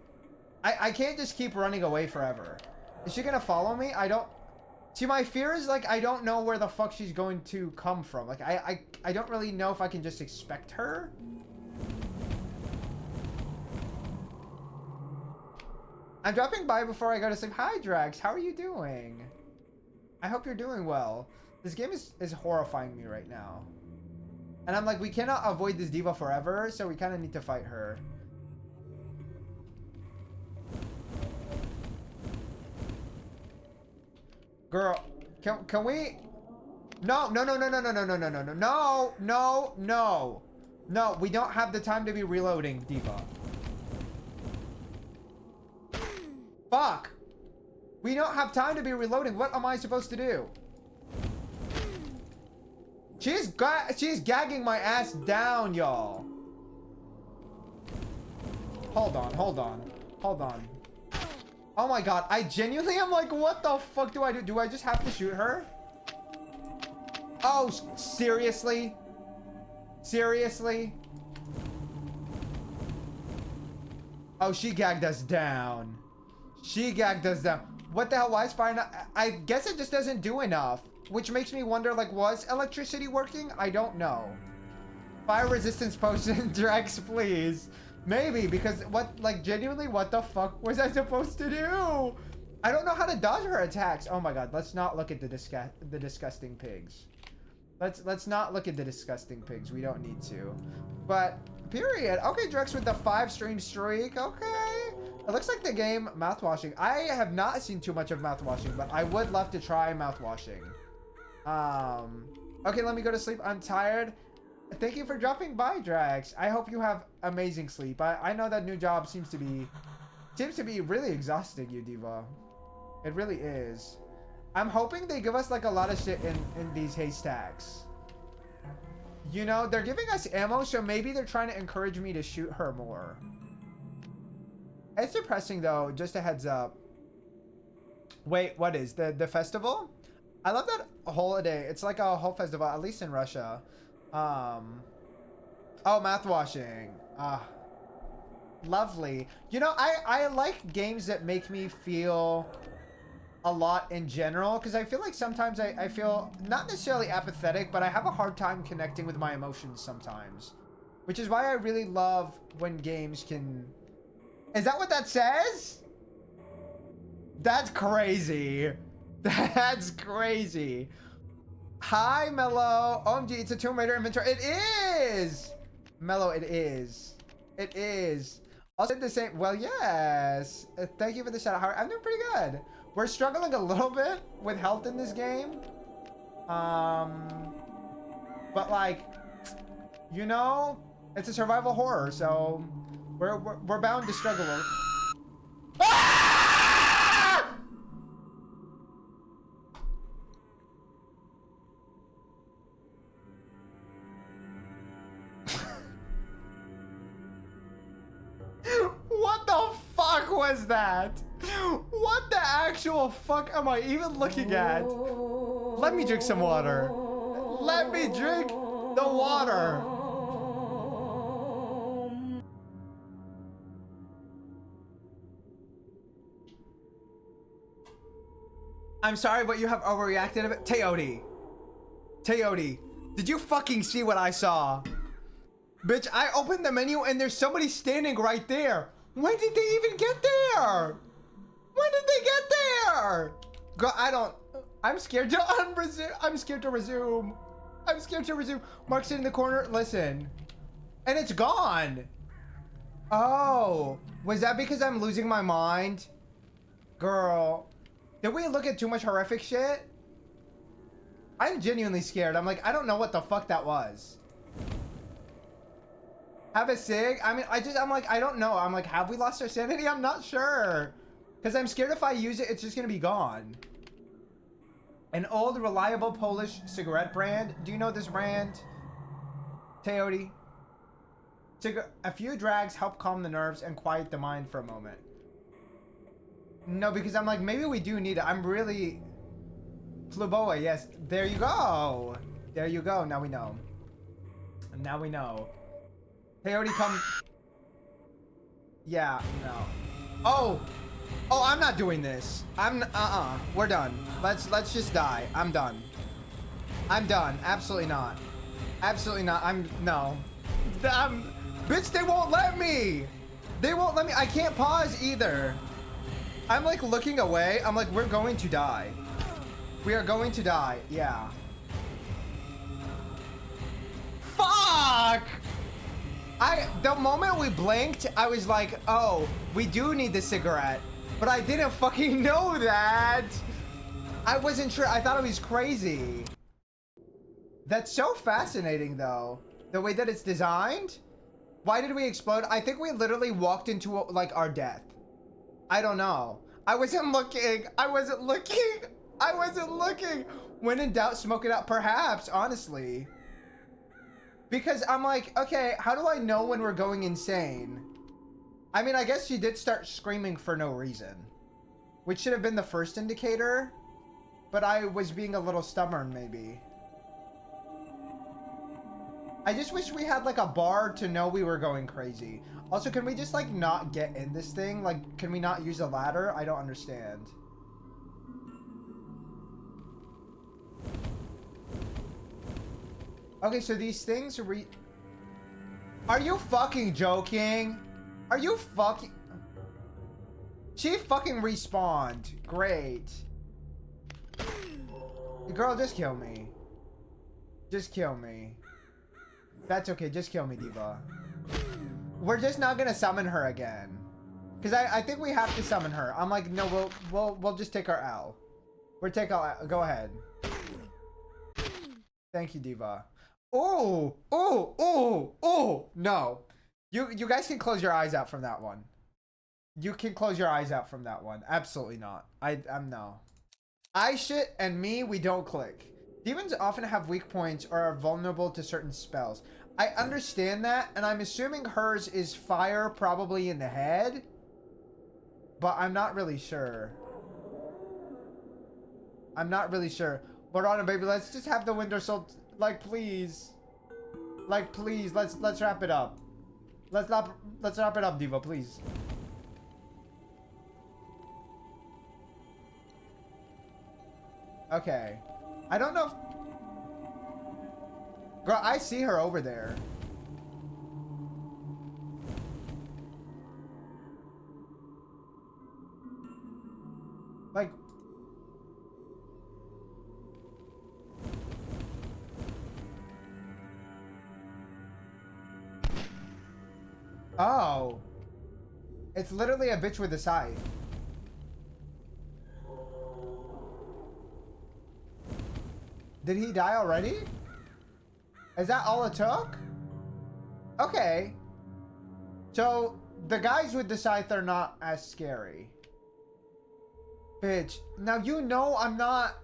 Speaker 1: I can't just keep running away forever. Is she gonna follow me? I don't... See, my fear is, like, I don't know where the fuck she's going to come from. Like, I don't really know if I can just expect her. I'm dropping by before I go to sleep. Hi, Drax. How are you doing? I hope you're doing well. This game is horrifying me right now. And I'm like, we cannot avoid this diva forever, so we kind of need to fight her. Girl, can we... No, no, no, no, no, no, no, no, no, no, no, no, no, no. No, we don't have the time to be reloading, diva. Fuck. We don't have time to be reloading. What am I supposed to do? She's gagging my ass down, y'all. Hold on, hold on, hold on. Oh my god, I genuinely am like, what the fuck do I do? Do I just have to shoot her? Oh, seriously? Seriously? Oh, she gagged us down. She gagged us down. What the hell? Why is fire not... I guess it just doesn't do enough. Which makes me wonder, like, was electricity working? I don't know. Fire resistance potion, Drex, please. Maybe, because what, like, genuinely, what the fuck was I supposed to do? I don't know how to dodge her attacks. Oh my god, let's not look at the disgusting pigs. Let's not look at the disgusting pigs. We don't need to. But, period. Okay, Drex with the 5-stream streak. Okay. It looks like the game mouthwashing. I have not seen too much of mouthwashing, but I would love to try mouthwashing. Okay, let me go to sleep. I'm tired. Thank you for dropping by, Drax. I hope you have amazing sleep. I know that new job seems to be really exhausting you, Diva. It really is. I'm hoping they give us like a lot of shit in these haystacks. You know, they're giving us ammo, so maybe they're trying to encourage me to shoot her more. It's depressing though, just a heads up. Wait, what is the festival? I love that holiday. It's like a whole festival, at least in Russia. Oh, math washing. Lovely. You know, I like games that make me feel a lot in general, because I feel like sometimes I feel not necessarily apathetic, but I have a hard time connecting with my emotions sometimes. Which is why I really love when games can... Is that what that says? That's crazy. That's crazy. Hi, Mello. OMG, it's a Tomb Raider inventory. It is! Mello, it is. It is. I'll say the same. Well, yes. Thank you for the shout out. I'm doing pretty good. We're struggling a little bit with health in this game. But like, you know, it's a survival horror, so we're bound to struggle. Ah! What the fuck was that? What the actual fuck am I even looking at? Let me drink some water. Let me drink the water. I'm sorry, but you have overreacted a bit. Teodi, did you fucking see what I saw? Bitch, I opened the menu and there's somebody standing right there. When did they even get there? When did they get there? Girl, I'm scared to unresume. I'm scared to resume. I'm scared to resume. Mark's in the corner. Listen. And it's gone. Oh. Was that because I'm losing my mind? Girl. Did we look at too much horrific shit? I'm genuinely scared. I'm like, I don't know what the fuck that was. Have a cig? I mean, I'm like, I don't know. I'm like, have we lost our sanity? I'm not sure. Because I'm scared if I use it, it's just going to be gone. An old, reliable Polish cigarette brand. Do you know this brand? Teodi? A few drags help calm the nerves and quiet the mind for a moment. No, because I'm like, maybe we do need it. I'm really... Fluboa, yes. There you go. There you go. Now we know. Now we know. They already come. Yeah, no. Oh, I'm not doing this. We're done. Let's just die. I'm done. I'm done. Absolutely not. Absolutely not. No. Bitch, they won't let me. They won't let me. I can't pause either. I'm like looking away. I'm like, we're going to die. We are going to die. Yeah. Fuck! The moment we blinked, I was like, oh, we do need the cigarette. But I didn't fucking know that. I wasn't sure. I thought it was crazy. That's so fascinating, though. The way that it's designed. Why did we explode? I think we literally walked into, like, our death. I don't know. I wasn't looking. I wasn't looking. I wasn't looking. When in doubt, smoke it out. Perhaps, honestly. Because I'm like, okay, how do I know when we're going insane? I mean, I guess she did start screaming for no reason. Which should have been the first indicator. But I was being a little stubborn, maybe. I just wish we had, like, a bar to know we were going crazy. Also, can we just, like, not get in this thing? Like, can we not use a ladder? I don't understand. Okay, so these things Are you fucking joking? Are you fucking... She fucking respawned. Great. Girl, just kill me. Just kill me. That's okay, just kill me, Diva. We're just not gonna summon her again. Because I think we have to summon her. I'm like, no, we'll just take our L. We'll take our L. Go ahead. Thank you, Diva. Oh, oh, oh, oh, no. You guys can close your eyes out from that one. You can close your eyes out from that one. Absolutely not. I'm no. I shit and me, we don't click. Demons often have weak points or are vulnerable to certain spells. I understand that, and I'm assuming hers is fire, probably in the head. But I'm not really sure. I'm not really sure. But on baby, let's just have the window so like please. Like please, let's wrap it up. Let's wrap it up, Diva, please. Okay. I don't know if... Girl, I see her over there. Like... Oh. It's literally a bitch with a scythe. Did he die already? Is that all it took? Okay. So, the guys with the scythe are not as scary. Bitch. Now you know I'm not...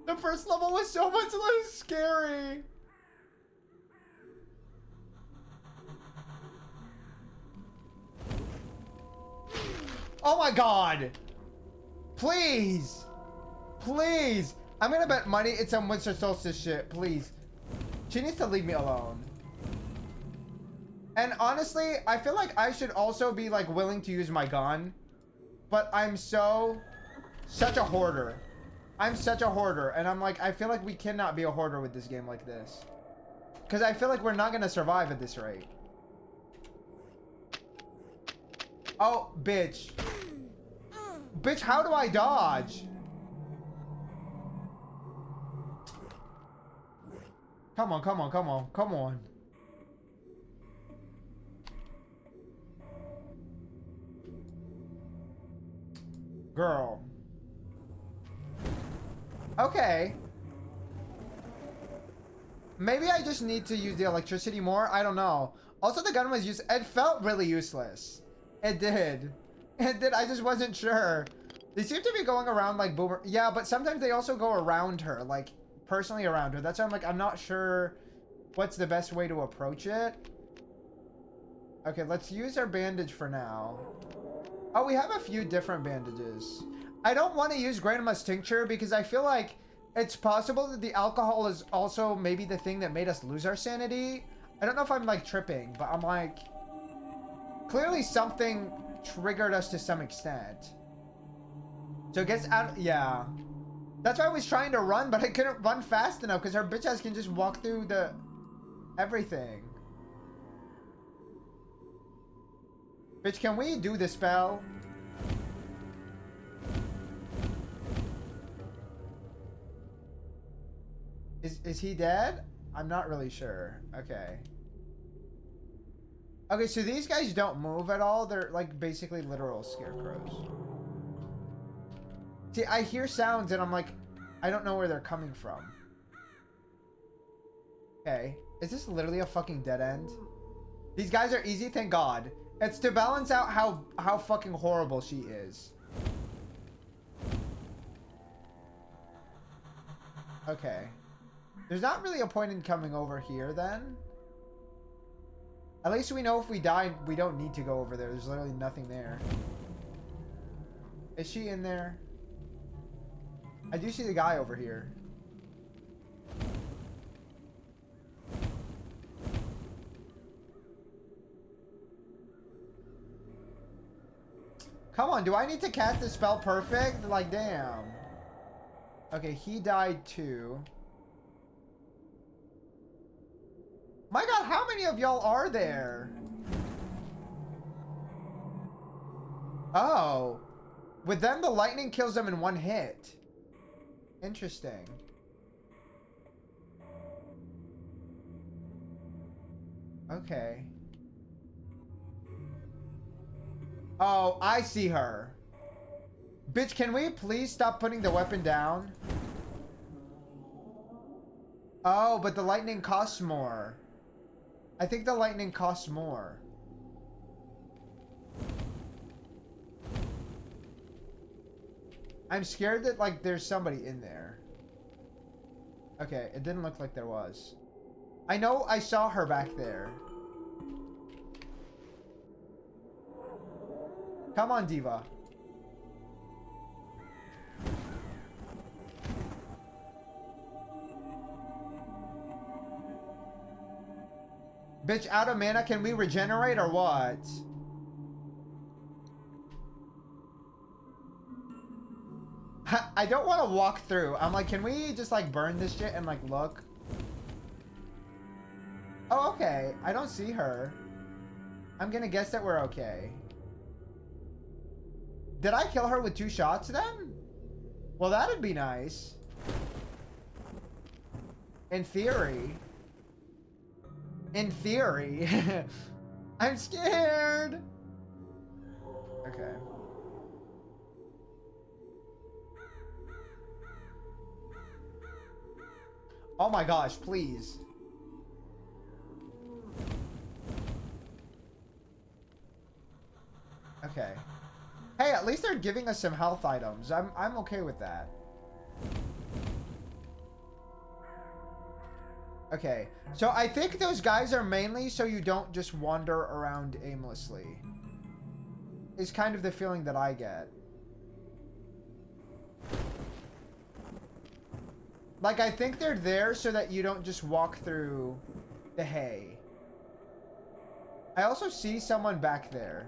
Speaker 1: The first level was so much less scary. Oh my god. Please. Please. I'm gonna bet money it's some Winter Solstice shit. Please. She needs to leave me alone. And honestly, I feel like I should also be like willing to use my gun. But I'm such a hoarder. I'm such a hoarder. And I'm like, I feel like we cannot be a hoarder with this game like this. Because I feel like we're not gonna survive at this rate. Oh, bitch. Bitch, how do I dodge? Come on, come on, come on, come on. Girl. Okay. Maybe I just need to use the electricity more. I don't know. Also, the gun was used. It felt really useless. It did. It did. I just wasn't sure. They seem to be going around like Boomer. Yeah, but sometimes they also go around her. Like, personally around her. That's why I'm like, I'm not sure what's the best way to approach it. Okay, let's use our bandage for now. Oh, we have a few different bandages. I don't want to use Grandma's Tincture because I feel like It's possible that the alcohol is also maybe the thing that made us lose our sanity. I don't know if I'm like tripping, but I'm like, clearly something triggered us to some extent. So it gets out, yeah. That's why I was trying to run, but I couldn't run fast enough because her bitch ass can just walk through the everything. Bitch, can we do the spell? Is he dead? I'm not really sure. Okay. Okay, so these guys don't move at all. They're like basically literal scarecrows. See, I hear sounds and I'm like, I don't know where they're coming from. Okay. Is this literally a fucking dead end? These guys are easy, thank God. It's to balance out how fucking horrible she is. Okay. There's not really a point in coming over here then. At least we know if we die, we don't need to go over there. There's literally nothing there. Is she in there? I do see the guy over here. Come on, do I need to cast the spell perfect? Like, damn. Okay, he died too. My God, how many of y'all are there? Oh. With them, the lightning kills them in one hit. Interesting. Okay. Oh, I see her. Bitch, can we please stop putting the weapon down? Oh, but the lightning costs more. I think the lightning costs more. I'm scared that, like, there's somebody in there. Okay, it didn't look like there was. I know I saw her back there. Come on, Diva. Bitch, out of mana, can we regenerate or what? I don't want to walk through. I'm like, can we just like burn this shit and like look? Oh, okay. I don't see her. I'm gonna guess that we're okay. Did I kill her with 2 shots then? Well, that'd be nice. In theory. In theory. I'm scared. Okay. Oh my gosh, please. Okay. Hey, at least they're giving us some health items. I'm okay with that. Okay. So I think those guys are mainly so you don't just wander around aimlessly. Is kind of the feeling that I get. Like, I think they're there so that you don't just walk through the hay. I also see someone back there.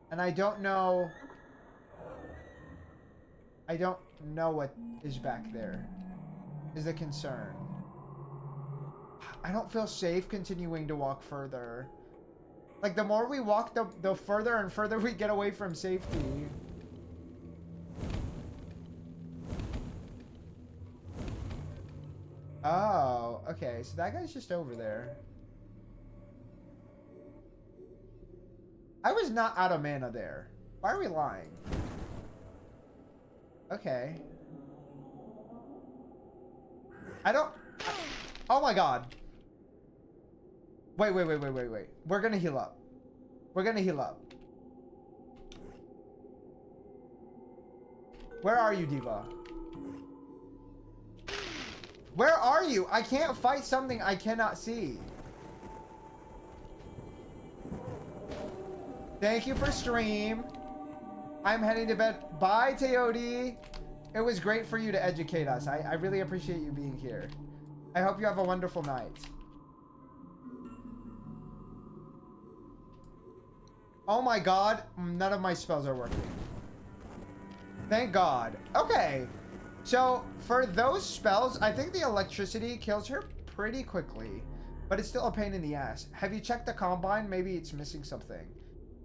Speaker 1: And I don't know... I don't know what is back there. Is the concern. I don't feel safe continuing to walk further. Like, the more we walk, the further and further we get away from safety. Oh, okay. So that guy's just over there. I was not out of mana there. Why are we lying? Okay. Oh my God. Wait. We're gonna heal up. We're gonna heal up. Where are you, Diva? Where are you? I can't fight something I cannot see. Thank you for stream. I'm heading to bed. Bye, Teodi. It was great for you to educate us. I really appreciate you being here. I hope you have a wonderful night. Oh my god, none of my spells are working. Thank god. Okay, so for those spells, I think the electricity kills her pretty quickly, but it's still a pain in the ass. Have you checked the combine? Maybe it's missing something.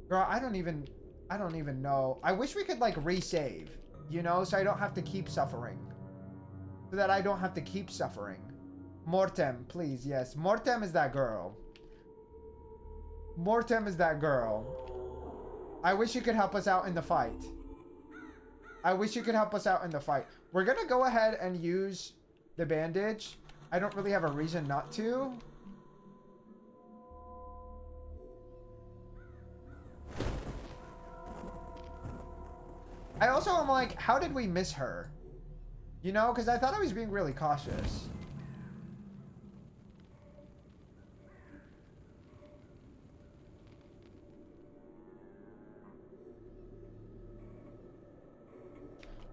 Speaker 1: Girl, I don't even know. I wish we could like resave, you know, so I don't have to keep suffering. So that I don't have to keep suffering. Mortem, please, yes. Mortem is that girl. Mortem is that girl. I wish you could help us out in the fight. I wish you could help us out in the fight. We're gonna go ahead and use the bandage. I don't really have a reason not to. I also am like, how did we miss her? You know, because I thought I was being really cautious.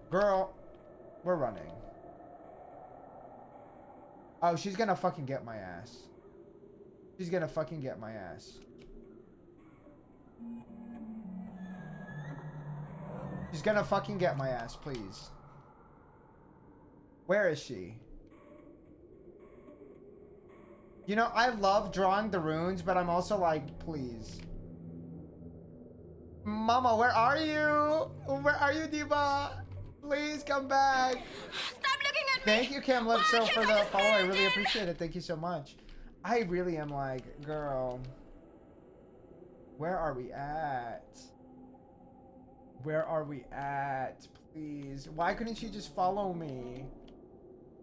Speaker 1: Girl, we're running. Oh, she's gonna fucking get my ass. She's gonna fucking get my ass. She's gonna fucking get my ass, please. Where is she? You know, I love drawing the runes, but I'm also like, please. Mama, where are you? Where are you, Diva? Please come back.
Speaker 2: Stop looking at me.
Speaker 1: Thank you, Camelipso, for the follow. I really appreciate it. Thank you so much. I really am like, girl. Where are we at? Where are we at? Please. Why couldn't she just follow me?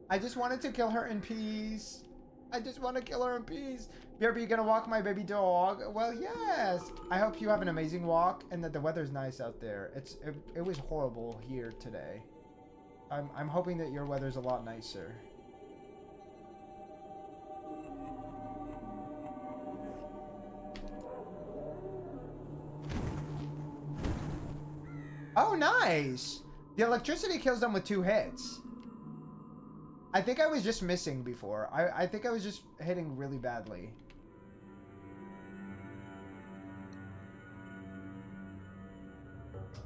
Speaker 1: I just wanted to kill her in peace. I just want to kill her in peace. BRB, you gonna walk my baby dog? Well, yes. I hope you have an amazing walk and that the weather's nice out there. It was horrible here today. I'm hoping that your weather's a lot nicer. Oh, nice. The electricity kills them with 2 hits. I think I was just missing before. I think I was just hitting really badly.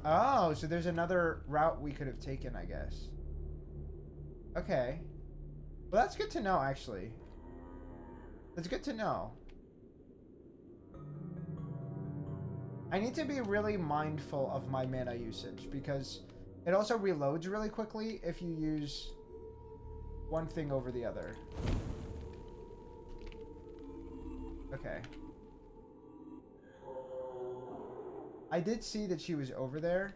Speaker 1: Oh, so there's another route we could have taken, I guess. Okay. Well, that's good to know, actually. That's good to know. I need to be really mindful of my mana usage because it also reloads really quickly if you use one thing over the other. Okay. I did see that she was over there.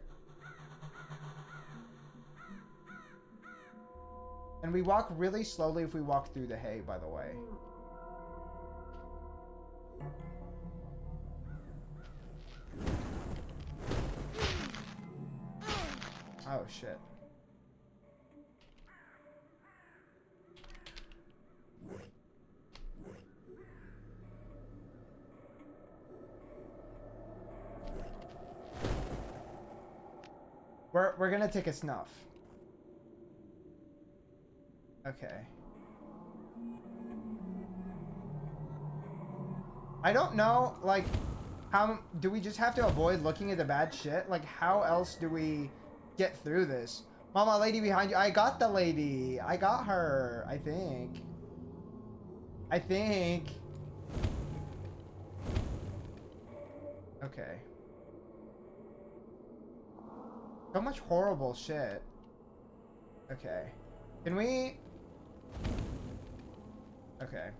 Speaker 1: And we walk really slowly if we walk through the hay, by the way. Oh, shit. We're gonna take a snuff. Okay. I don't know, like, how do we just have to avoid looking at the bad shit? Like, how else do we get through this? Mama, lady behind you. I got the lady. I got her, I think. Okay. So much horrible shit. Okay. Can we... Okay.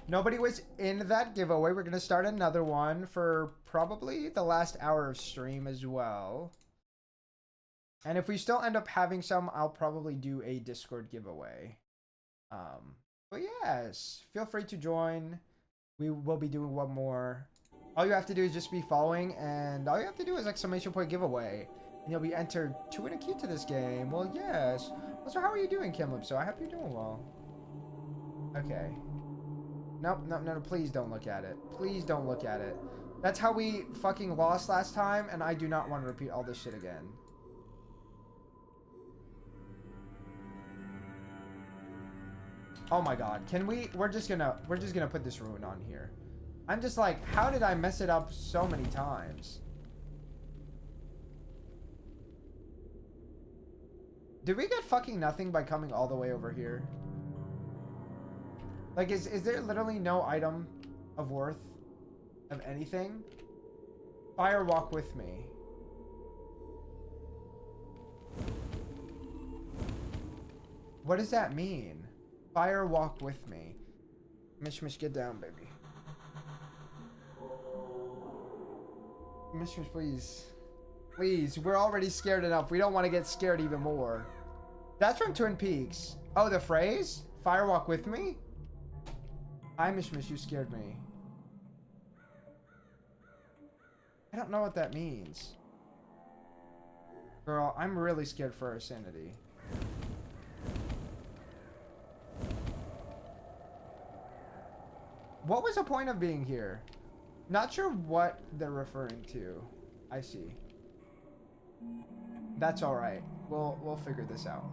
Speaker 1: Nobody was in that giveaway. We're gonna start another one for probably the last hour of stream as well. And if we still end up having some, I'll probably do a Discord giveaway. But yes, feel free to join. We will be doing one more. All you have to do is just be following, and all you have to do is exclamation point giveaway. And you'll be entered to win a key to this game. Well, yes. So how are you doing, Camelipso? I hope you're doing well. Okay. Nope, no, please don't look at it. Please don't look at it. That's how we fucking lost last time, and I do not want to repeat all this shit again. Oh my god. Can we... We're just gonna put this rune on here. I'm just like, how did I mess it up so many times? Did we get fucking nothing by coming all the way over here? Like, is there literally no item of worth of anything? Fire walk with me. What does that mean? Fire walk with me. Mish, get down, baby. Mish, please. Please, we're already scared enough. We don't want to get scared even more. That's from Twin Peaks. Oh, the phrase? Fire walk with me? Hi, Mish, you scared me. I don't know what that means. Girl, I'm really scared for our sanity. What was the point of being here? Not sure what they're referring to. I see. That's all right. We'll figure this out.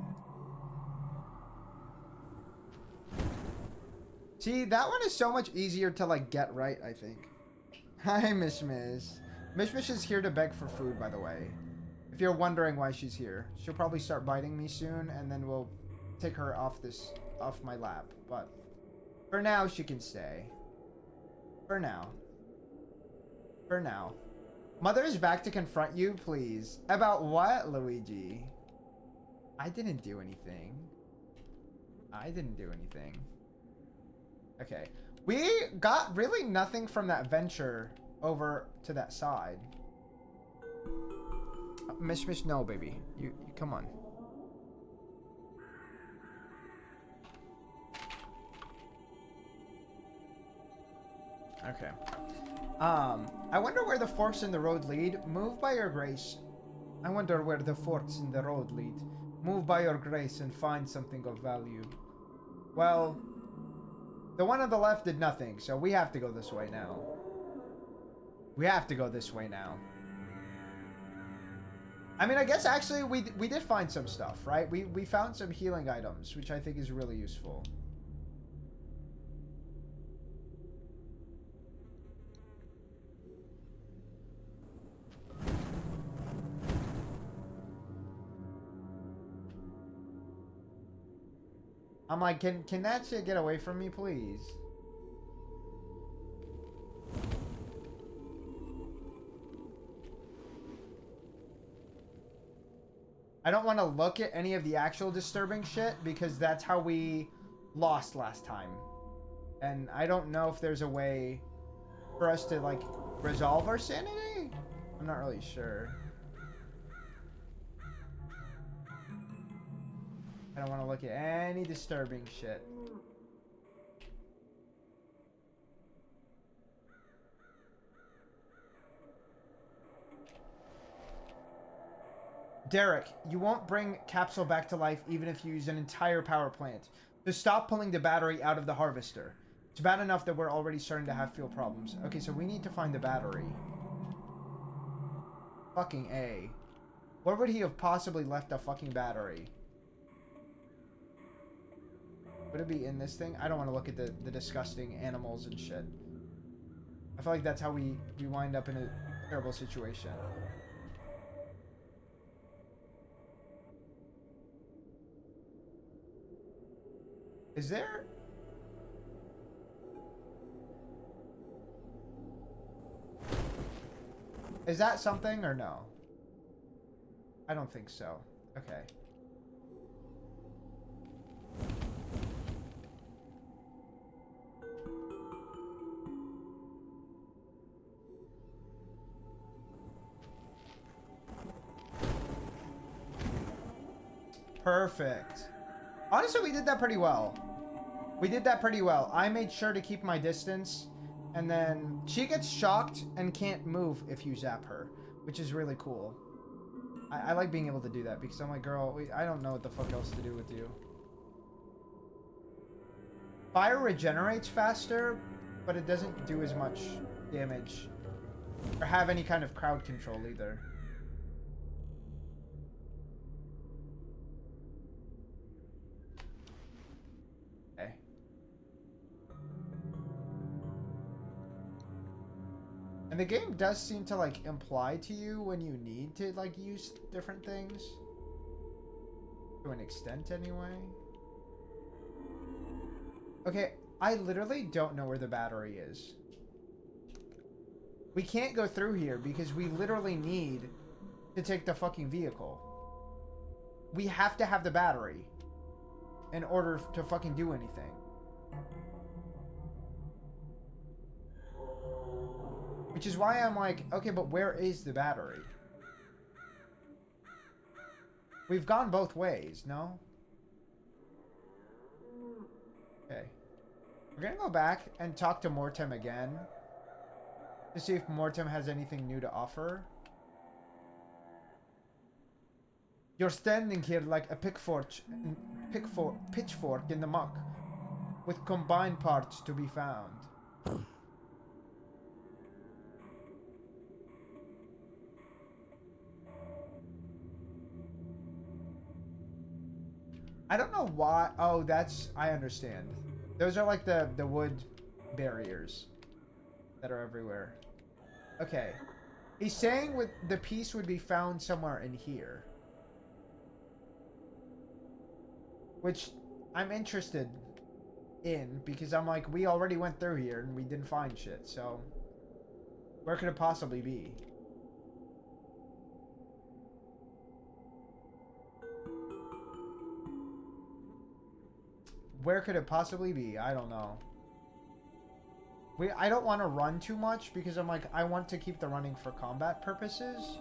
Speaker 1: See, that one is so much easier to like get right, I think. Hi, Mish. Mish is here to beg for food, by the way. If you're wondering why she's here, she'll probably start biting me soon, and then we'll take her off my lap. But for now, she can stay. For now. Mother is back to confront you, please. About what, Luigi? I didn't do anything. Okay. We got really nothing from that venture over to that side. Mish, no, baby. You come on. Okay. I wonder where the forks in the road lead. Move by your grace. I wonder where the forks in the road lead. Move by your grace and find something of value. Well, the one on the left did nothing, so we have to go this way now. I mean, I guess actually we did find some stuff, right? We found some healing items, which I think is really useful. I'm like, can that shit get away from me, please? I don't want to look at any of the actual disturbing shit because that's how we lost last time. And I don't know if there's a way for us to, like, resolve our sanity? I'm not really sure. I don't want to look at any disturbing shit. Derek, you won't bring Capsule back to life even if you use an entire power plant. So stop pulling the battery out of the harvester. It's bad enough that we're already starting to have fuel problems. Okay, so we need to find the battery. Fucking A. Where would he have possibly left a fucking battery? Would it be in this thing? I don't want to look at the disgusting animals and shit. I feel like that's how we wind up in a terrible situation. Is there... Is that something or no? I don't think so. Okay. Perfect. Honestly, we did that pretty well. I made sure to keep my distance, and then she gets shocked and can't move if you zap her, which is really cool. I like being able to do that because I'm like, girl, I don't know what the fuck else to do with you. Fire regenerates faster, but it doesn't do as much damage or have any kind of crowd control either. Okay. And the game does seem to, like, imply to you when you need to, like, use different things. To an extent, anyway. Okay, I literally don't know where the battery is. We can't go through here because we literally need to take the fucking vehicle. We have to have the battery in order to fucking do anything. Which is why I'm like, okay, but where is the battery? We've gone both ways, no? Okay. We're gonna go back and talk to Mortem again. To see if Mortem has anything new to offer. You're standing here like a pitchfork in the muck. With combined parts to be found. I don't know why. Oh, that's... I understand. Those are like the wood barriers that are everywhere. Okay. He's saying with the piece would be found somewhere in here. Which I'm interested in because I'm like, we already went through here and we didn't find shit, so... Where could it possibly be? Where could it possibly be? I don't know. I don't want to run too much because I'm like, I want to keep the running for combat purposes.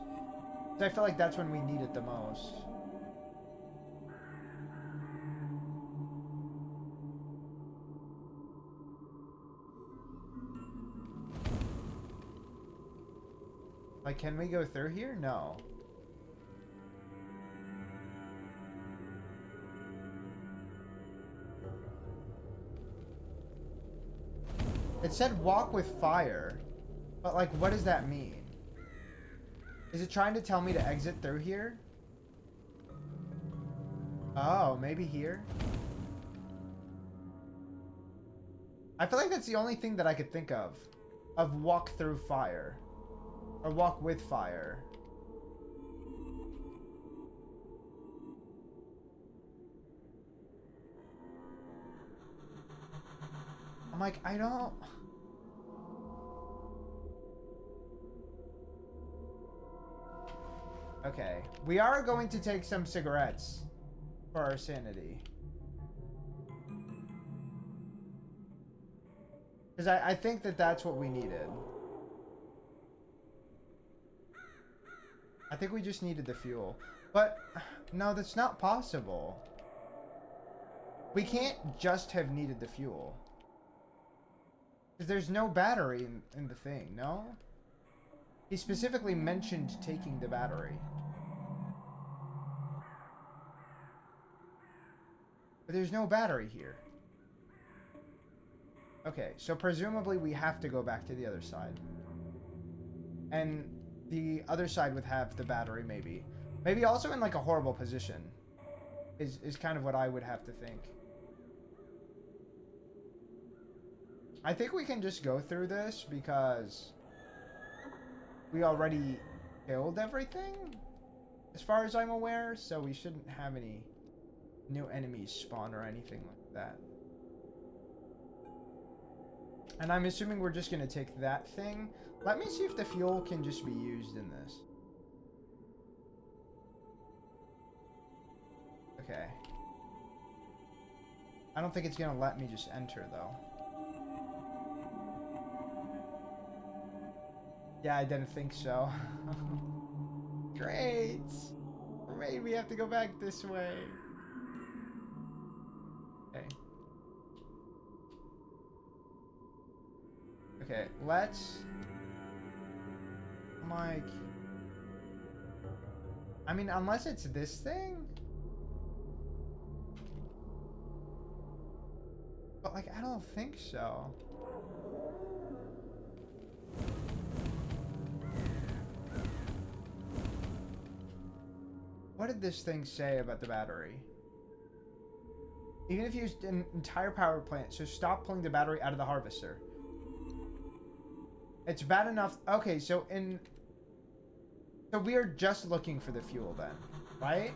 Speaker 1: I feel like that's when we need it the most. Like, can we go through here? No. It said walk with fire. But, like, what does that mean? Is it trying to tell me to exit through here? Oh, maybe here? I feel like that's the only thing that I could think of walk through fire. Or walk with fire. I'm like, I don't... Okay. We are going to take some cigarettes for our sanity. Because I think that that's what we needed. I think we just needed the fuel. But, no, that's not possible. We can't just have needed the fuel. Because there's no battery in the thing, no? He specifically mentioned taking the battery. But there's no battery here. Okay, so presumably we have to go back to the other side. And the other side would have the battery, maybe. Maybe also in, like, a horrible position. Is kind of what I would have to think. I think we can just go through this because we already killed everything, as far as I'm aware, so we shouldn't have any new enemies spawn or anything like that. And I'm assuming we're just going to take that thing. Let me see if the fuel can just be used in this. Okay. I don't think it's going to let me just enter, though. Yeah, I didn't think so. Great! Maybe we have to go back this way. Okay. Okay, let's... Like... I mean, unless it's this thing? But, like, I don't think so. What did this thing say about the battery? Even if you used an entire power plant, so stop pulling the battery out of the harvester. It's bad enough. Okay, so so we are just looking for the fuel then, right?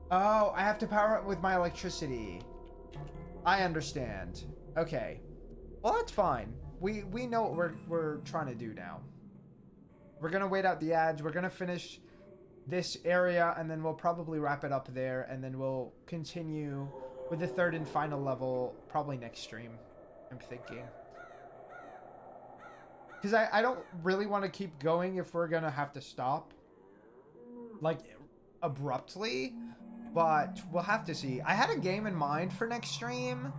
Speaker 1: Oh, I have to power it with my electricity. I understand. Okay. Well, that's fine. We know what we're trying to do now. We're gonna wait out the ads. We're gonna finish this area, and then we'll probably wrap it up there, and then we'll continue with the third and final level probably next stream, I'm thinking. Because I don't really want to keep going if we're gonna have to stop, like, abruptly, but we'll have to see. I had a game in mind for next stream,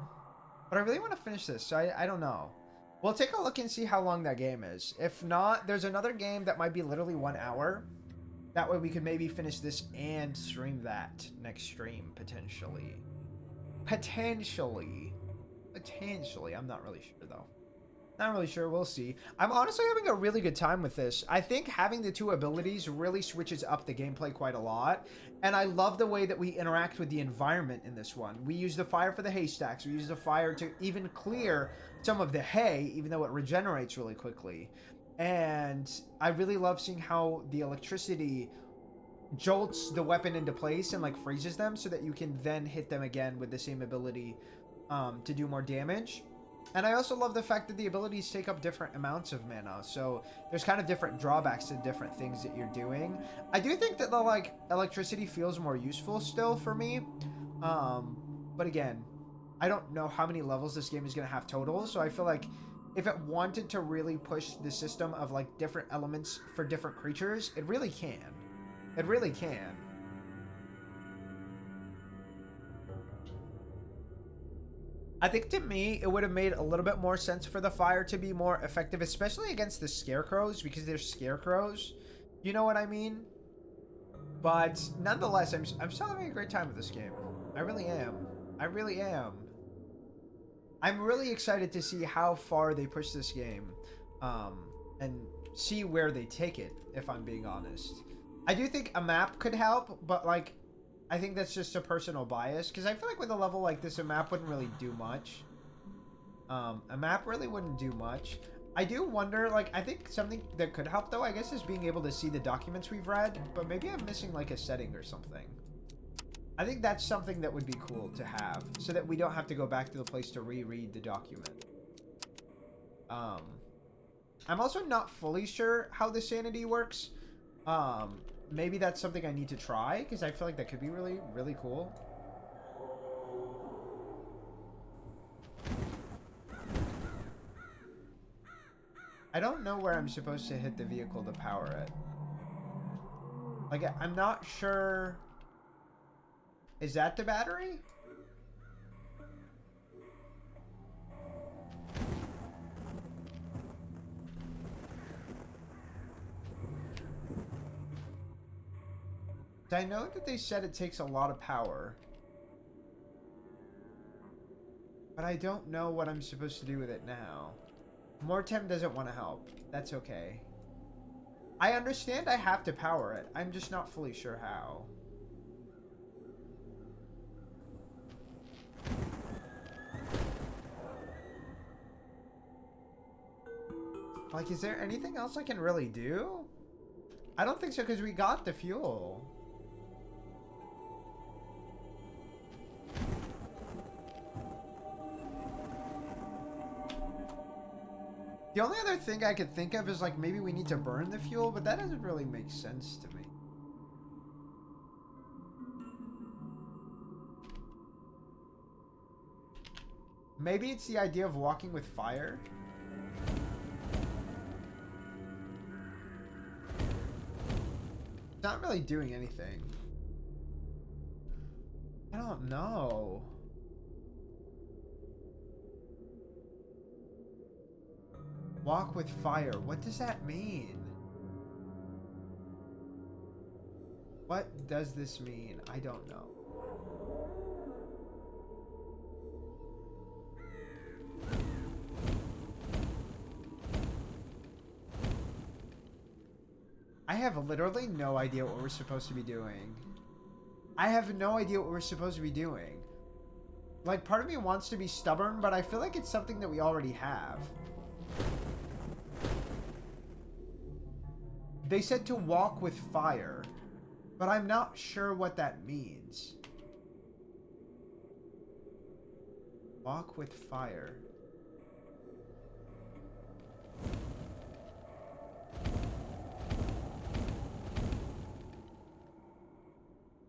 Speaker 1: but I really want to finish this, so I don't know. We'll take a look and see how long that game is. If not, there's another game that might be literally 1 hour. That way we could maybe finish this and stream that next stream, potentially. Potentially. I'm not really sure, though. Not really sure. We'll see. I'm honestly having a really good time with this. I think having the 2 abilities really switches up the gameplay quite a lot. And I love the way that we interact with the environment in this one. We use the fire for the haystacks. We use the fire to even clear some of the hay, even though it regenerates really quickly. And I really love seeing how the electricity jolts the weapon into place and like freezes them so that you can then hit them again with the same ability to do more damage. And I also love the fact that the abilities take up different amounts of mana, so there's kind of different drawbacks to different things that you're doing. I do think that the like electricity feels more useful still for me, but again, I don't know how many levels this game is going to have total, so I feel like if it wanted to really push the system of like different elements for different creatures, it really can. It really can. I think to me, it would have made a little bit more sense for the fire to be more effective, especially against the scarecrows, because they're scarecrows. You know what I mean? But nonetheless, I'm still having a great time with this game. I really am. I really am. I'm really excited to see how far they push this game, and see where they take it, if I'm being honest. I do think a map could help, but like, I think that's just a personal bias, because I feel like with a level like this, a map wouldn't really do much. A map really wouldn't do much. I do wonder, like, I think something that could help, though, I guess, is being able to see the documents we've read, but maybe I'm missing, like, a setting or something. I think that's something that would be cool to have, so that we don't have to go back to the place to reread the document. I'm also not fully sure how the sanity works. Maybe that's something I need to try, because I feel like that could be really, really cool. I don't know where I'm supposed to hit the vehicle to power it. Like, I'm not sure... Is that the battery? I know that they said it takes a lot of power. But I don't know what I'm supposed to do with it now. Mortem doesn't want to help. That's okay. I understand I have to power it. I'm just not fully sure how. Like, is there anything else I can really do? I don't think so, because we got the fuel. The only other thing I could think of is, like, maybe we need to burn the fuel, but that doesn't really make sense to me. Maybe it's the idea of walking with fire. It's not really doing anything. I don't know. Walk with fire. What does that mean? What does this mean? I don't know. I have literally no idea what we're supposed to be doing. I have no idea what we're supposed to be doing. Like, part of me wants to be stubborn, but I feel like it's something that we already have. They said to walk with fire, but I'm not sure what that means. Walk with fire.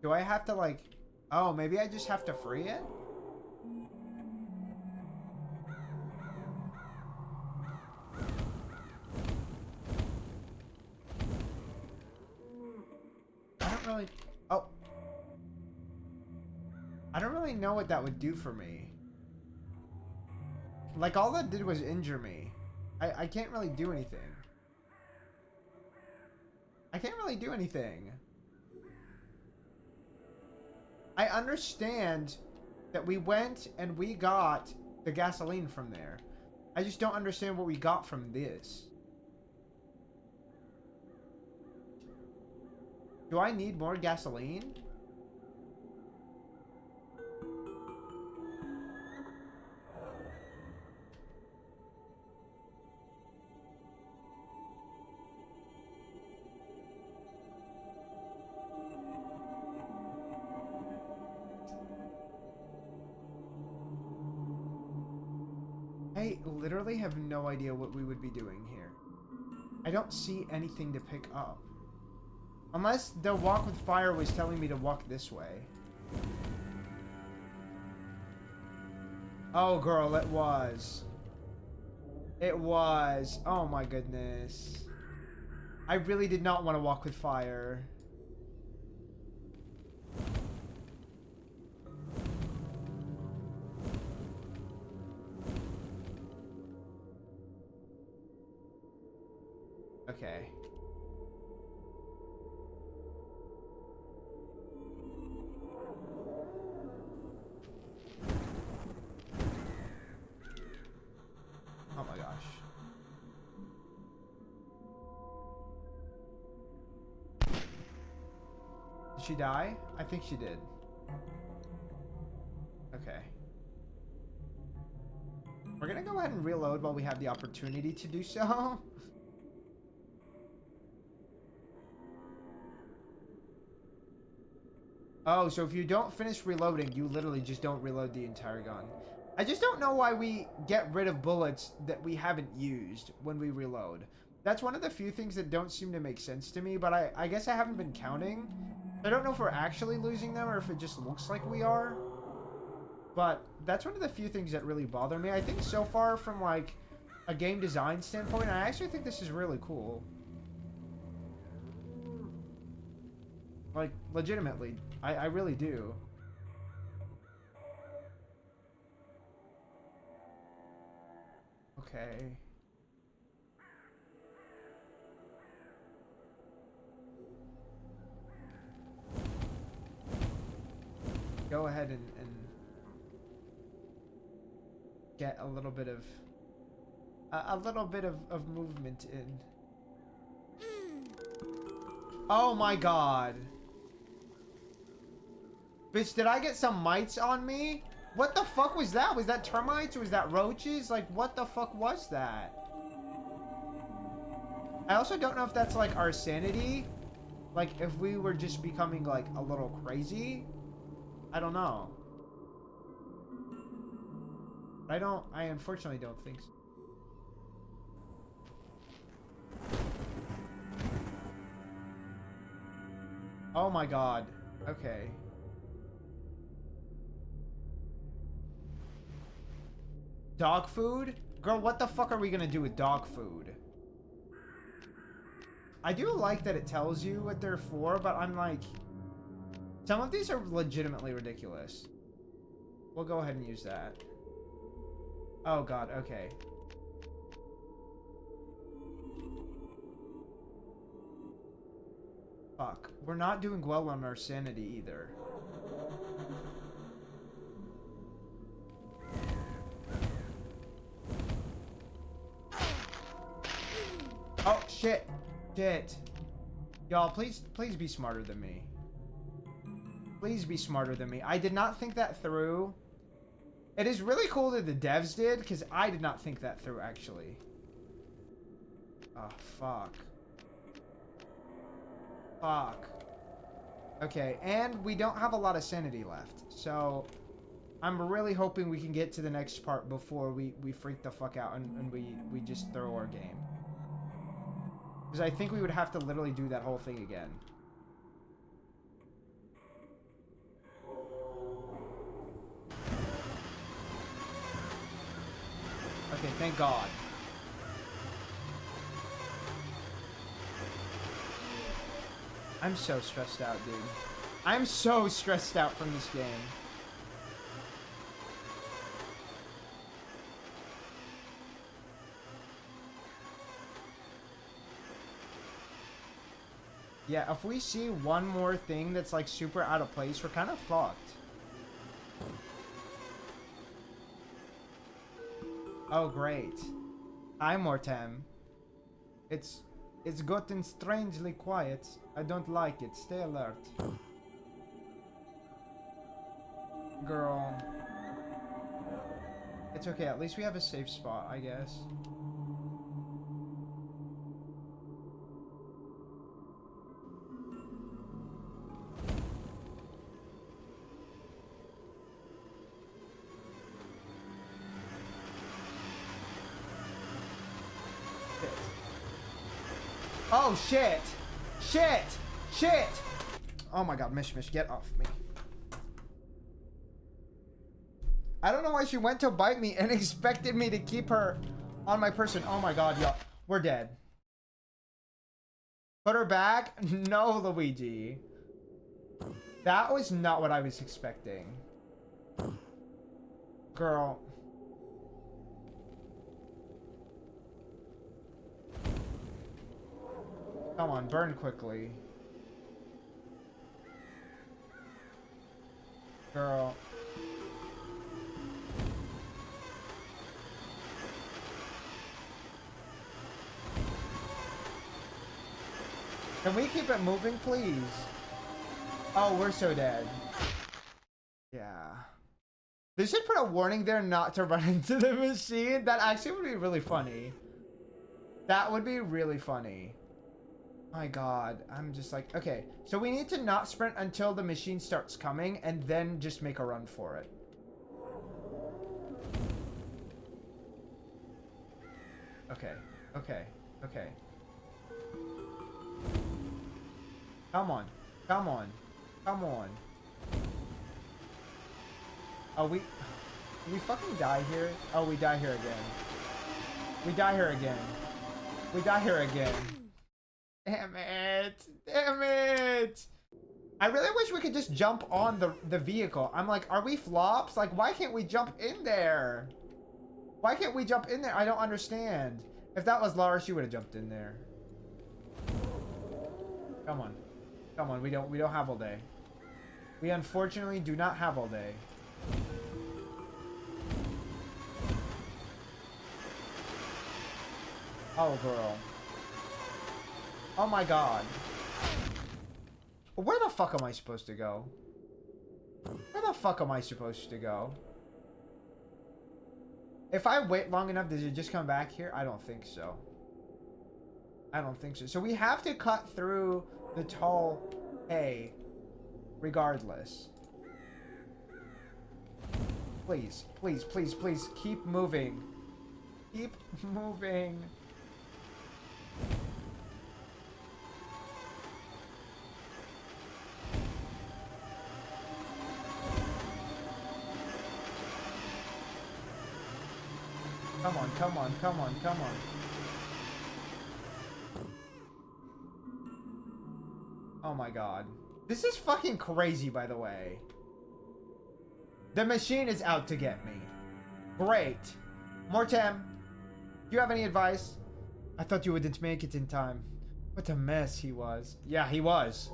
Speaker 1: Do I have to, like... Oh, maybe I just have to free it? I don't really... Oh. I don't really know what that would do for me. Like, all that did was injure me. I can't really do anything. I can't really do anything. I understand that we went and we got the gasoline from there. I just don't understand what we got from this. Do I need more gasoline? I literally have no idea what we would be doing here. I don't see anything to pick up. Unless the walk with fire was telling me to walk this way. Oh, girl, it was. It was. Oh, my goodness. I really did not want to walk with fire. Okay. Oh my gosh. Did she die? I think she did. Okay. We're gonna go ahead and reload while we have the opportunity to do so. Oh, so if you don't finish reloading, you literally just don't reload the entire gun. I just don't know why we get rid of bullets that we haven't used when we reload. That's one of the few things that don't seem to make sense to me, but I guess I haven't been counting. I don't know if we're actually losing them or if it just looks like we are. But that's one of the few things that really bother me. I think so far from like a game design standpoint, I actually think this is really cool. Like, legitimately. I really do. Okay. Go ahead and get a little bit of of movement in. Oh my god. Bitch, did I get some mites on me? What the fuck was that? Was that termites or was that roaches? Like, what the fuck was that? I also don't know if that's like our sanity. Like, if we were just becoming like a little crazy. I don't know. I unfortunately don't think so. Oh my god. Okay. Dog food? Girl, what the fuck are we gonna do with dog food? I do like that it tells you what they're for, but I'm like... Some of these are legitimately ridiculous. We'll go ahead and use that. Oh god, okay. Fuck. We're not doing well on our sanity either. Oh, shit. Shit. Y'all, please be smarter than me. Please be smarter than me. I did not think that through. It is really cool that the devs did, because I did not think that through, actually. Oh, fuck. Fuck. Okay, and we don't have a lot of sanity left, so I'm really hoping we can get to the next part before we freak the fuck out and we just throw our game. Because I think we would have to literally do that whole thing again. Okay, thank God. I'm so stressed out, dude. I'm so stressed out from this game. Yeah, if we see one more thing that's like super out of place, we're kind of fucked. Oh, great. Hi, Mortem. It's gotten strangely quiet. I don't like it. Stay alert. Girl. It's okay. At least we have a safe spot, I guess. Oh, shit. Shit. Shit. Oh my God, Mish, get off me. I don't know why she went to bite me and expected me to keep her on my person. Oh my God, y'all. We're dead. Put her back? No, Luigi. That was not what I was expecting. Girl. Come on, burn quickly. Girl. Can we keep it moving, please? Oh, we're so dead. Yeah. They should put a warning there not to run into the machine. That actually would be really funny. That would be really funny. My God, I'm just like, okay, so we need to not sprint until the machine starts coming and then just make a run for it. Okay, okay, okay. Come on, come on, come on. Oh, we fucking die here? Oh, we die here again. We die here again. We die here again. Damn it. Damn it. I really wish we could just jump on the vehicle. I'm like, are we flops? Like, why can't we jump in there? Why can't we jump in there? I don't understand. If that was Laura, she would have jumped in there. Come on. Come on, we don't have all day. We unfortunately do not have all day. Oh, girl. Oh my God. Where the fuck am I supposed to go? Where the fuck am I supposed to go? If I wait long enough, does it just come back here? I don't think so. I don't think so. So we have to cut through the tall hay regardless. Please, please, please, please keep moving. Keep moving. Come on, come on, come on, come on. Oh my God. This is fucking crazy, by the way. The machine is out to get me. Great. Mortem, do you have any advice? I thought you wouldn't make it in time. What a mess he was. Yeah, he was.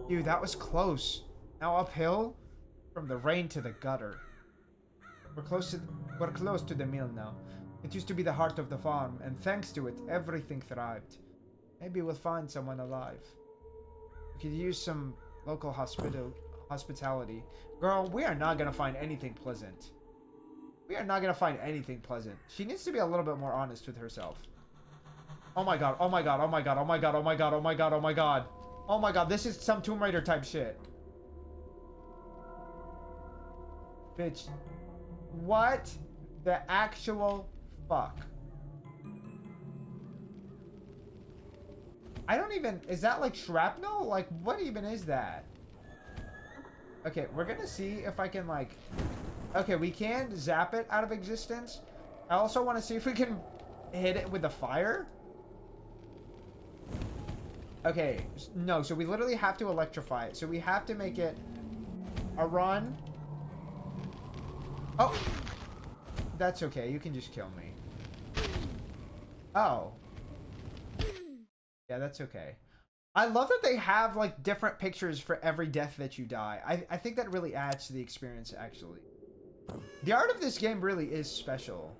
Speaker 1: Dude, that was close. Now uphill? From the rain to the gutter. We're close to the mill now. It used to be the heart of the farm, and thanks to it, everything thrived. Maybe we'll find someone alive. We could use some local hospitality. Girl, we are not gonna find anything pleasant. We are not gonna find anything pleasant. She needs to be a little bit more honest with herself. Oh my god, oh my god, oh my god, oh my god, oh my god, oh my god, oh my god. Oh my god, this is some Tomb Raider type shit. Bitch. What the actual fuck? I don't even... Is that like shrapnel? Like, what even is that? Okay, we're gonna see if I can like... Okay, we can zap it out of existence. I also want to see if we can hit it with the fire. Okay, no, so we literally have to electrify it. So we have to make it a run. Oh! That's okay, you can just kill me. Oh. Yeah, that's okay. I love that they have, like, different pictures for every death that you die. I think that really adds to the experience, actually. The art of this game really is special.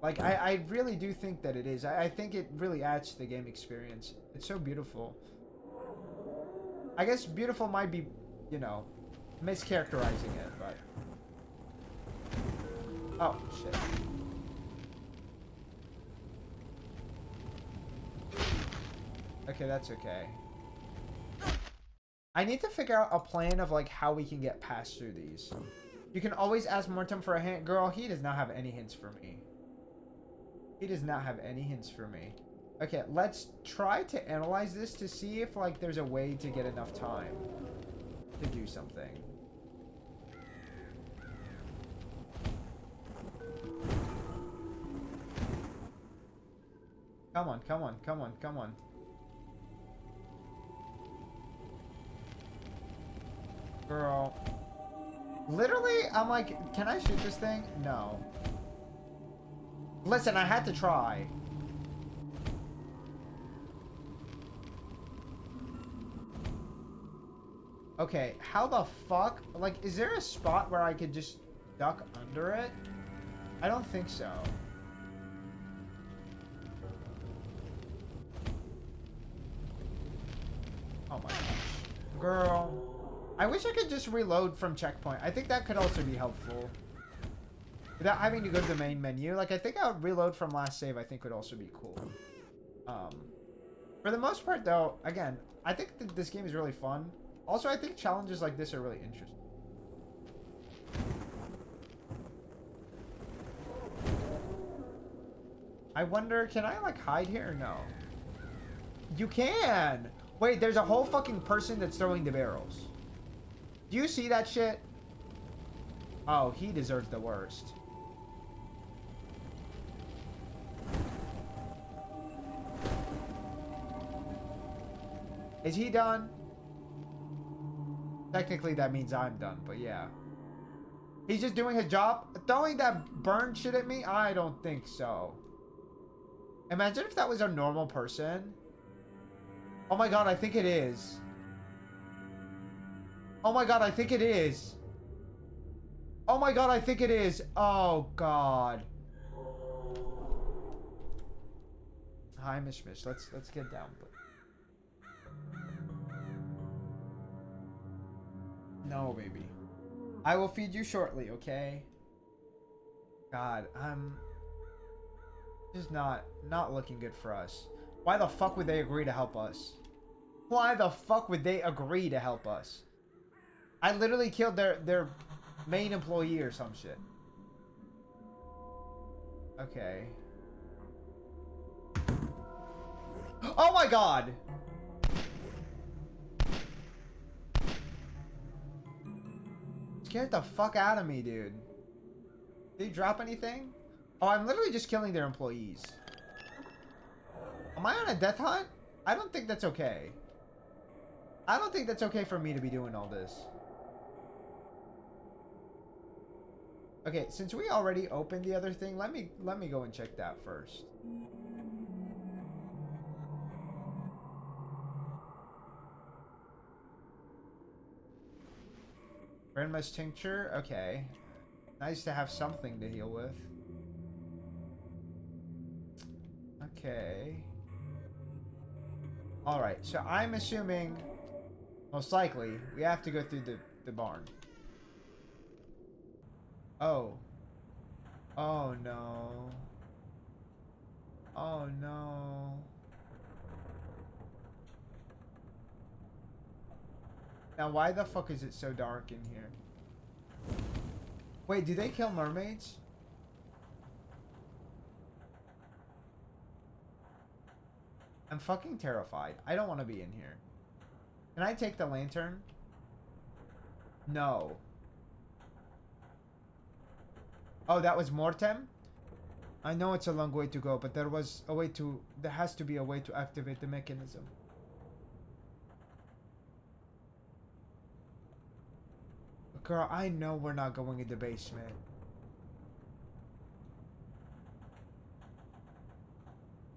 Speaker 1: Like, I really do think that it is. I think it really adds to the game experience. It's so beautiful. I guess beautiful might be, you know, mischaracterizing it, but... Oh, shit. Okay, that's okay. I need to figure out a plan of, like, how we can get past through these. You can always ask Mortem for a hint. Girl, he does not have any hints for me. He does not have any hints for me. Okay, let's try to analyze this to see if, like, there's a way to get enough time to do something. Come on, come on, come on, come on. Girl. Literally, I'm like, can I shoot this thing? No. Listen, I had to try. Okay, how the fuck? Like, is there a spot where I could just duck under it? I don't think so. Oh my gosh. Girl. I wish I could just reload from checkpoint. I think that could also be helpful. Without having to go to the main menu. Like, I think I'll reload from last save, I think would also be cool. For the most part, though, again, I think that this game is really fun. Also, I think challenges like this are really interesting. I wonder, can I, like, hide here or no? You can! Wait, there's a whole fucking person that's throwing the barrels. Do you see that shit? Oh, he deserves the worst. Is he done? Technically, that means I'm done, but yeah. He's just doing his job. Throwing that burn shit at me? I don't think so. Imagine if that was a normal person. Oh my god, I think it is. Oh my god, I think it is. Oh my god, I think it is. Oh god. Hi, Mish Mish. Let's get down. No, baby. I will feed you shortly, okay? God, I'm just not looking good for us. Why the fuck would they agree to help us? Why the fuck would they agree to help us? I literally killed their main employee or some shit. Okay. Oh my god! Scared the fuck out of me, dude. Did he drop anything? Oh, I'm literally just killing their employees. Am I on a death hunt? I don't think that's okay. I don't think that's okay for me to be doing all this. Okay, since we already opened the other thing, let me go and check that first. Grandma's tincture? Okay. Nice to have something to heal with. Okay. Alright, so I'm assuming, most likely, we have to go through the barn. Oh. Oh no. Oh no. Now why the fuck is it so dark in here? Wait, do they kill mermaids? I'm fucking terrified. I don't want to be in here. Can I take the lantern? No. Oh, that was Mortem? I know it's a long way to go, but there was a way to... There has to be a way to activate the mechanism. Girl, I know we're not going in the basement.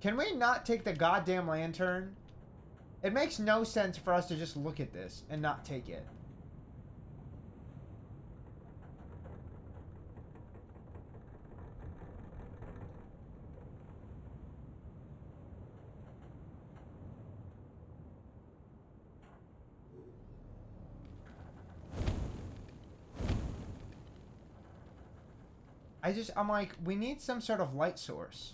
Speaker 1: Can we not take the goddamn lantern? It makes no sense for us to just look at this and not take it. I'm like, we need some sort of light source.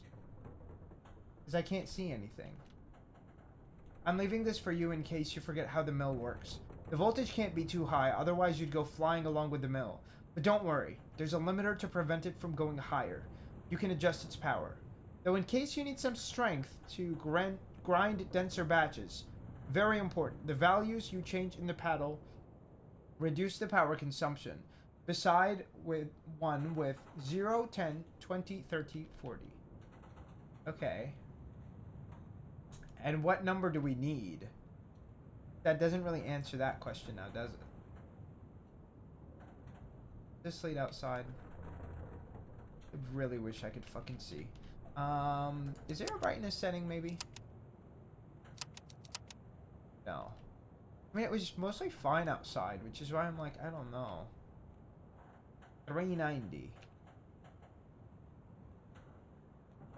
Speaker 1: Because I can't see anything. I'm leaving this for you in case you forget how the mill works. The voltage can't be too high, otherwise you'd go flying along with the mill. But don't worry, there's a limiter to prevent it from going higher. You can adjust its power. Though in case you need some strength to grind denser batches, very important, the values you change in the paddle reduce the power consumption. Beside with one with 0, 10, 20, 30, 40. Okay. And what number do we need? That doesn't really answer that question now, does it? This light outside. I really wish I could fucking see. Is there a brightness setting maybe? No. I mean, it was mostly fine outside, which is why I'm like, I don't know. 390.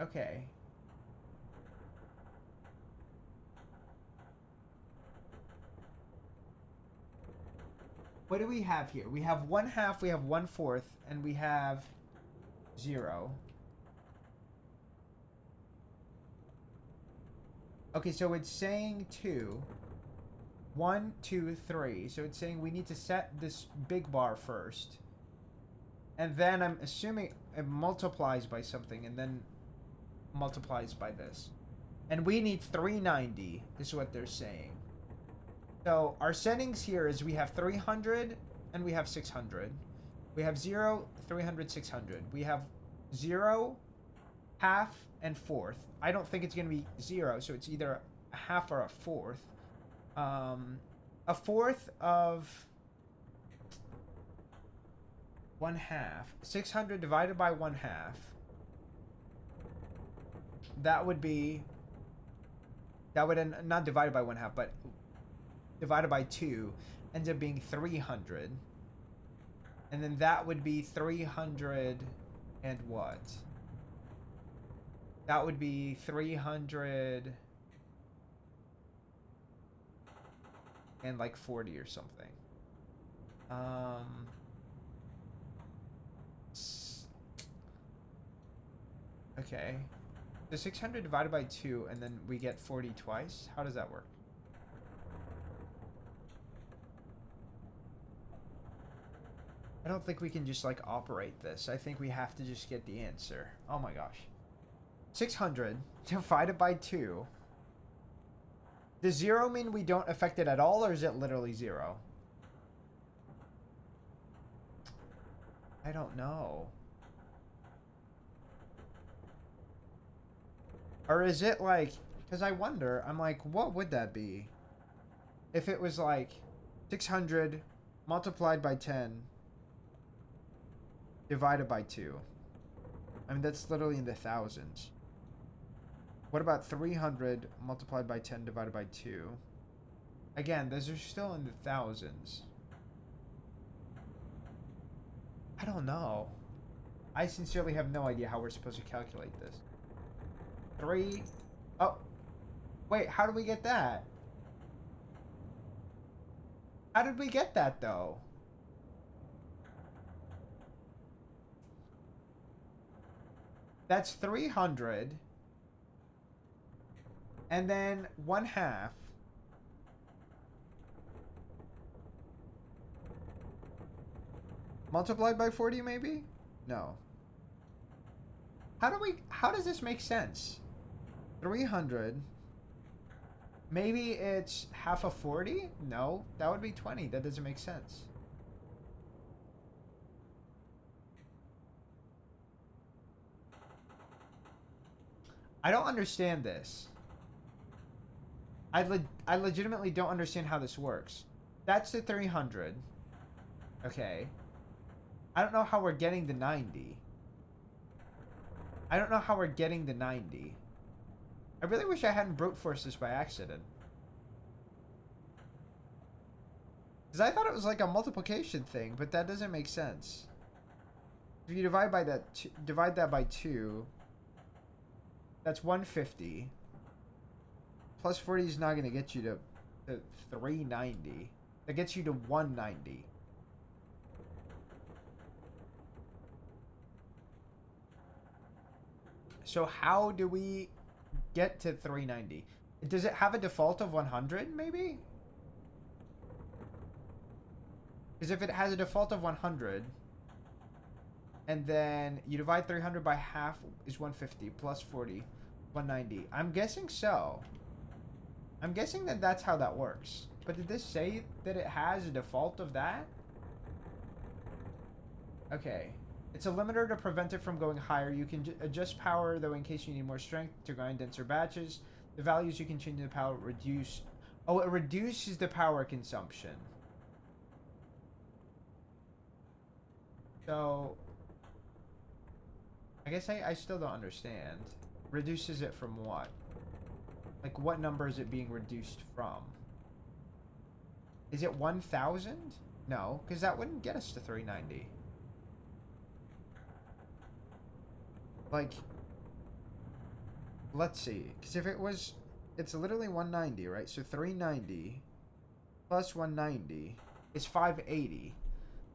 Speaker 1: Okay. What do we have here? We have 1/2, we have 1/4, and we have 0. Okay, so it's saying 2. 1, 2, 3. So it's saying we need to set this big bar first. And then I'm assuming it multiplies by something and then multiplies by this. And we need 390 is what they're saying. So our settings here is we have 300 and we have 600. We have 0, 300, 600. We have 0, 1/2, and 1/4. I don't think it's going to be 0, so it's either a 1/2 or a 1/4. A 1/4 of 1/2. 600 divided by 1/2. That would be... That would... Not divided by 1/2, but divided by 2 ends up being 300. And then that would be 300 and what? That would be 300 and like 40 or something. Okay. So 600 divided by 2 and then we get 40 twice? How does that work? I don't think we can just like operate this. I think we have to just get the answer. Oh my gosh. 600 divided by 2. Does 0 mean we don't affect it at all, or is it literally 0? I don't know. Or is it like... Because I wonder, I'm like, what would that be? If it was like 600 multiplied by 10 divided by 2. I mean, that's literally in the thousands. What about 300 multiplied by 10 divided by 2? Again, those are still in the thousands. I don't know. I sincerely have no idea how we're supposed to calculate this. 3... Oh. Wait, how did we get that? How did we get that, though? That's 300. And then 1/2. Multiplied by 40, maybe? No. How does this make sense? 300. Maybe it's half of 40? No, that would be 20. That doesn't make sense. I don't understand this. I legitimately don't understand how this works. That's the 300. Okay. I don't know how we're getting the 90. I don't know how we're getting the 90. I really wish I hadn't brute forced this by accident. Because I thought it was like a multiplication thing, but that doesn't make sense. If you divide that by 2, that's 150. Plus 40 is not going to get you to 390. That gets you to 190. So how do we get to 390? Does it have a default of 100, maybe? Because if it has a default of 100, and then you divide 300 by half is 150, plus 40, 190. I'm guessing so. I'm guessing that that's how that works. But did this say that it has a default of that? Okay. It's a limiter to prevent it from going higher. You can adjust power, though, in case you need more strength to grind denser batches. The values you can change the power reduce. Oh, it reduces the power consumption. So, I guess I still don't understand. Reduces it from what? Like, what number is it being reduced from? Is it 1,000? No, because that wouldn't get us to 390. Like, let's see. Because if it was, it's literally 190, right? So 390 plus 190 is 580.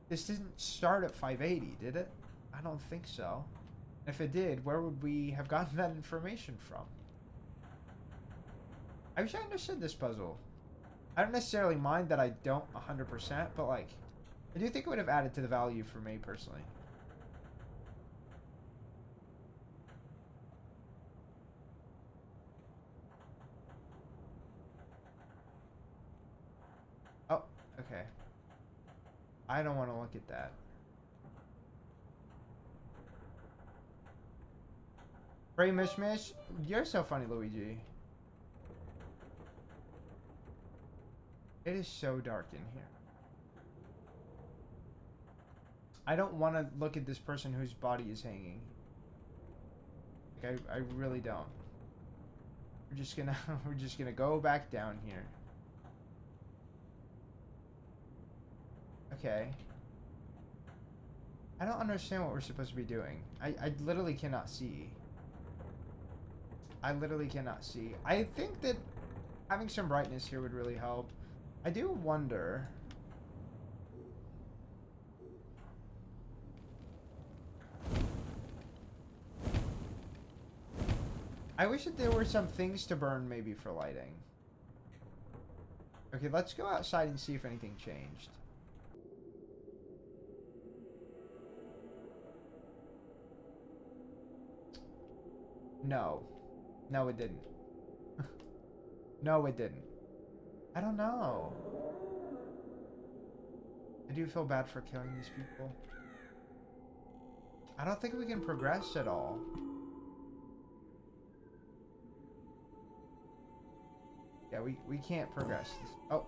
Speaker 1: This didn't start at 580, did it? I don't think so. If it did, where would we have gotten that information from? I wish I understood this puzzle. I don't necessarily mind that I don't 100%, but like, I do think it would have added to the value for me personally. Oh, okay. I don't want to look at that. Ray Mishmish, you're so funny, Luigi. It is so dark in here. I don't want to look at this person whose body is hanging. Like, I really don't. We're just gonna go back down here. Okay. I don't understand what we're supposed to be doing. I literally cannot see. I literally cannot see. I think that having some brightness here would really help. I do wonder. I wish that there were some things to burn maybe for lighting. Okay, let's go outside and see if anything changed. No. No, it didn't. No, it didn't. I don't know. I do feel bad for killing these people. I don't think we can progress at all. Yeah, we can't progress. Oh.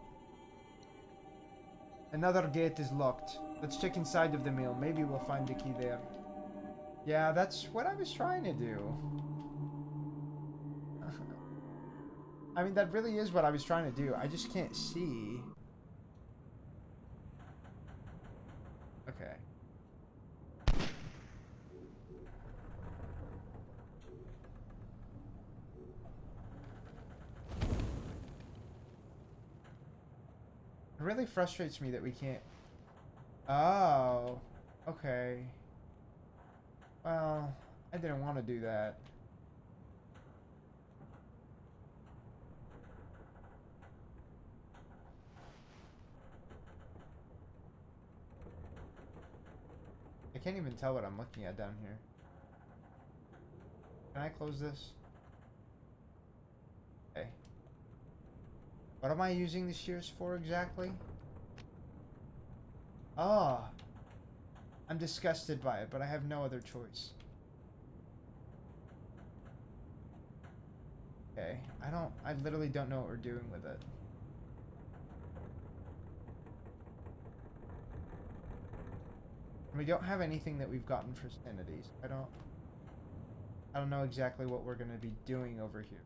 Speaker 1: Another gate is locked. Let's check inside of the mill. Maybe we'll find the key there. Yeah, that's what I was trying to do. I mean, that really is what I was trying to do. I just can't see. Okay. It really frustrates me that we can't... Oh. Okay. Well, I didn't want to do that. I can't even tell what I'm looking at down here. Can I close this? Okay. What am I using the shears for exactly? Oh. I'm disgusted by it, but I have no other choice. Okay. I literally don't know what we're doing with it. We don't have anything that we've gotten for sanities. I don't know exactly what we're gonna be doing over here.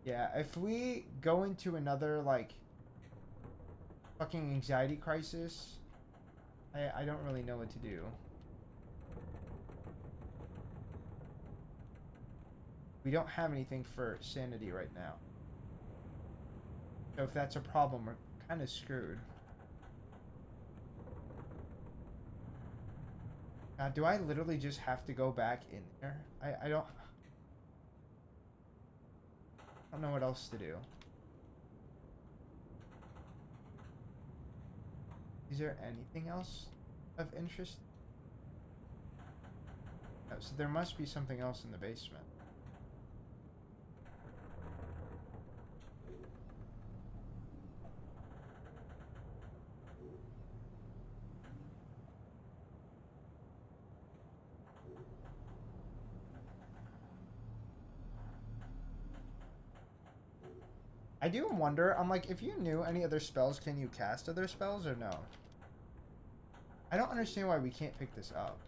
Speaker 1: Yeah, if we go into another, like, fucking anxiety crisis, I don't really know what to do. We don't have anything for sanity right now. So if that's a problem, we're kind of screwed. Now, do I literally just have to go back in there? I don't know what else to do. Is there anything else of interest? No, so there must be something else in the basement. I do wonder, I'm like, if you knew any other spells, can you cast other spells or no? I don't understand why we can't pick this up.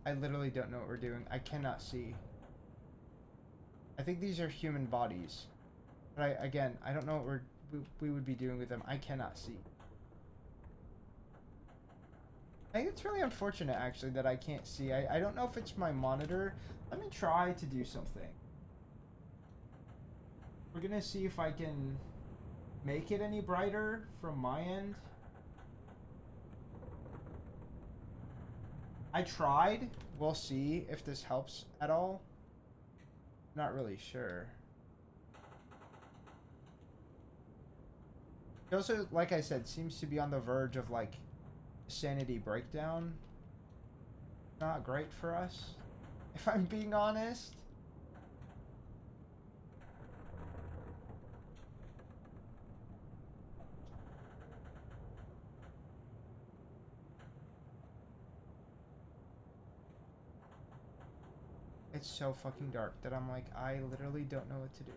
Speaker 1: I literally don't know what we're doing. I cannot see. I think these are human bodies. But again, I don't know what we would be doing with them. I cannot see. I think it's really unfortunate, actually, that I can't see. I don't know if it's my monitor. Let me try to do something. We're gonna see if I can make it any brighter from my end. I tried. We'll see if this helps at all. Not really sure. It also, like I said, seems to be on the verge of, like, sanity breakdown. Not great for us, if I'm being honest. It's so fucking dark that I'm like, I literally don't know what to do.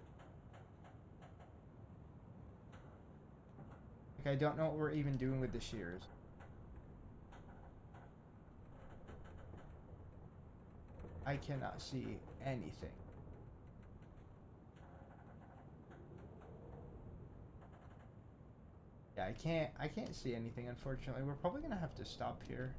Speaker 1: Like, I don't know what we're even doing with the shears. I cannot see anything. Yeah, I can't see anything, unfortunately. We're probably gonna have to stop here.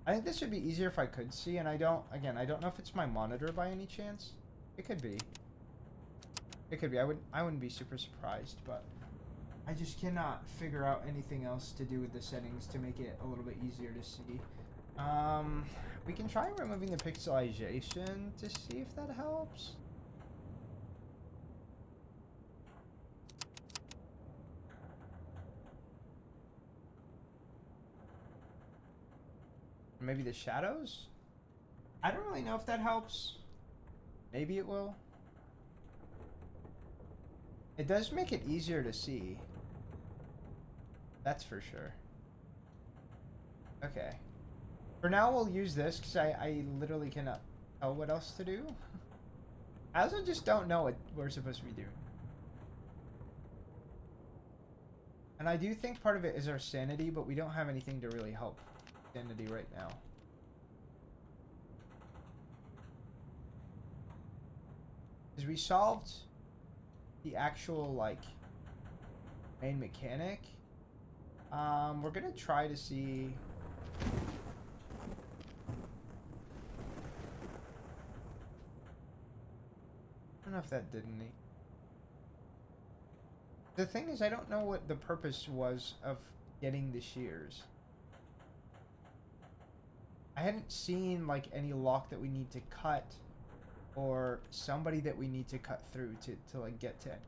Speaker 1: I think this would be easier if I could see, and I don't know if it's my monitor by any chance. It could be. It could be. I wouldn't be super surprised, but I just cannot figure out anything else to do with the settings to make it a little bit easier to see. We can try removing the pixelization to see if that helps. Maybe the shadows? I don't really know if that helps. Maybe it will. It does make it easier to see. That's for sure. Okay. For now, we'll use this because I literally cannot tell what else to do. I also just don't know what we're supposed to be doing. And I do think part of it is our sanity, but we don't have anything to really help sanity right now. Because we solved the actual, like, main mechanic. We're gonna try to see... I don't know if that did any. The thing is, I don't know what the purpose was of getting the shears. I hadn't seen, like, any lock that we need to cut, or somebody that we need to cut through to like, get to it.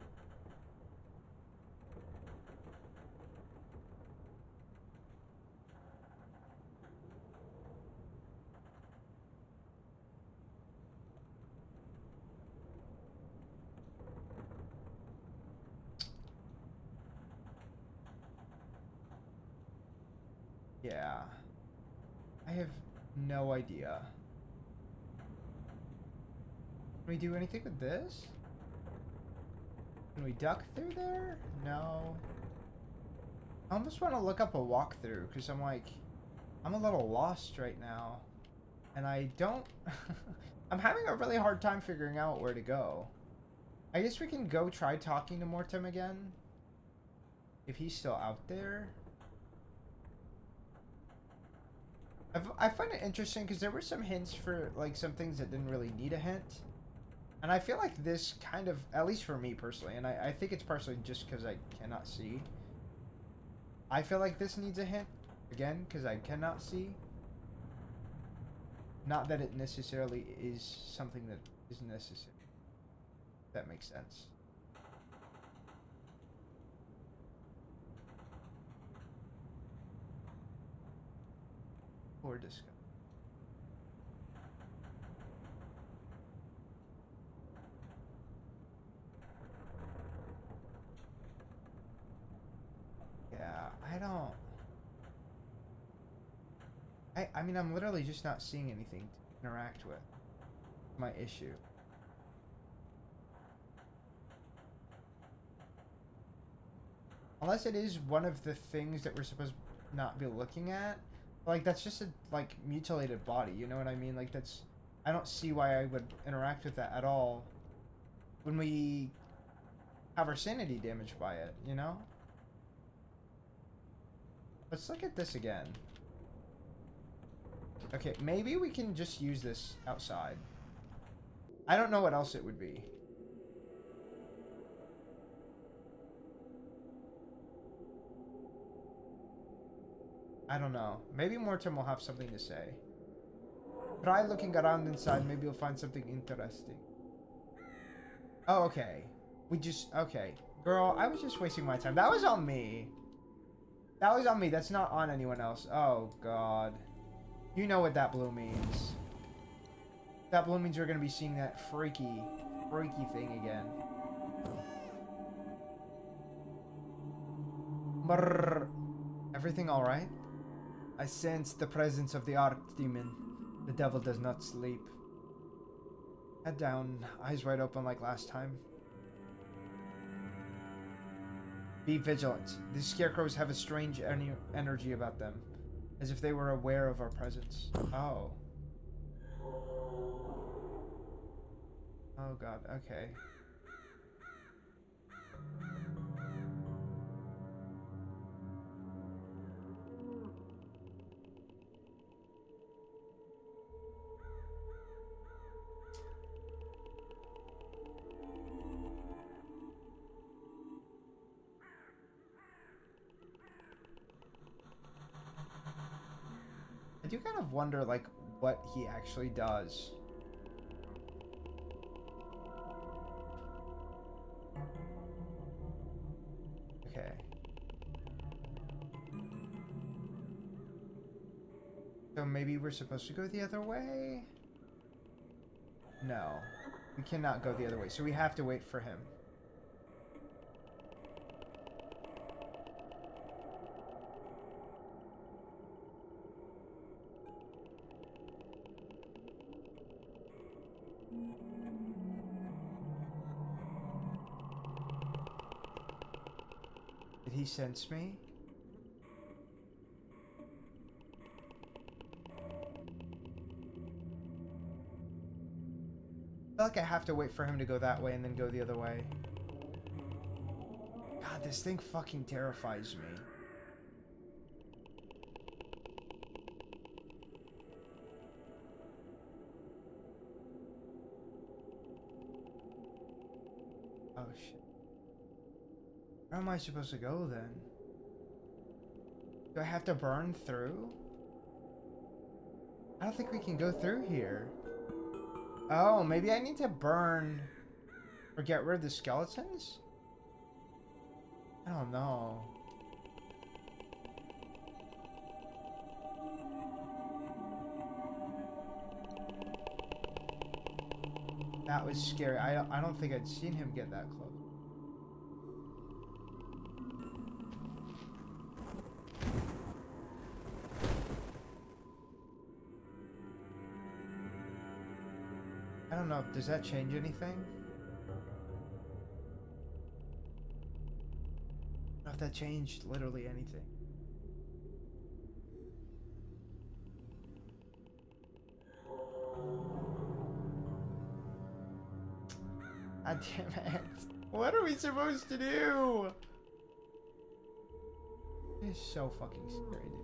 Speaker 1: Yeah. I have no idea. Can we do anything with this? Can we duck through there? No. I almost want to look up a walkthrough, because I'm like, I'm a little lost right now. And I don't... I'm having a really hard time figuring out where to go. I guess we can go try talking to Mortem again. If he's still out there. I find it interesting because there were some hints for, like, some things that didn't really need a hint. And I feel like this kind of, at least for me personally, and I think it's partially just because I cannot see. I feel like this needs a hint, again, because I cannot see. Not that it necessarily is something that is necessary. If that makes sense. Or discuss. Yeah, I don't... I mean, I'm literally just not seeing anything to interact with. My issue. Unless it is one of the things that we're supposed to not be looking at. Like, that's just a, like, mutilated body, you know what I mean? Like, that's... I don't see why I would interact with that at all when we have our sanity damaged by it, you know? Let's look at this again. Okay, maybe we can just use this outside. I don't know what else it would be. I don't know. Maybe Mortem will have something to say. Try looking around inside. Maybe you'll find something interesting. Oh, okay. We just... Okay. Girl, I was just wasting my time. That was on me. That was on me. That's not on anyone else. Oh, God. You know what that blue means. That blue means we're going to be seeing that freaky thing again. Brrr. Everything alright? I sense the presence of the Archdemon. The devil does not sleep. Head down, eyes wide open like last time. Be vigilant. These scarecrows have a strange energy about them. As if they were aware of our presence. Oh. Oh God, okay. I do kind of wonder, like, what he actually does. Okay. So maybe we're supposed to go the other way? No. We cannot go the other way, so we have to wait for him. he sense me? I feel like I have to wait for him to go that way and then go the other way. God, this thing fucking terrifies me. Oh shit. Where am I supposed to go then? Do I have to burn through? I don't think we can go through here. Oh, maybe I need to burn or get rid of the skeletons? I don't know. That was scary. I don't think I'd seen him get that close. I don't know. Does that change anything? I don't know if that changed literally anything. God damn it. What are we supposed to do? It's so fucking scary, dude.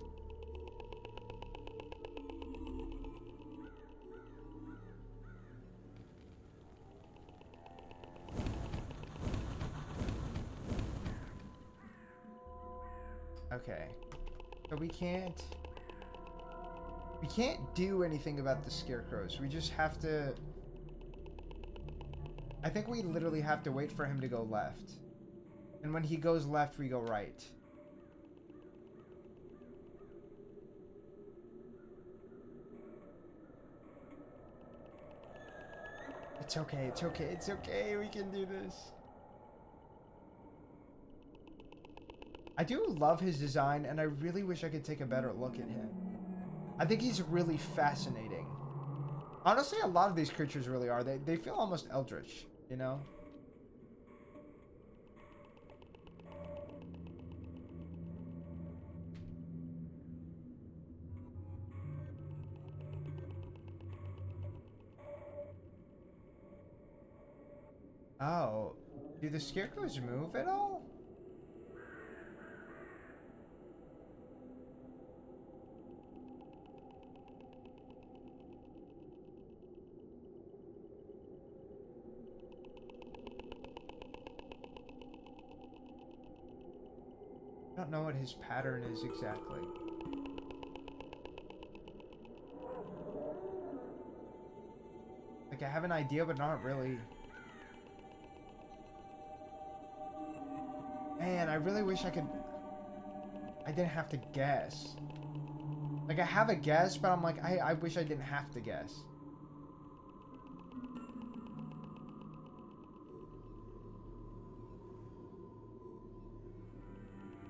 Speaker 1: Okay. So we can't do anything about the scarecrows. We just have to... I think we literally have to wait for him to go left. And when he goes left, we go right. It's okay, it's okay, it's okay. We can do this. I do love his design, and I really wish I could take a better look at him. I think he's really fascinating. Honestly, a lot of these creatures really are. They feel almost eldritch, you know? Oh, do the scarecrows move at all? I don't know what his pattern is exactly. Like, I have an idea, but not really. Man, I really wish I didn't have to guess. Like, I have a guess, but I'm like, I wish I didn't have to guess.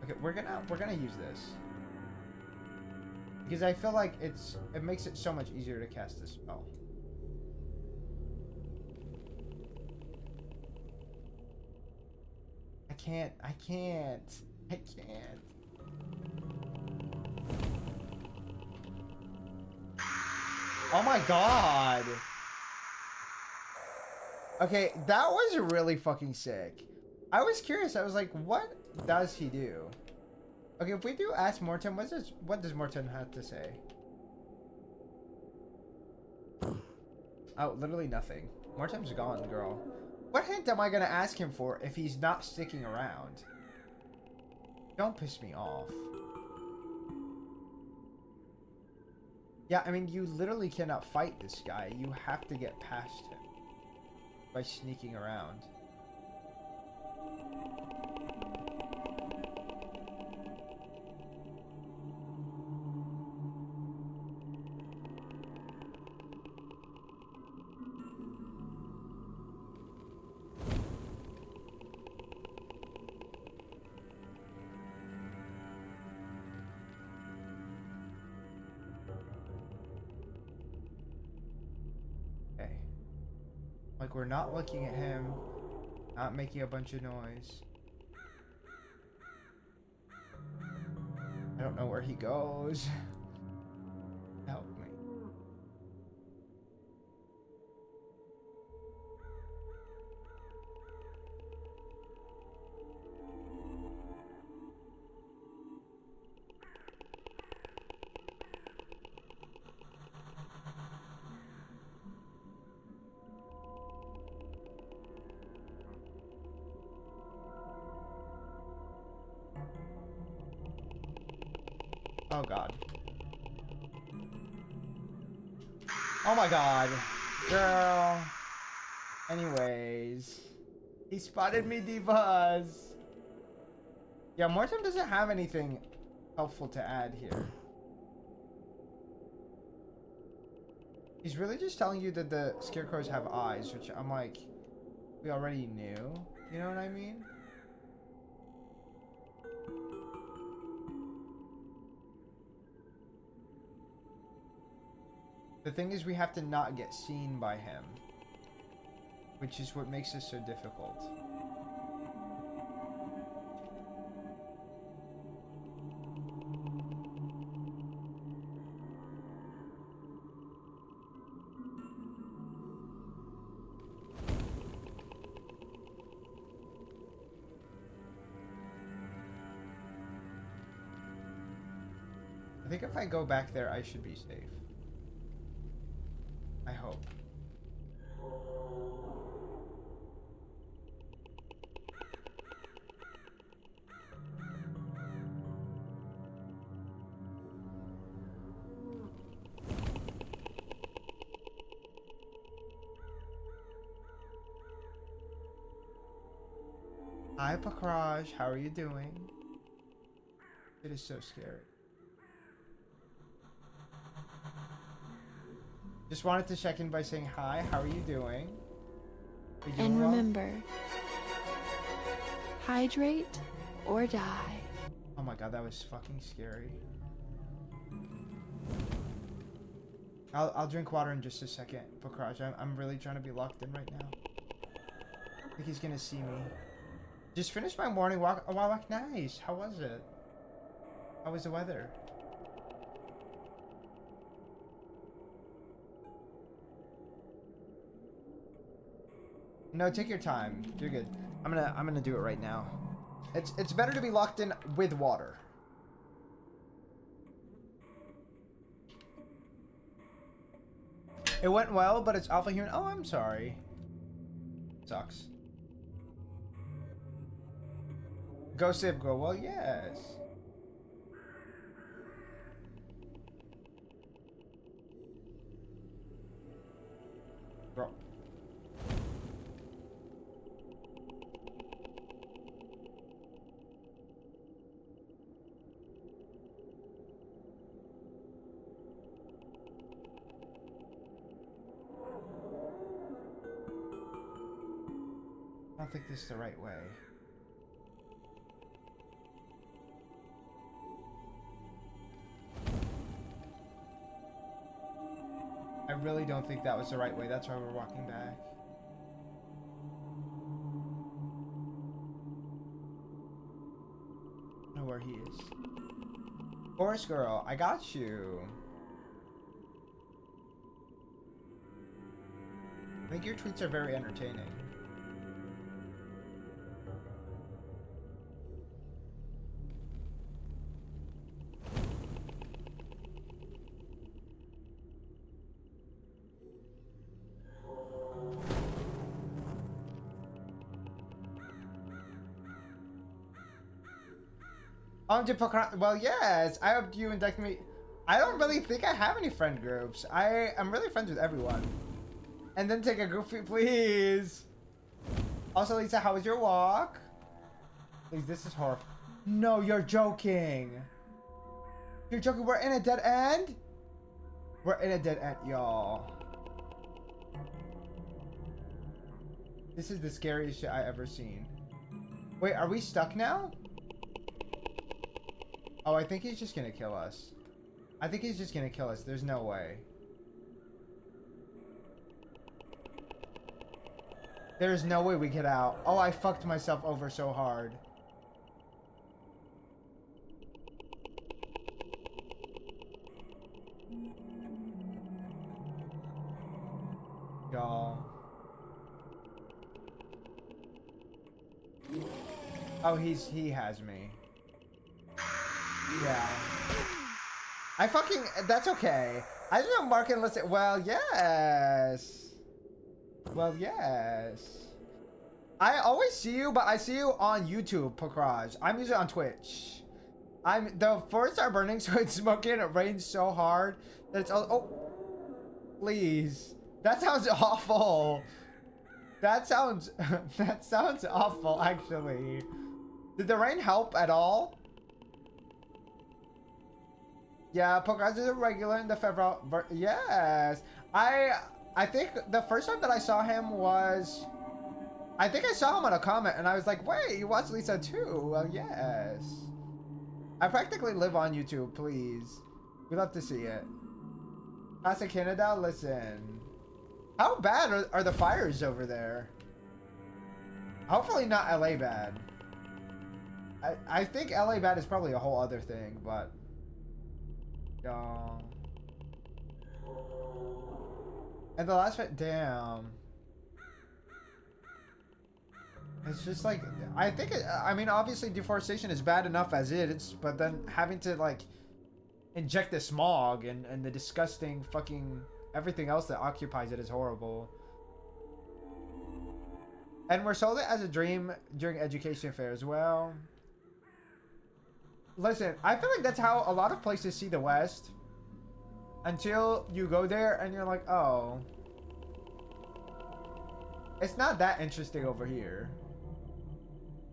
Speaker 1: Okay, we're gonna use this. Because I feel like it makes it so much easier to cast this spell. I can't. Oh my god. Okay, that was really fucking sick. I was curious. I was like, what does he do? Okay, if we do ask Morton, what does Morton have to say? Oh, literally nothing. Morton's gone, girl. What hint am I gonna ask him for if he's not sticking around? Don't piss me off. Yeah, I mean, you literally cannot fight this guy. You have to get past him by sneaking around. Like, we're not looking at him, not making a bunch of noise. I don't know where he goes. Help me. Oh god. Oh my god. Girl. Anyways. He spotted me, Divas. Yeah, Mortem doesn't have anything helpful to add here. He's really just telling you that the scarecrows have eyes, which I'm like, we already knew. You know what I mean? The thing is, we have to not get seen by him, which is what makes this so difficult. I think if I go back there, I should be safe. I hope. Hi, Pakraj. How are you doing? It is so scary. Just wanted to check in by saying hi. How are you doing? Are you doing
Speaker 2: And
Speaker 1: well?
Speaker 2: remember, hydrate or die.
Speaker 1: Oh my god, that was fucking scary. I'll drink water in just a second, Pakraj. I'm really trying to be locked in right now. I think he's gonna see me. Just finished my morning walk. Oh, wow, nice. How was it? How was the weather? No, take your time. You're good. I'm gonna do it right now. It's better to be locked in with water. It went well, but it's alpha human. Oh, I'm sorry. Sucks. Go sip, go. Well, yes. Bro. I don't think this is the right way. I really don't think that was the right way. That's why we're walking back. I don't know where he is. Forest girl, I got you. I think your tweets are very entertaining. Well, yes, I hope you induct me. I don't really think I have any friend groups. I'm really friends with everyone. And then take a goofy, please. Also, Lisa, how was your walk? Please, this is horrible. No, you're joking. You're joking. We're in a dead end? We're in a dead end, y'all. This is the scariest shit I ever seen. Wait, are we stuck now? Oh, I think he's just gonna kill us. I think he's just gonna kill us. There's no way. There's no way we get out. Oh, I fucked myself over so hard. Oh, he has me. Yeah. That's okay. I just know Mark and listen. Well, yes. Well, yes. I always see you, but I see you on YouTube, Pokraj. I'm usually on Twitch. The forests are burning, so it's smoking. It rains so hard that it's oh, please. That sounds awful. That sounds that sounds awful. Actually, did the rain help at all? Yeah, Pokraj is a regular in the February. Yes, I think the first time that I saw him was. I think I saw him on a comment and I was like, wait, you watch Lisa too? Well, yes. I practically live on YouTube, please. We love to see it. Casa Canada, listen. How bad are the fires over there? Hopefully not LA bad. I think LA bad is probably a whole other thing, but... And the last one, damn. It's just like, I mean, obviously deforestation is bad enough as it is, but then having to like inject the smog and the disgusting fucking everything else that occupies it is horrible. And we're sold it as a dream during education fairs. Well, listen, I feel like that's how a lot of places see the West until you go there and you're like, oh, it's not that interesting over here.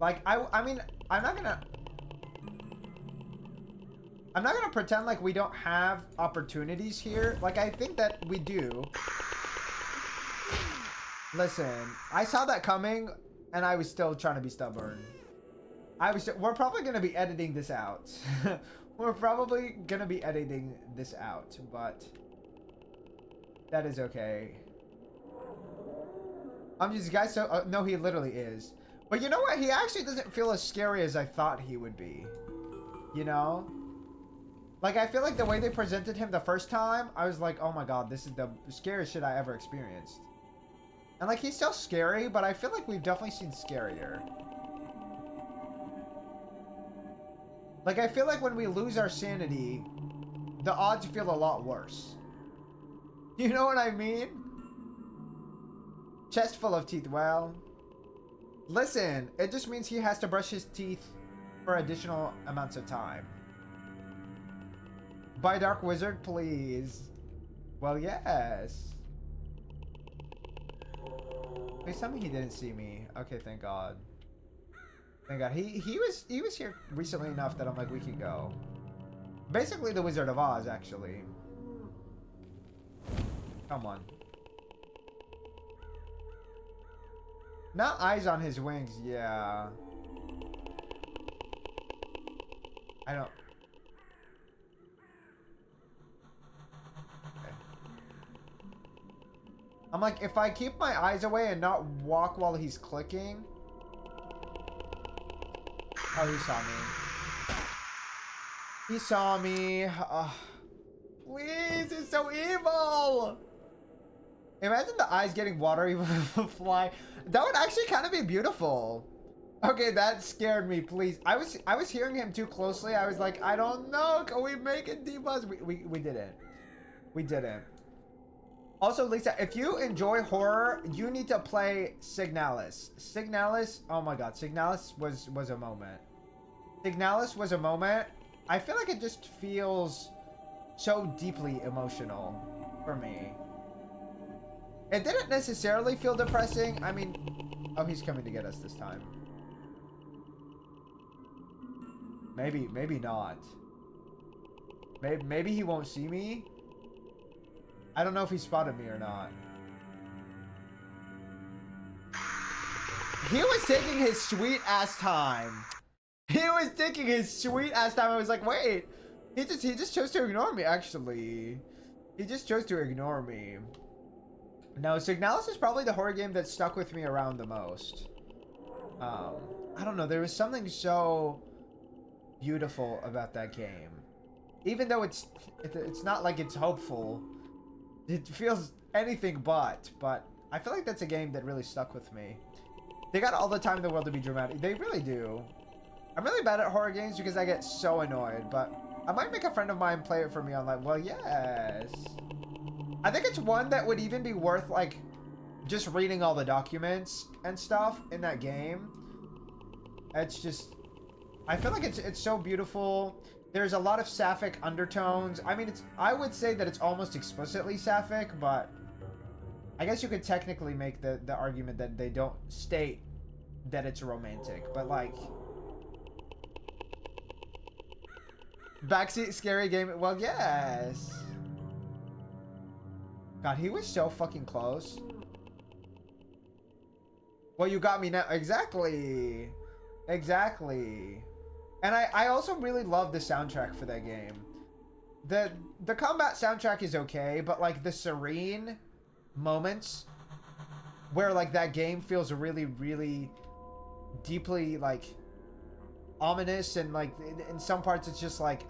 Speaker 1: Like, I mean, I'm not gonna pretend like we don't have opportunities here. Like, I think that we do. Listen, I saw that coming, and I was still trying to be stubborn. We're probably gonna be editing this out. We're probably gonna be editing this out, but that is okay. I'm just, guys, so, no, he literally is. But you know what? He actually doesn't feel as scary as I thought he would be. You know? Like, I feel like the way they presented him the first time, I was like, oh my god, this is the scariest shit I ever experienced. And like, he's still scary, but I feel like we've definitely seen scarier. Like, I feel like when we lose our sanity, the odds feel a lot worse. You know what I mean? Chest full of teeth, well... Listen, it just means he has to brush his teeth for additional amounts of time. By Dark Wizard, please. Well, yes. Please tell me he didn't see me. Okay, thank God. Thank God. He was here recently enough that I'm like, we can go. Basically the Wizard of Oz, actually. Come on. Not eyes on his wings, yeah. I don't... Okay. I'm like, if I keep my eyes away and not walk while he's clicking... Oh, he saw me. He saw me. Please, it's so evil! Imagine the eyes getting watery with a fly. That would actually kind of be beautiful. Okay, that scared me, please. I was hearing him too closely. I was like, I don't know. Can we make it debuzz? We didn't. We didn't. Also, Lisa, if you enjoy horror, you need to play Signalis. Signalis, oh my god, Signalis was a moment. Signalis was a moment. I feel like it just feels so deeply emotional for me. It didn't necessarily feel depressing. I mean, oh, he's coming to get us this time. Maybe not. Maybe he won't see me. I don't know if he spotted me or not. He was taking his sweet ass time. He was taking his sweet ass time. I was like, wait. He just chose to ignore me, actually. He just chose to ignore me. No, Signalis is probably the horror game that stuck with me around the most. I don't know. There was something so beautiful about that game. Even though it's not like it's hopeful. It feels anything but I feel like that's a game that really stuck with me. They got all the time in the world to be dramatic. They really do. I'm really bad at horror games because I get so annoyed, but I might make a friend of mine play it for me online. Well, yes. I think it's one that would even be worth, like, just reading all the documents and stuff in that game. It's just... I feel like it's so beautiful. There's a lot of sapphic undertones. I mean, I would say that it's almost explicitly sapphic, but I guess you could technically make the argument that they don't state that it's romantic, but like... Backseat scary game. Well, yes. God, he was so fucking close. Well, you got me now. Exactly. Exactly. And I also really love the soundtrack for that game. The combat soundtrack is okay, but like the serene moments where like that game feels really, really deeply like ominous, and like in some parts it's just like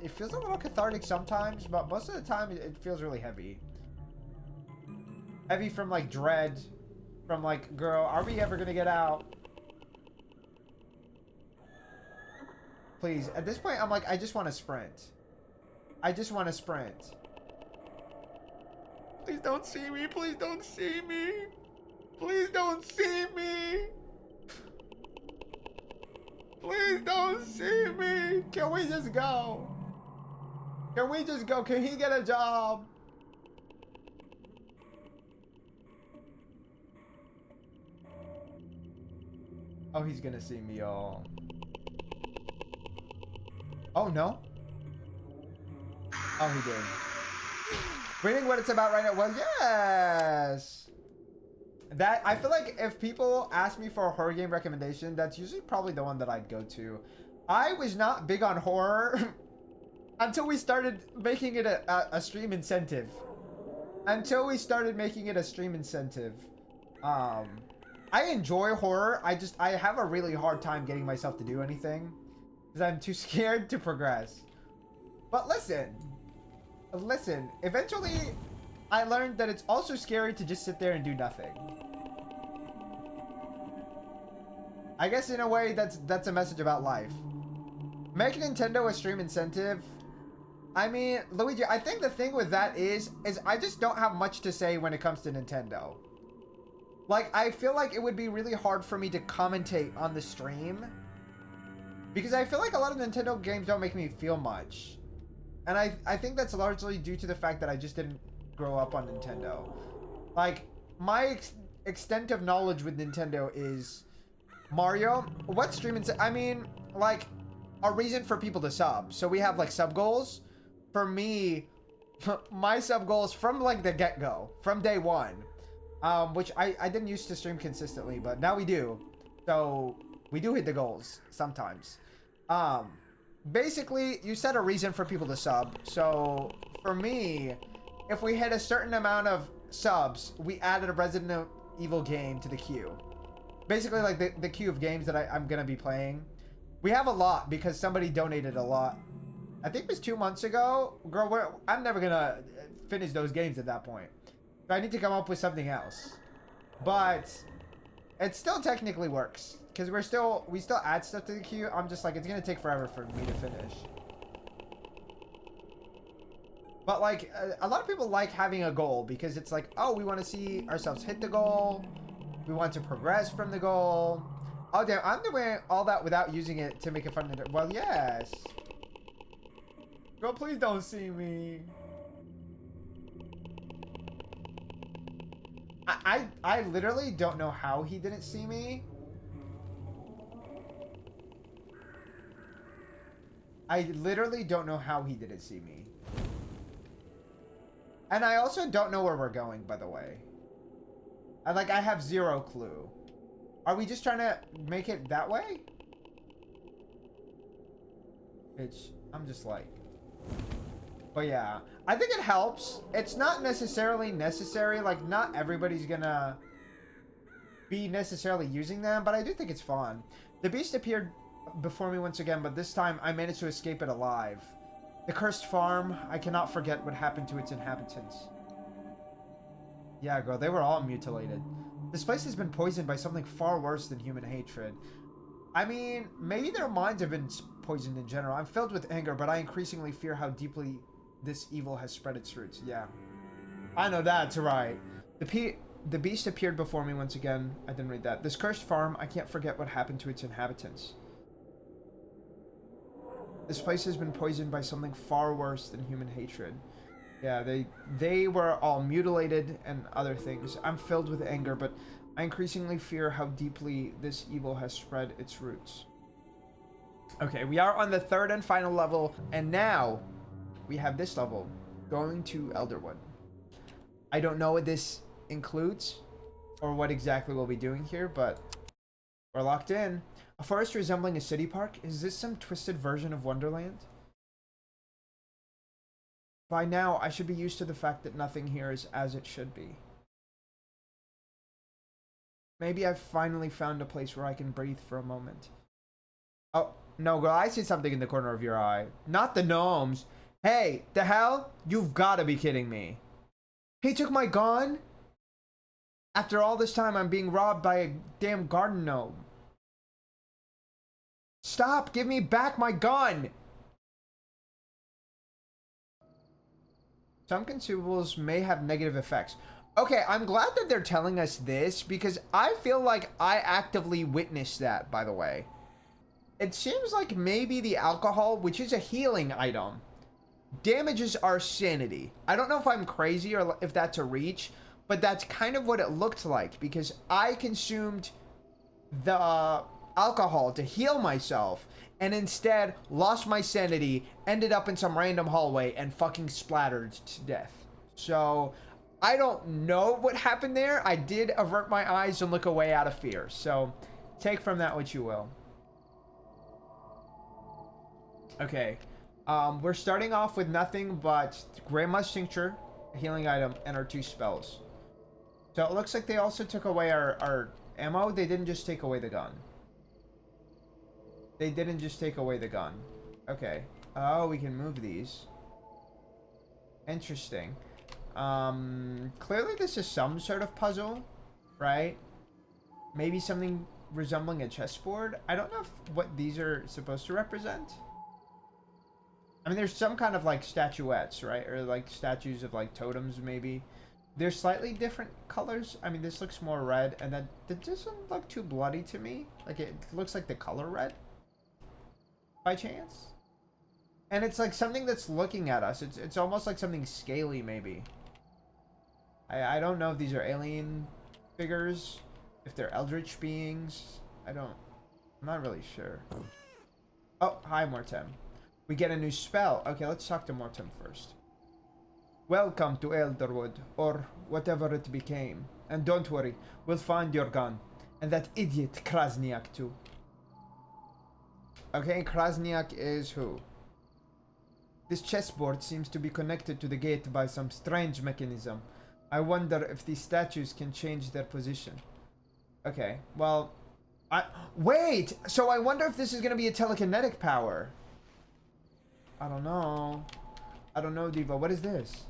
Speaker 1: it feels a little cathartic sometimes, but most of the time it feels really heavy from like dread, from like, girl, are we ever gonna get out? Please, at this point I'm like, I just want to sprint. I just want to sprint. Please don't see me. Please don't see me. Please don't see me. Please don't see me. Can we just go? Can we just go? Can he get a job? Oh, he's gonna see me, y'all. Oh, no? Oh, he did. Reading what it's about right now. Well, yes. That, I feel like if people ask me for a horror game recommendation, that's usually probably the one that I'd go to. I was not big on horror until we started making it a stream incentive. Until we started making it a stream incentive. I enjoy horror. I have a really hard time getting myself to do anything because I'm too scared to progress. But listen, eventually I learned that it's also scary to just sit there and do nothing. I guess in a way that's a message about life. Make Nintendo a stream incentive. I mean, Luigi, I think the thing with that is I just don't have much to say when it comes to Nintendo. Like, I feel like it would be really hard for me to commentate on the stream because I feel like a lot of Nintendo games don't make me feel much. And I think that's largely due to the fact that I just didn't grow up on Nintendo. Like, my extent of knowledge with Nintendo is Mario. What stream I mean, like, a reason for people to sub. So we have, like, sub goals. For me, my sub goals from, like, the get-go, from day one, which I didn't used to stream consistently, but now we do. So we do hit the goals sometimes. Basically, you set a reason for people to sub. So for me, if we hit a certain amount of subs, we added a Resident Evil game to the queue. Basically, like the queue of games that I'm gonna be playing. We have a lot because somebody donated a lot. I think it was 2 months ago. Girl, I'm never gonna finish those games at that point. So I need to come up with something else. But it still technically works because we still add stuff to the queue. I'm just like, it's gonna take forever for me to finish. But like a lot of people like having a goal because it's like, oh, we want to see ourselves hit the goal. We want to progress from the goal. Oh damn, I'm doing all that without using it to make it fun. Well, yes. Girl, please don't see me. I literally don't know how he didn't see me. I literally don't know how he didn't see me. And I also don't know where we're going, by the way. I have zero clue. Are we just trying to make it that way? Bitch, I'm just like... But yeah, I think it helps. It's not necessarily necessary. Like, not everybody's gonna be necessarily using them, but I do think it's fun. The beast appeared before me once again, but this time I managed to escape it alive. The cursed farm, I cannot forget what happened to its inhabitants. Yeah, girl, they were all mutilated. This place has been poisoned by something far worse than human hatred. I mean, maybe their minds have been poisoned in general. I'm filled with anger, but I increasingly fear how deeply this evil has spread its roots. Yeah. I know that's right. The beast appeared before me once again. I didn't read that. This cursed farm, I can't forget what happened to its inhabitants. This place has been poisoned by something far worse than human hatred. Yeah, they were all mutilated and other things. I'm filled with anger, but I increasingly fear how deeply this evil has spread its roots. Okay, we are on the third and final level, and now we have this level, going to ElderWood. I don't know what this includes or what exactly we'll be doing here, but we're locked in. A forest resembling a city park? Is this some twisted version of Wonderland? By now, I should be used to the fact that nothing here is as it should be. Maybe I've finally found a place where I can breathe for a moment. Oh, no, girl, I see something in the corner of your eye. Not the gnomes. Hey, the hell? You've got to be kidding me. He took my gun? After all this time, I'm being robbed by a damn garden gnome. Stop! Give me back my gun! Some consumables may have negative effects. Okay, I'm glad that they're telling us this because I feel like I actively witnessed that, by the way. It seems like maybe the alcohol, which is a healing item, damages our sanity. I don't know if I'm crazy or if that's a reach, but that's kind of what it looked like because I consumed the alcohol to heal myself and instead lost my sanity, ended up in some random hallway and fucking splattered to death. So I don't know what happened there. I did avert my eyes and look away out of fear. So take from that what you will. Okay. We're starting off with nothing but Grandma's Tincture, a healing item, and our 2 spells. So it looks like they also took away our ammo. They didn't just take away the gun. They didn't just take away the gun. Okay. Oh, we can move these. Interesting. Clearly this is some sort of puzzle, right? Maybe something resembling a chessboard. I don't know what these are supposed to represent. I mean, there's some kind of like statuettes, right? Or like statues of like totems, maybe. They're slightly different colors. I mean, this looks more red, and that doesn't look too bloody to me. Like, it looks like the color red. By chance? And it's like something that's looking at us. It's almost like something scaly, maybe. I don't know if these are alien figures. If they're eldritch beings. I'm not really sure. Oh, hi, Mortem. We get a new spell. Okay, let's talk to Mortem first. Welcome to ElderWood, or whatever it became. And don't worry, we'll find your gun. And that idiot Krasniak too. Okay, Krasniak is who? This chessboard seems to be connected to the gate by some strange mechanism. I wonder if these statues can change their position. Okay, well... Wait! So I wonder if this is going to be a telekinetic power. I don't know. I don't know, Diva. What is this?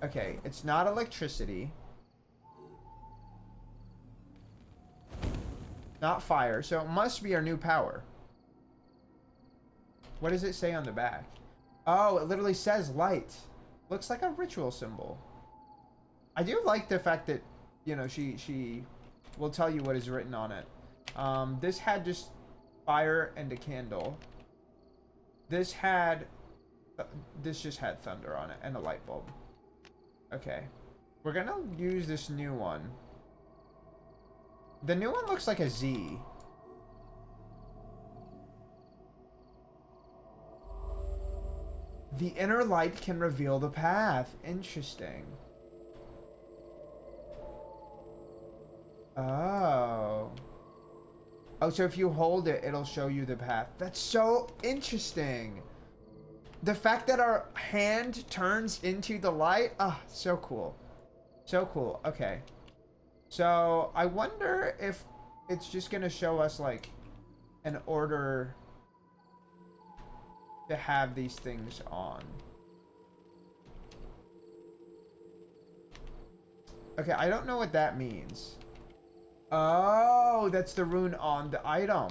Speaker 1: Okay, it's not electricity. Not fire, so it must be our new power. What does it say on the back? Oh, it literally says light. Looks like a ritual symbol. I do like the fact that, you know, she will tell you what is written on it. This had just fire and a candle. This just had thunder on it and a light bulb. Okay. We're gonna use this new one. The new one looks like a Z. The inner light can reveal the path. Interesting. Oh. Oh, so if you hold it, it'll show you the path. That's so interesting. The fact that our hand turns into the light. Ah, so cool. So cool. Okay. So, I wonder if it's just going to show us, like, an order to have these things on. Okay, I don't know what that means. Oh, that's the rune on the item.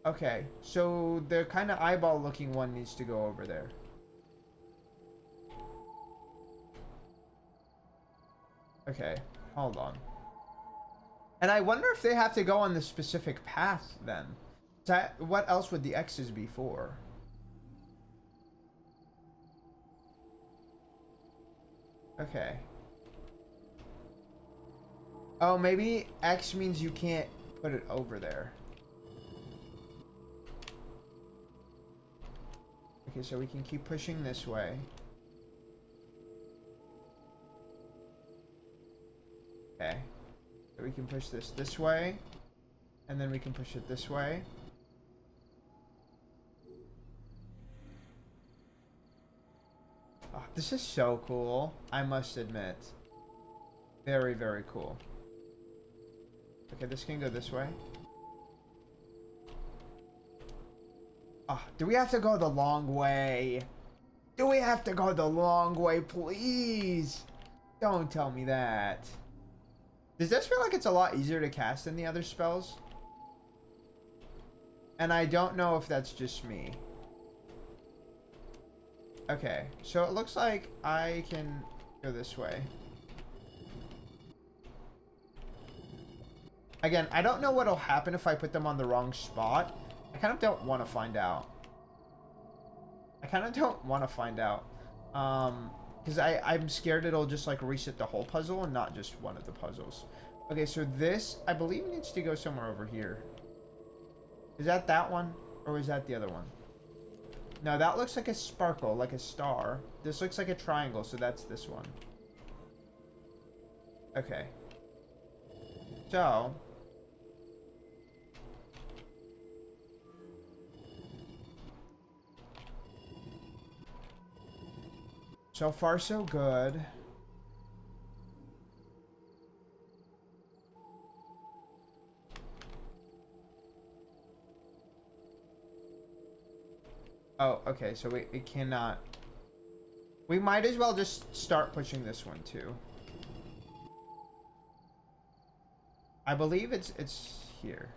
Speaker 1: Okay, so the kind of eyeball looking one needs to go over there. Okay, hold on. And I wonder if they have to go on the specific path then. What else would the X's be for? Okay. Oh, maybe X means you can't put it over there. Okay, so we can keep pushing this way. Okay. So we can push this way. And then we can push it this way. Oh, this is so cool, I must admit. Very, very cool. Okay, this can go this way. Oh, do we have to go the long way? Do we have to go the long way, please? Don't tell me that. Does this feel like it's a lot easier to cast than the other spells? And I don't know if that's just me. Okay, so it looks like I can go this way. Again, I don't know what'll happen if I put them on the wrong spot. I kind of don't want to find out. Because I'm scared it'll just like reset the whole puzzle and not just one of the puzzles. Okay, so this, I believe, needs to go somewhere over here. Is that one? Or is that the other one? No, that looks like a sparkle, like a star. This looks like a triangle, so that's this one. Okay. So far, so good. Oh, okay, so it cannot... We might as well just start pushing this one, too. I believe it's here.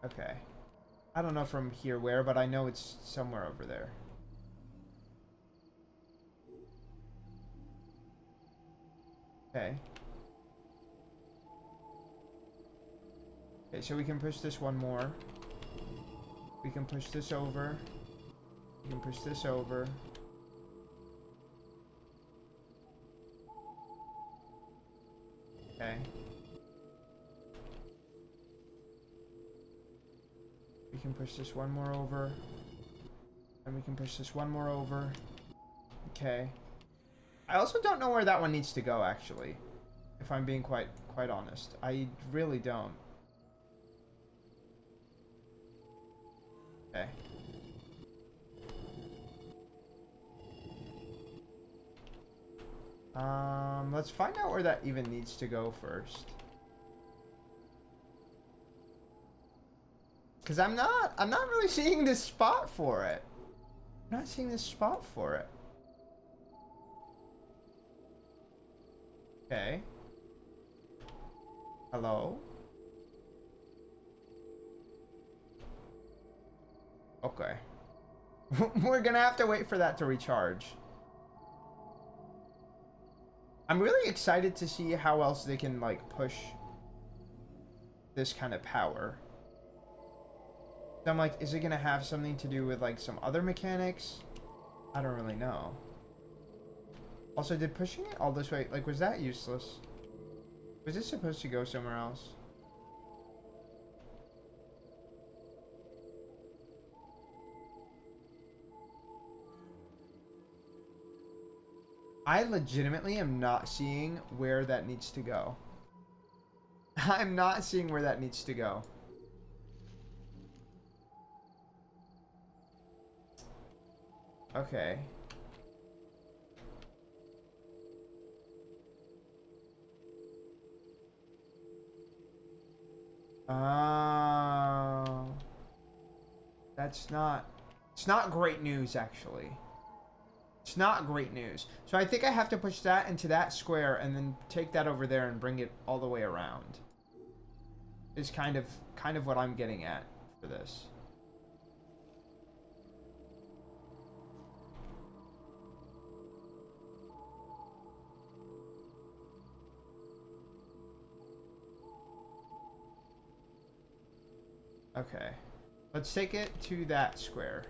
Speaker 1: Okay. I don't know from here where, but I know it's somewhere over there. Okay. Okay, so we can push this one more. We can push this over. We can push this over. Okay. We can push this one more over. And we can push this one more over. Okay. I also don't know where that one needs to go, actually. If I'm being quite honest. I really don't. Okay. Let's find out where that even needs to go first. Cause I'm not really seeing this spot for it. I'm not seeing this spot for it. Okay. Hello? Okay. We're gonna have to wait for that to recharge. I'm really excited to see how else they can, like, push this kind of power. So I'm like, is it gonna have something to do with, like, some other mechanics? I don't really know. Also, did pushing it all this way, like, was that useless? Was it supposed to go somewhere else? I legitimately am not seeing where that needs to go. I'm not seeing where that needs to go. Okay. That's not... It's not great news, actually. It's It's not great news. So I think I have to push that into that square and then take that over there and bring it all the way around. Is kind of what I'm getting at for this. Okay. Let's take it to that square.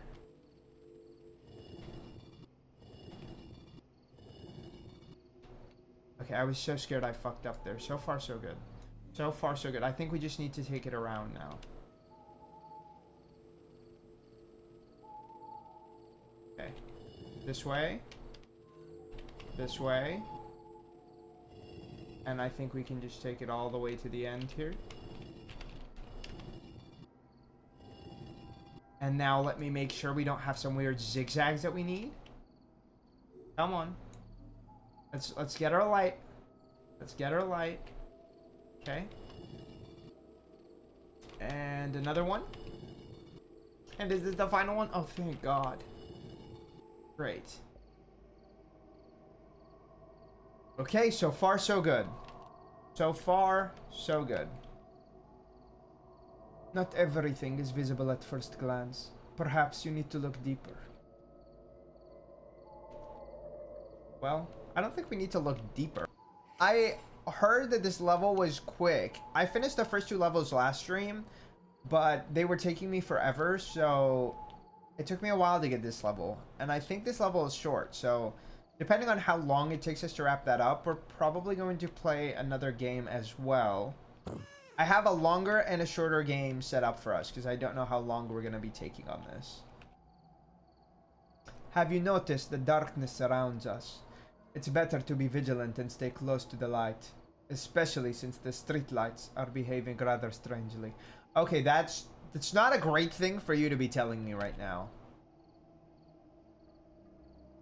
Speaker 1: Okay, I was so scared I fucked up there. So far, so good. So far, so good. I think we just need to take it around now. Okay. This way. This way. And I think we can just take it all the way to the end here. And now let me make sure we don't have some weird zigzags that we need. Come on. Let's get our light. Let's get our light. Okay. And another one. And is this the final one? Oh, thank God. Great. Okay, so far so good. So far so good. Not everything is visible at first glance. Perhaps you need to look deeper. Well, I don't think we need to look deeper. I heard that this level was quick. I finished the first 2 levels last stream, but they were taking me forever, so it took me a while to get this level. And I think this level is short, so depending on how long it takes us to wrap that up, we're probably going to play another game as well. I have a longer and a shorter game set up for us because I don't know how long we're going to be taking on this. Have you noticed the darkness surrounds us? It's better to be vigilant and stay close to the light, especially since the streetlights are behaving rather strangely. Okay, that's not a great thing for you to be telling me right now.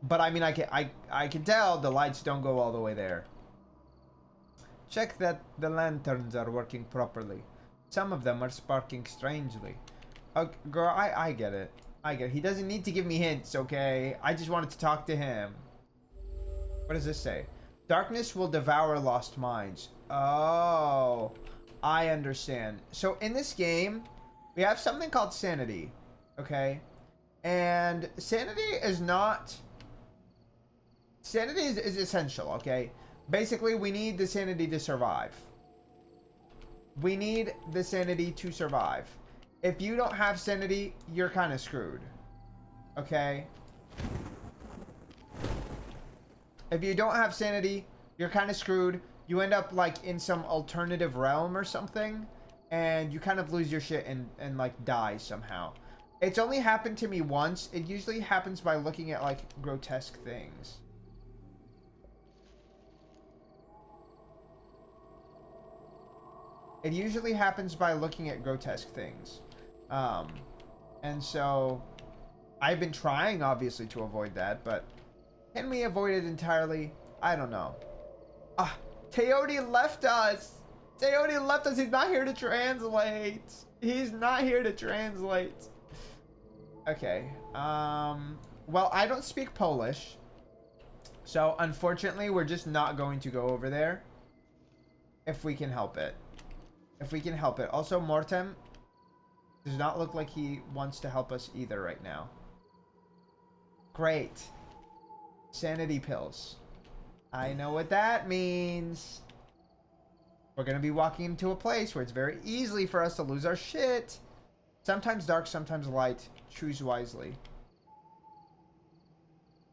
Speaker 1: But I mean, I can tell the lights don't go all the way there. Check that the lanterns are working properly. Some of them are sparking strangely. Okay, girl, I get it. I get it. He doesn't need to give me hints, okay? I just wanted to talk to him. What does this say? Darkness will devour lost minds. Oh, I understand. So in this game, we have something called sanity, okay? And sanity is not... Sanity is essential, okay? Basically, we need the sanity to survive. We need the sanity to survive. If you don't have sanity, you're kind of screwed. Okay? If you don't have sanity, you're kind of screwed. You end up like in some alternative realm or something, and you kind of lose your shit and like die somehow. It's only happened to me once. It usually happens by looking at like grotesque things. It usually happens by looking at grotesque things. And so I've been trying obviously to avoid that, but can we avoid it entirely? I don't know. Ah, Teody left us. Teody left us. He's not here to translate. He's not here to translate. Okay. Well, I don't speak Polish. So unfortunately, we're just not going to go over there. If we can help it. If we can help it. Also, Mortem does not look like he wants to help us either right now. Great. Sanity pills. I know what that means. We're going to be walking into a place where it's very easy for us to lose our shit. Sometimes dark, sometimes light. Choose wisely.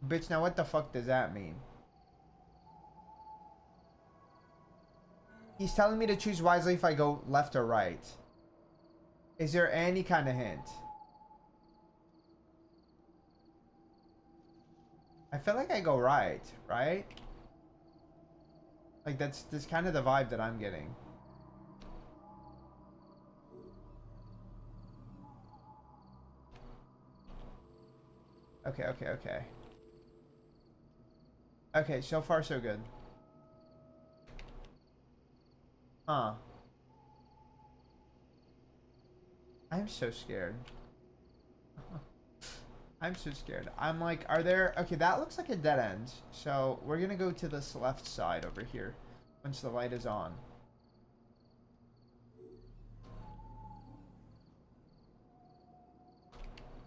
Speaker 1: Bitch, now what the fuck does that mean? He's telling me to choose wisely if I go left or right. Is there any kind of hint? I feel like I go right, right? Like that's kind of the vibe that I'm getting. Okay, okay, okay. Okay, so far so good. Huh. I'm so scared. I'm so scared. I'm like, are there... Okay, that looks like a dead end. So we're gonna go to this left side over here once the light is on.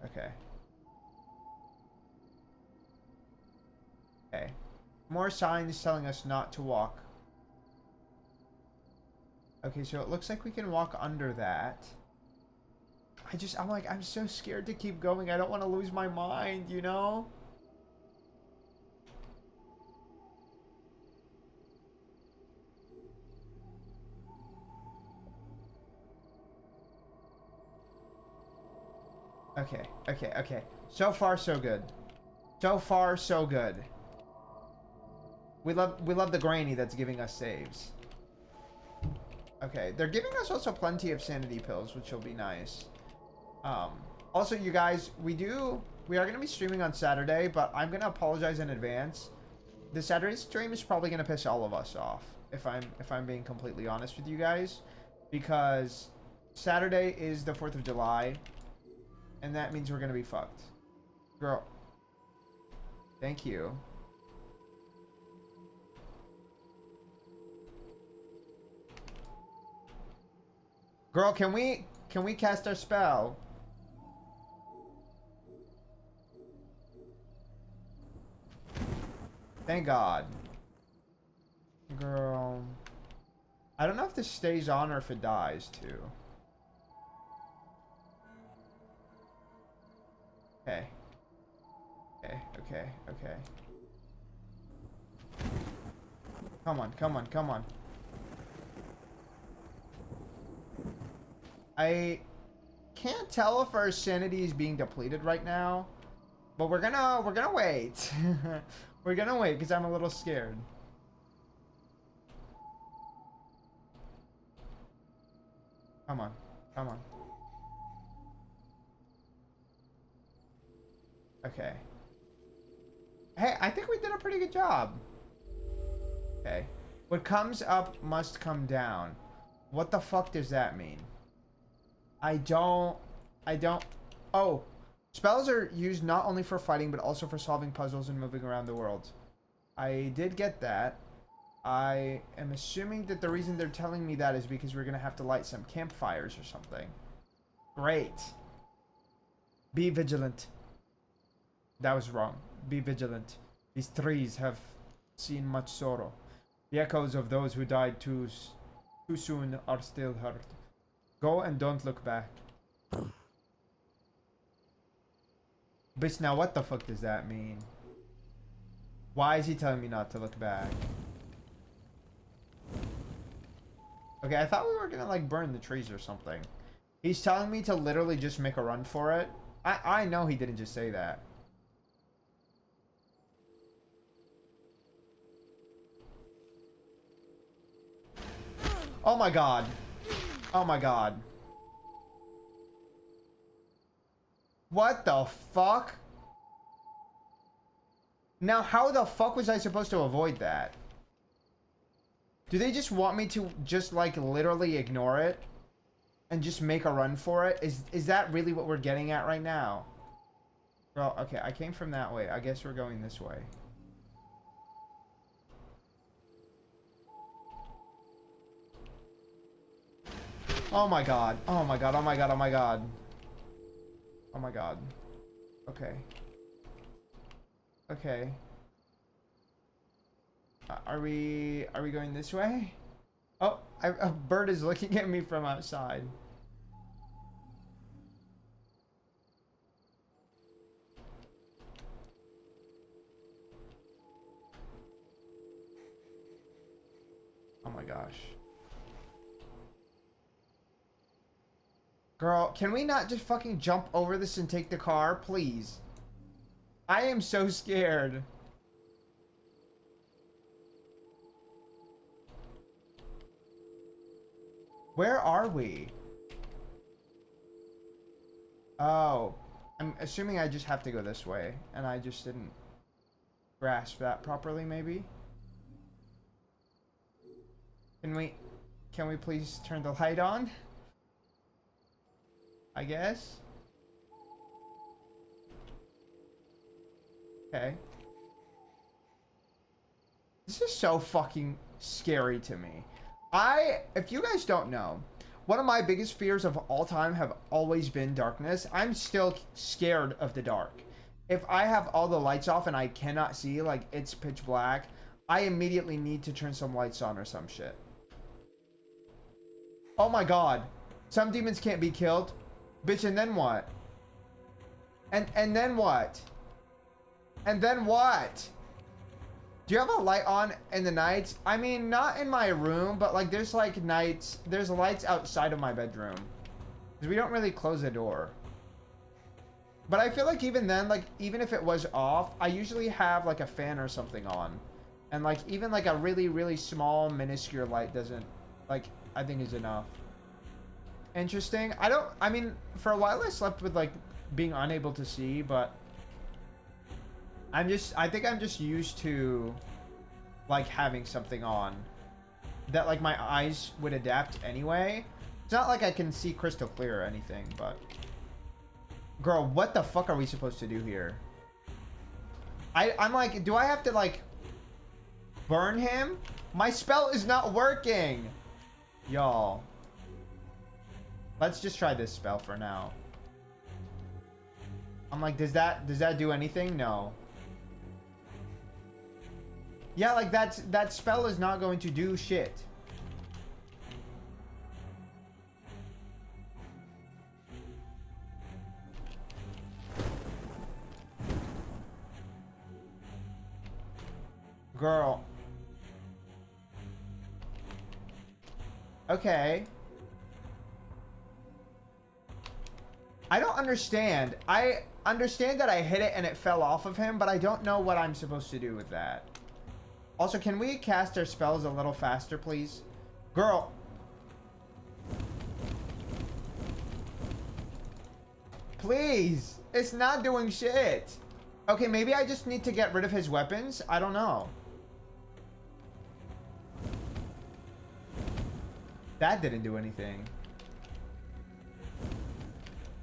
Speaker 1: Okay. Okay. More signs telling us not to walk. Okay, so it looks like we can walk under that. I'm like, I'm so scared to keep going. I don't want to lose my mind, you know? Okay, okay, okay. So far, so good. So far, so good. We love the granny that's giving us saves. Okay, they're giving us also plenty of sanity pills, which will be nice. Also, you guys, we are going to be streaming on Saturday, but I'm going to apologize in advance. The Saturday stream is probably going to piss all of us off, if I'm being completely honest with you guys, because Saturday is the 4th of July, and that means we're going to be fucked. Girl. Thank you. Girl, can we cast our spell? Thank God. Girl. I don't know if this stays on or if it dies, too. Okay. Okay, okay, okay. Come on, come on, come on. I can't tell if our sanity is being depleted right now, but we're gonna wait. We're gonna wait because I'm a little scared. Come on, come on. Okay. Hey, I think we did a pretty good job. Okay. What comes up must come down. What the fuck does that mean? I don't... Oh. Spells are used not only for fighting, but also for solving puzzles and moving around the world. I did get that. I am assuming that the reason they're telling me that is because we're going to have to light some campfires or something. Great. Be vigilant. That was wrong. Be vigilant. These trees have seen much sorrow. The echoes of those who died too soon are still heard. Go and don't look back. Bitch, now what the fuck does that mean? Why is he telling me not to look back? Okay, I thought we were gonna like burn the trees or something. He's telling me to literally just make a run for it. I know he didn't just say that. Oh my god. Oh my god. What the fuck? Now, how the fuck was I supposed to avoid that? Do they just want me to just, like, literally ignore it? And just make a run for it? Is that really what we're getting at right now? Well, okay, I came from that way. I guess we're going this way. Oh my god. Oh my god, oh my god, oh my god. Oh my god. Okay. Okay. Are we going this way? Oh, a bird is looking at me from outside. Oh my gosh. Girl, can we not just fucking jump over this and take the car, please? I am so scared. Where are we? Oh, I'm assuming I just have to go this way, and I just didn't grasp that properly, maybe? Can we please turn the light on? I guess. Okay. This is so fucking scary to me. If you guys don't know, one of my biggest fears of all time have always been darkness. I'm still scared of the dark. If I have all the lights off and I cannot see, like it's pitch black, I immediately need to turn some lights on or some shit. Oh my god. Some demons can't be killed. Bitch, and then what? And then what? And then what? Do you have a light on in the nights? I mean, not in my room, but like there's like nights, there's lights outside of my bedroom. Because we don't really close the door. But I feel like even then, like even if it was off, I usually have like a fan or something on. And like even like a really, really small minuscule light doesn't, like, I think is enough. Interesting. I mean, for a while I slept with like being unable to see, but I think I'm just used to like having something on that like my eyes would adapt anyway. It's not like I can see crystal clear or anything, but girl, what the fuck are we supposed to do here? I'm like, do I have to like burn him? My spell is not working. Y'all. Let's just try this spell for now. I'm like, does that do anything? No. Yeah, like that spell is not going to do shit. Girl. Okay. I don't understand. I understand that I hit it and it fell off of him, but I don't know what I'm supposed to do with that. Also, can we cast our spells a little faster, please? Girl. Please. It's not doing shit. Okay, maybe I just need to get rid of his weapons. I don't know. That didn't do anything.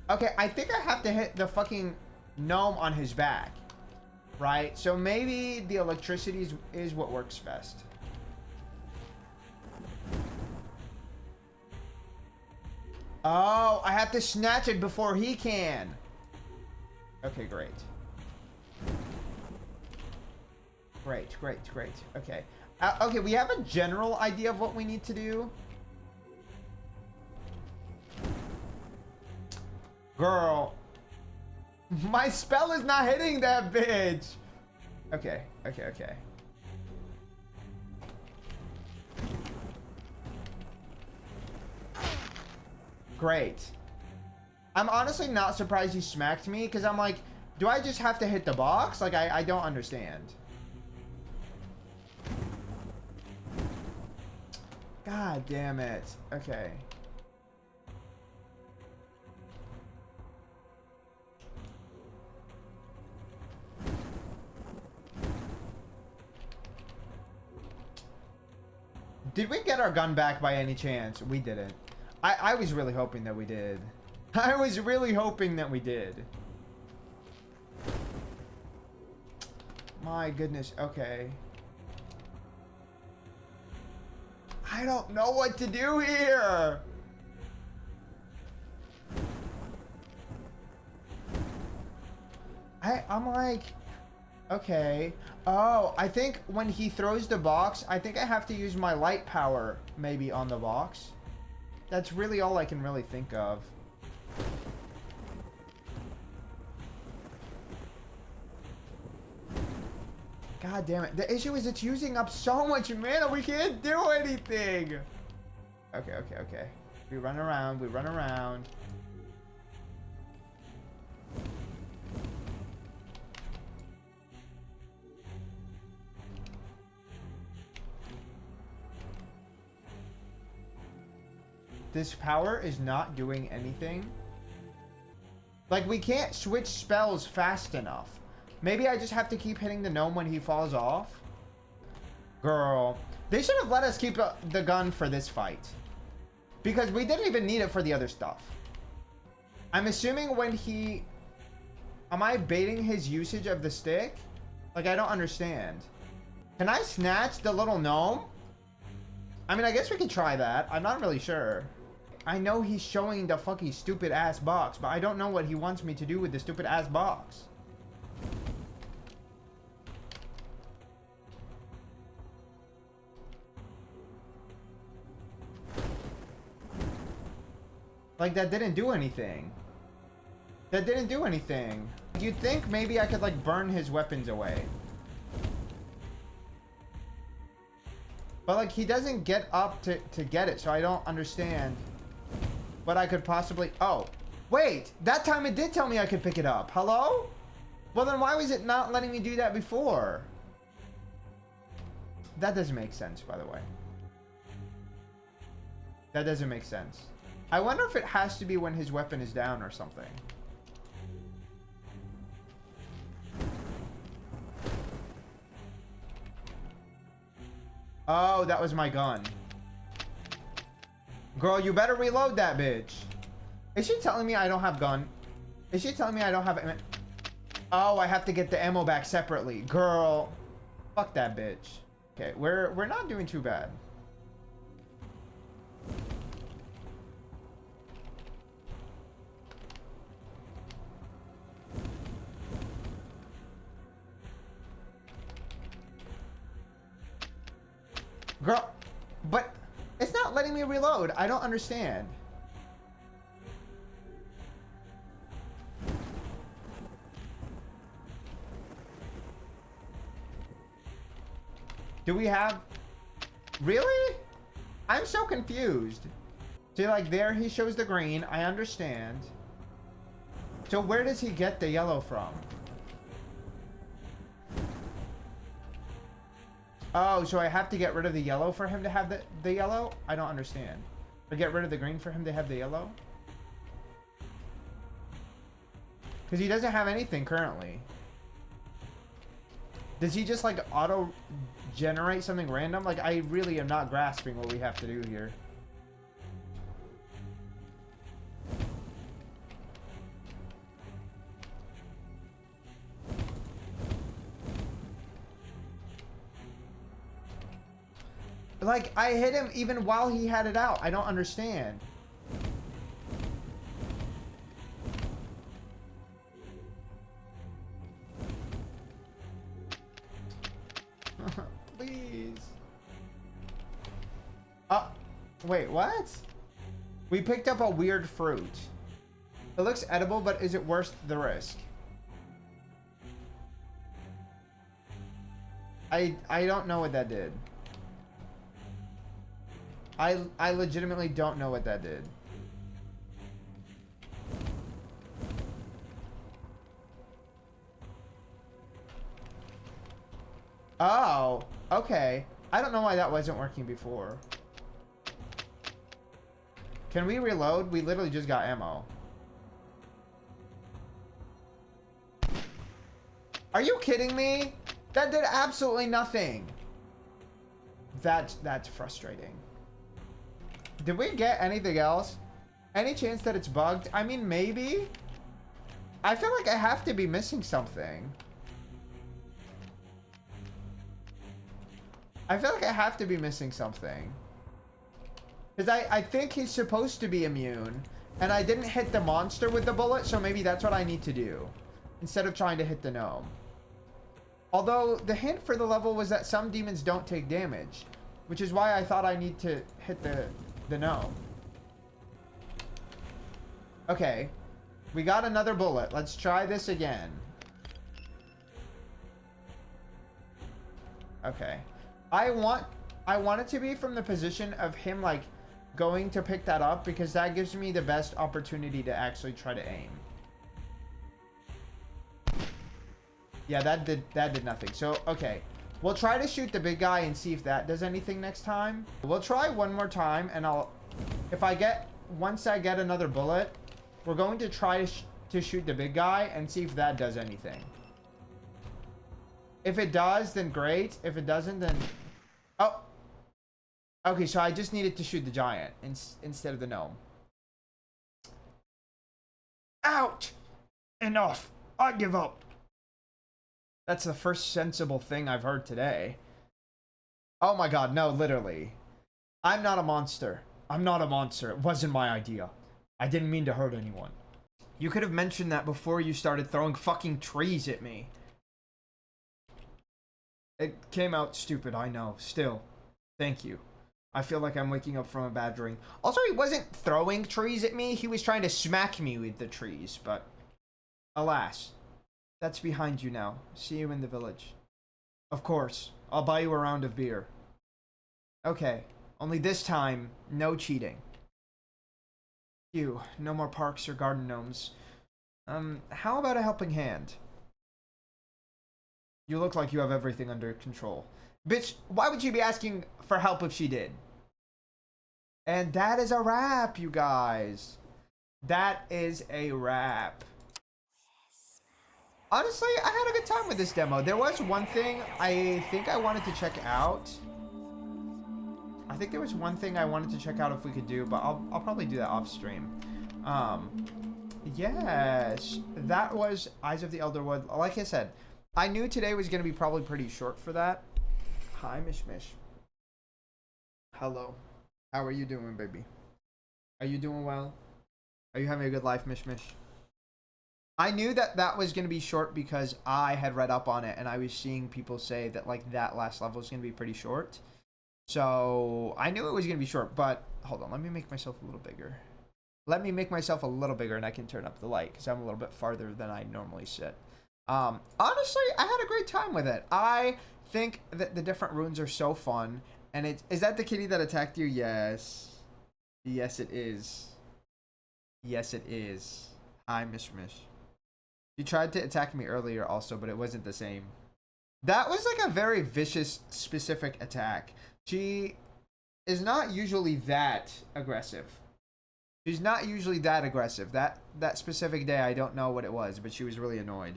Speaker 1: Okay, I think I have to hit the fucking gnome on his back. Right? So maybe the electricity is what works best. Oh, I have to snatch it before he can. Okay, great. Great. Okay. Okay, we have a general idea of what we need to do. Girl. My spell is not hitting that bitch. Okay. Great. I'm honestly not surprised he smacked me, because I'm like, do I just have to hit the box? Like, I don't understand. God damn it. Okay. Did we get our gun back by any chance? We didn't. I was really hoping that we did. I was really hoping that we did. My goodness. Okay. I don't know what to do here. I'm like, okay. Oh, I think when he throws the box, I think I have to use my light power maybe on the box. That's really all I can really think of. God damn it. The issue is it's using up so much mana, we can't do anything. Okay. We run around. This power is not doing anything. Like, we can't switch spells fast enough. Maybe I just have to keep hitting the gnome when he falls off. Girl. They should have let us keep the gun for this fight. Because we didn't even need it for the other stuff. I'm assuming when he... Am I baiting his usage of the stick? Like, I don't understand. Can I snatch the little gnome? I mean, I guess we could try that. I'm not really sure. I know he's showing the fucking stupid ass box, but I don't know what he wants me to do with the stupid ass box. Like, that didn't do anything. That didn't do anything. You'd think maybe I could, like, burn his weapons away. But, like, he doesn't get up to get it, so I don't understand what I could possibly... Oh, wait! That time it did tell me I could pick it up. Hello? Well, then why was it not letting me do that before? That doesn't make sense, by the way. That doesn't make sense. I wonder if it has to be when his weapon is down or something. Oh, that was my gun. Girl, you better reload that bitch. Is she telling me I don't have gun? Is she telling me I don't have ammo? Oh, I have to get the ammo back separately. Girl, fuck that bitch. Okay, we're not doing too bad. Girl, but it's not letting me reload. I don't understand. Do we have... Really? I'm so confused. See, like, there he shows the green. I understand. So where does he get the yellow from? Oh, so I have to get rid of the yellow for him to have the yellow? I don't understand. Or get rid of the green for him to have the yellow? Because he doesn't have anything currently. Does he just, like, auto-generate something random? Like, I really am not grasping what we have to do here. Like, I hit him even while he had it out. I don't understand. Please. Wait, what? We picked up a weird fruit. It looks edible, but is it worth the risk? I don't know what that did. I legitimately don't know what that did. Oh, okay. I don't know why that wasn't working before. Can we reload? We literally just got ammo. Are you kidding me? That did absolutely nothing. That's frustrating. Did we get anything else? Any chance that it's bugged? I mean, maybe. I feel like I have to be missing something. I feel like I have to be missing something. Because I think he's supposed to be immune. And I didn't hit the monster with the bullet, so maybe that's what I need to do. Instead of trying to hit the gnome. Although, the hint for the level was that some demons don't take damage. Which is why I thought I need to hit the gnome. Okay. We got another bullet. Let's try this again. Okay. I want it to be from the position of him, like, going to pick that up, because that gives me the best opportunity to actually try to aim. Yeah, that did nothing. So, okay. We'll try to shoot the big guy and see if that does anything next time. We'll try one more time, and once I get another bullet, we're going to try to shoot the big guy and see if that does anything. If it does, then great. If it doesn't, then... Oh! Okay, so I just needed to shoot the giant instead of the gnome. Out! Enough! I give up. That's the first sensible thing I've heard today. Oh my god, no, literally. I'm not a monster. I'm not a monster. It wasn't my idea. I didn't mean to hurt anyone. You could have mentioned that before you started throwing fucking trees at me. It came out stupid, I know. Still, thank you. I feel like I'm waking up from a bad dream. Also, he wasn't throwing trees at me. He was trying to smack me with the trees, but alas, that's behind you now. See you in the village. Of course, I'll buy you a round of beer. Okay, only this time, no cheating. You, no more parks or garden gnomes. How about a helping hand? You look like you have everything under control. Bitch, why would you be asking for help if she did? And that is a wrap, you guys. That is a wrap. Honestly, I had a good time with this demo. There was one thing I think I wanted to check out. I think there was one thing I wanted to check out if we could do, but I'll probably do that off stream. Yes, that was Eyes of the Elderwood. Like I said, I knew today was going to be probably pretty short for that. Hi, Mish Mish. Hello. How are you doing, baby? Are you doing well? Are you having a good life, Mish Mish? I knew that that was going to be short because I had read up on it and I was seeing people say that like that last level is going to be pretty short. So I knew it was going to be short, but hold on. Let me make myself a little bigger. Let me make myself a little bigger and I can turn up the light because I'm a little bit farther than I normally sit. Honestly, I had a great time with it. I think that the different runes are so fun. And is that the kitty that attacked you? Yes. Yes, it is. Yes, it is. Hi, Mish Mish. She tried to attack me earlier also, but it wasn't the same. That was like a very vicious, specific attack. She is not usually that aggressive. She's not usually that aggressive. That specific day, I don't know what it was, but she was really annoyed.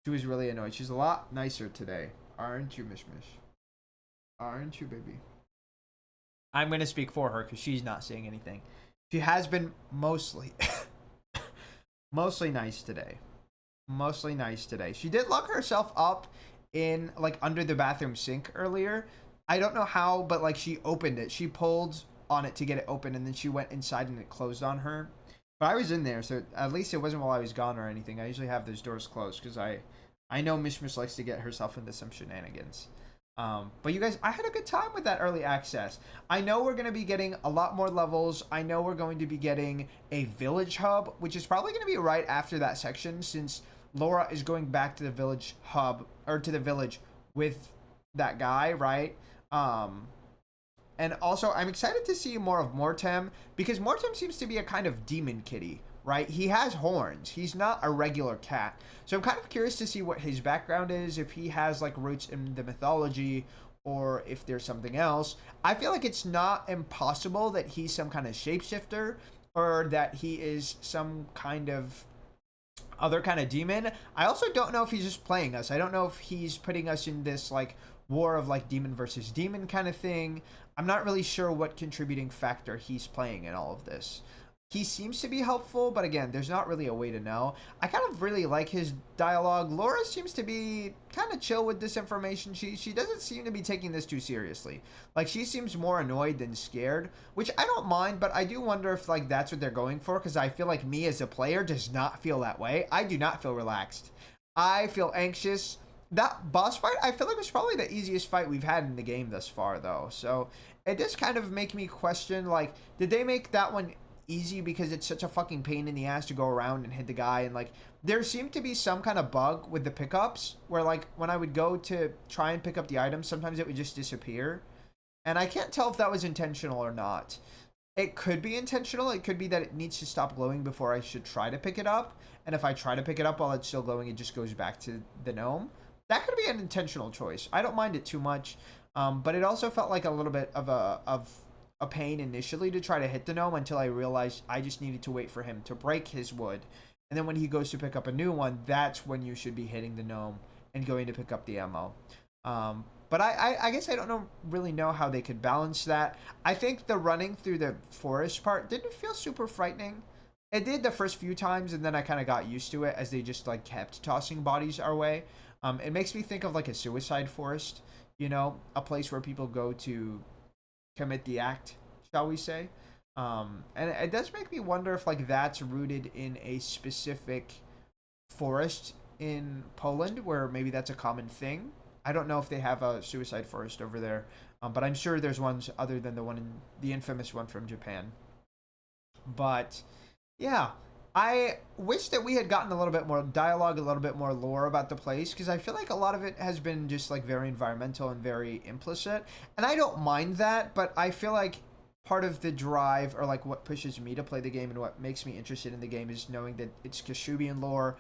Speaker 1: She was really annoyed. She's a lot nicer today. Aren't you, Mish Mish? Aren't you, baby? I'm going to speak for her because she's not saying anything. She has been mostly mostly nice today. Mostly nice today. She did lock herself up in like under the bathroom sink earlier. I don't know how, but like she opened it. She pulled on it to get it open and then she went inside and it closed on her. But I was in there, so at least it wasn't while I was gone or anything. I usually have those doors closed because I know Mish Mish likes to get herself into some shenanigans. But you guys, I had a good time with that early access. I know we're going to be getting a lot more levels. I know we're going to be getting a village hub, which is probably going to be right after that section since Laura is going back to the village hub or to the village with that guy, right? And also I'm excited to see more of Mortem because Mortem seems to be a kind of demon kitty, right? He has horns. He's not a regular cat. So I'm kind of curious to see what his background is, if he has like roots in the mythology or if there's something else. I feel like it's not impossible that he's some kind of shapeshifter or that he is some kind of other kind of demon. I also don't know if he's just playing us. I don't know if he's putting us in this like war of like demon versus demon kind of thing. I'm not really sure what contributing factor he's playing in all of this. He seems to be helpful, but again, there's not really a way to know. I kind of really like his dialogue. Laura seems to be kind of chill with this information. She doesn't seem to be taking this too seriously. Like, she seems more annoyed than scared, which I don't mind, but I do wonder if, like, that's what they're going for, because I feel like me as a player does not feel that way. I do not feel relaxed. I feel anxious. That boss fight, I feel like was probably the easiest fight we've had in the game thus far, though. So, it does kind of make me question, like, did they make that one easy because it's such a fucking pain in the ass to go around and hit the guy? And like there seemed to be some kind of bug with the pickups where like when I would go to try and pick up the items, sometimes it would just disappear, and I can't tell if that was intentional or not. It could be intentional. It could be that it needs to stop glowing before I should try to pick it up, and if I try to pick it up while it's still glowing, it just goes back to the gnome. That could be an intentional choice. I don't mind it too much, but it also felt like a little bit of a pain initially to try to hit the gnome until I realized I just needed to wait for him to break his wood. And then when he goes to pick up a new one, that's when you should be hitting the gnome and going to pick up the ammo. But I guess I don't really know how they could balance that. I think the running through the forest part didn't feel super frightening. It did the first few times, and then I kind of got used to it as they just like kept tossing bodies our way. It makes me think of like a suicide forest, a place where people go to commit the act, shall we say. And it does make me wonder if like that's rooted in a specific forest in Poland where maybe that's a common thing. I don't know if they have a suicide forest over there, but I'm sure there's ones other than the infamous one from Japan. But yeah, I wish that we had gotten a little bit more dialogue, a little bit more lore about the place, because I feel like a lot of it has been just like very environmental and very implicit. And I don't mind that, but I feel like part of the drive, or like what pushes me to play the game and what makes me interested in the game, is knowing that it's Kashubian lore,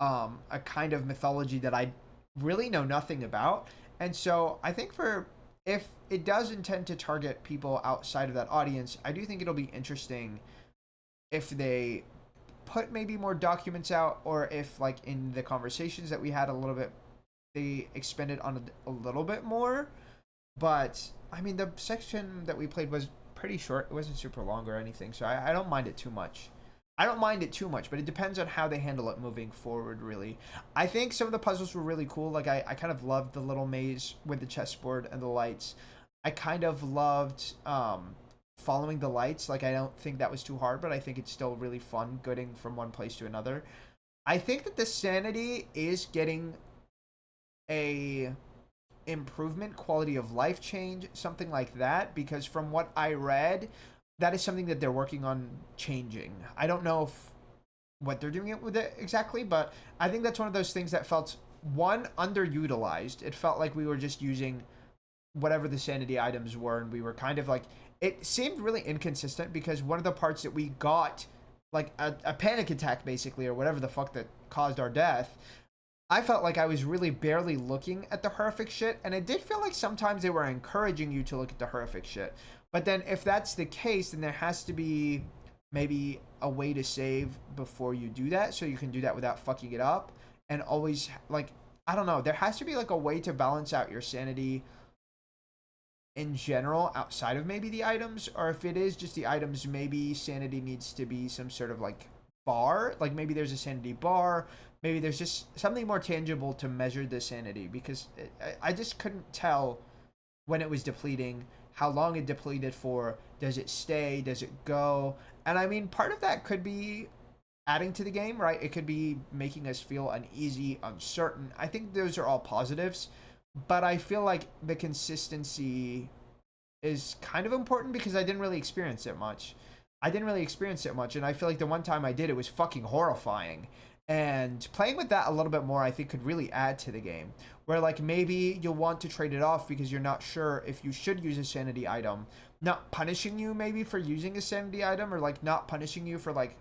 Speaker 1: a kind of mythology that I really know nothing about. And so I think if it does intend to target people outside of that audience, I do think it'll be interesting if they put maybe more documents out, or if like in the conversations that we had a little bit, they expanded on a little bit more. But I mean, the section that we played was pretty short. It wasn't super long or anything, so I don't mind it too much. I don't mind it too much, but it depends on how they handle it moving forward, really. I think some of the puzzles were really cool. Like, I kind of loved the little maze with the chessboard and the lights. I kind of loved following the lights. Like, I don't think that was too hard, but I think it's still really fun getting from one place to another. I think that the sanity is getting a improvement, quality of life change, something like that, because from what I read, that is something that they're working on changing. I don't know what they're doing it with it exactly, but I think that's one of those things that felt, one, underutilized. It felt like we were just using whatever the sanity items were, and we were kind of like, it seemed really inconsistent, because one of the parts that we got, like a panic attack basically, or whatever the fuck that caused our death, I felt like I was really barely looking at the horrific shit, and it did feel like sometimes they were encouraging you to look at the horrific shit. But then if that's the case, then there has to be maybe a way to save before you do that, so you can do that without fucking it up. And always, like, I don't know, there has to be like a way to balance out your sanity in general outside of maybe the items. Or if it is just the items, maybe sanity needs to be some sort of like bar. Like maybe there's a sanity bar. Maybe there's just something more tangible to measure the sanity, because I just couldn't tell when it was depleting, how long it depleted for, does it stay, does it go? And I mean, part of that could be adding to the game, right? It could be making us feel uneasy, uncertain. I think those are all positives, but I feel like the consistency is kind of important, because I didn't really experience it much. And I feel like the one time I did, it was fucking horrifying. And playing with that a little bit more, I think, could really add to the game. Where, like, maybe you'll want to trade it off because you're not sure if you should use a sanity item. Not punishing you, maybe, for using a sanity item, or, like, not punishing you for, like,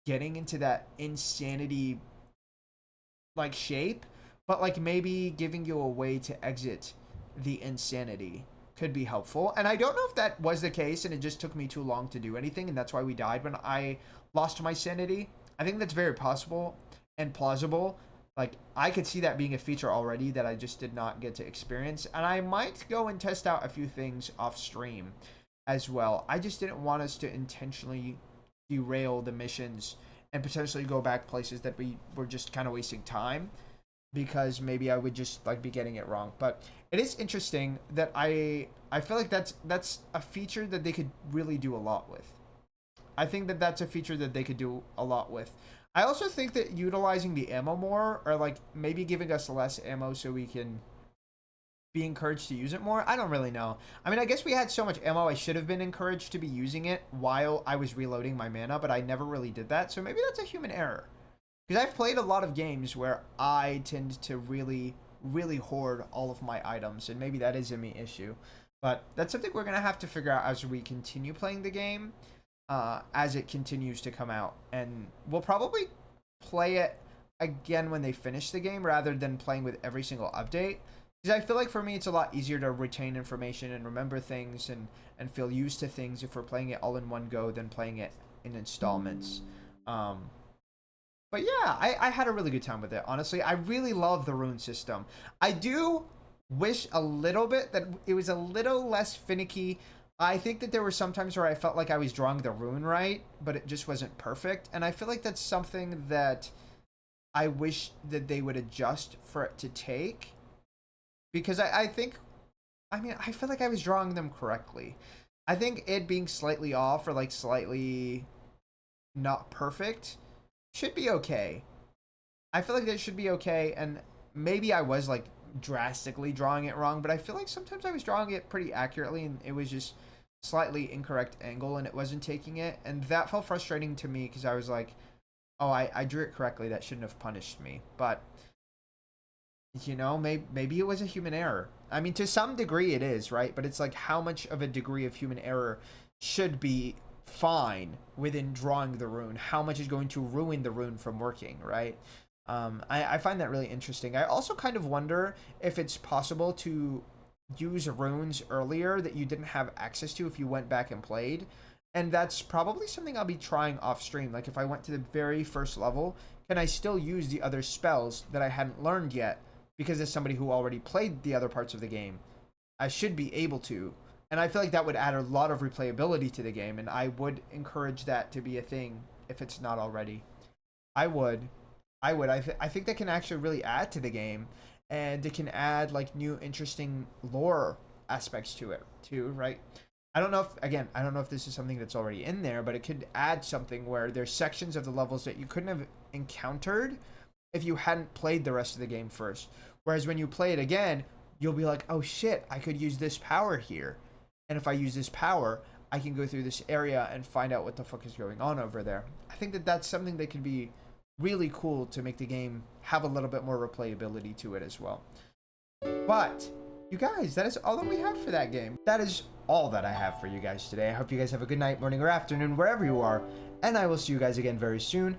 Speaker 1: getting into that insanity, like, shape. But, like, maybe giving you a way to exit the insanity could be helpful. And I don't know if that was the case and it just took me too long to do anything, and that's why we died when I lost my sanity. I think that's very possible and plausible. Like, I could see that being a feature already that I just did not get to experience. And I might go and test out a few things off stream as well. I just didn't want us to intentionally derail the missions and potentially go back places that we were just kind of wasting time, because maybe I would just like be getting it wrong. But it is interesting that I feel like that's a feature that they could really do a lot with. I think that that's a feature that they could do a lot with. I also think that utilizing the ammo more, or like maybe giving us less ammo so we can be encouraged to use it more. I don't really know. I mean, I guess we had so much ammo, I should have been encouraged to be using it while I was reloading my mana, but I never really did that. So maybe that's a human error. Because I've played a lot of games where I tend to really, really hoard all of my items, and maybe that is a me issue. But that's something we're going to have to figure out as we continue playing the game. As it continues to come out, and we'll probably play it again when they finish the game rather than playing with every single update, because I feel like for me it's a lot easier to retain information and remember things and feel used to things if we're playing it all in one go than playing it in installments. But yeah, I had a really good time with it, honestly. I really love the rune system. I do wish a little bit that it was a little less finicky. I think that there were some times where I felt like I was drawing the rune right, but it just wasn't perfect. And I feel like that's something that I wish that they would adjust for it to take, because I think, I mean, I feel like I was drawing them correctly. I think it being slightly off or like slightly not perfect should be okay. I feel like that should be okay, and maybe I was like drastically drawing it wrong, but I feel like sometimes I was drawing it pretty accurately and it was just slightly incorrect angle and it wasn't taking it, and that felt frustrating to me because I was like, oh, I drew it correctly, that shouldn't have punished me. But you know, maybe it was a human error. I mean, to some degree it is, right? But it's like, how much of a degree of human error should be fine within drawing the rune? How much is going to ruin the rune from working, right? I find that really interesting. I also kind of wonder if it's possible to use runes earlier that you didn't have access to if you went back and played. And that's probably something I'll be trying off stream. Like, if I went to the very first level, can I still use the other spells that I hadn't learned yet? Because as somebody who already played the other parts of the game, I should be able to. And I feel like that would add a lot of replayability to the game, and I would encourage that to be a thing if it's not already. I would. I think that can actually really add to the game, and it can add like new interesting lore aspects to it too, right? I don't know if, again, I don't know if this is something that's already in there, but it could add something where there's sections of the levels that you couldn't have encountered if you hadn't played the rest of the game first. Whereas when you play it again, you'll be like, oh shit, I could use this power here. And if I use this power, I can go through this area and find out what the fuck is going on over there. I think that that's something that could be really cool to make the game have a little bit more replayability to it as well. But you guys, that is all that we have for that game. That is all that I have for you guys today. I hope you guys have a good night, morning, or afternoon, wherever you are, and I will see you guys again very soon.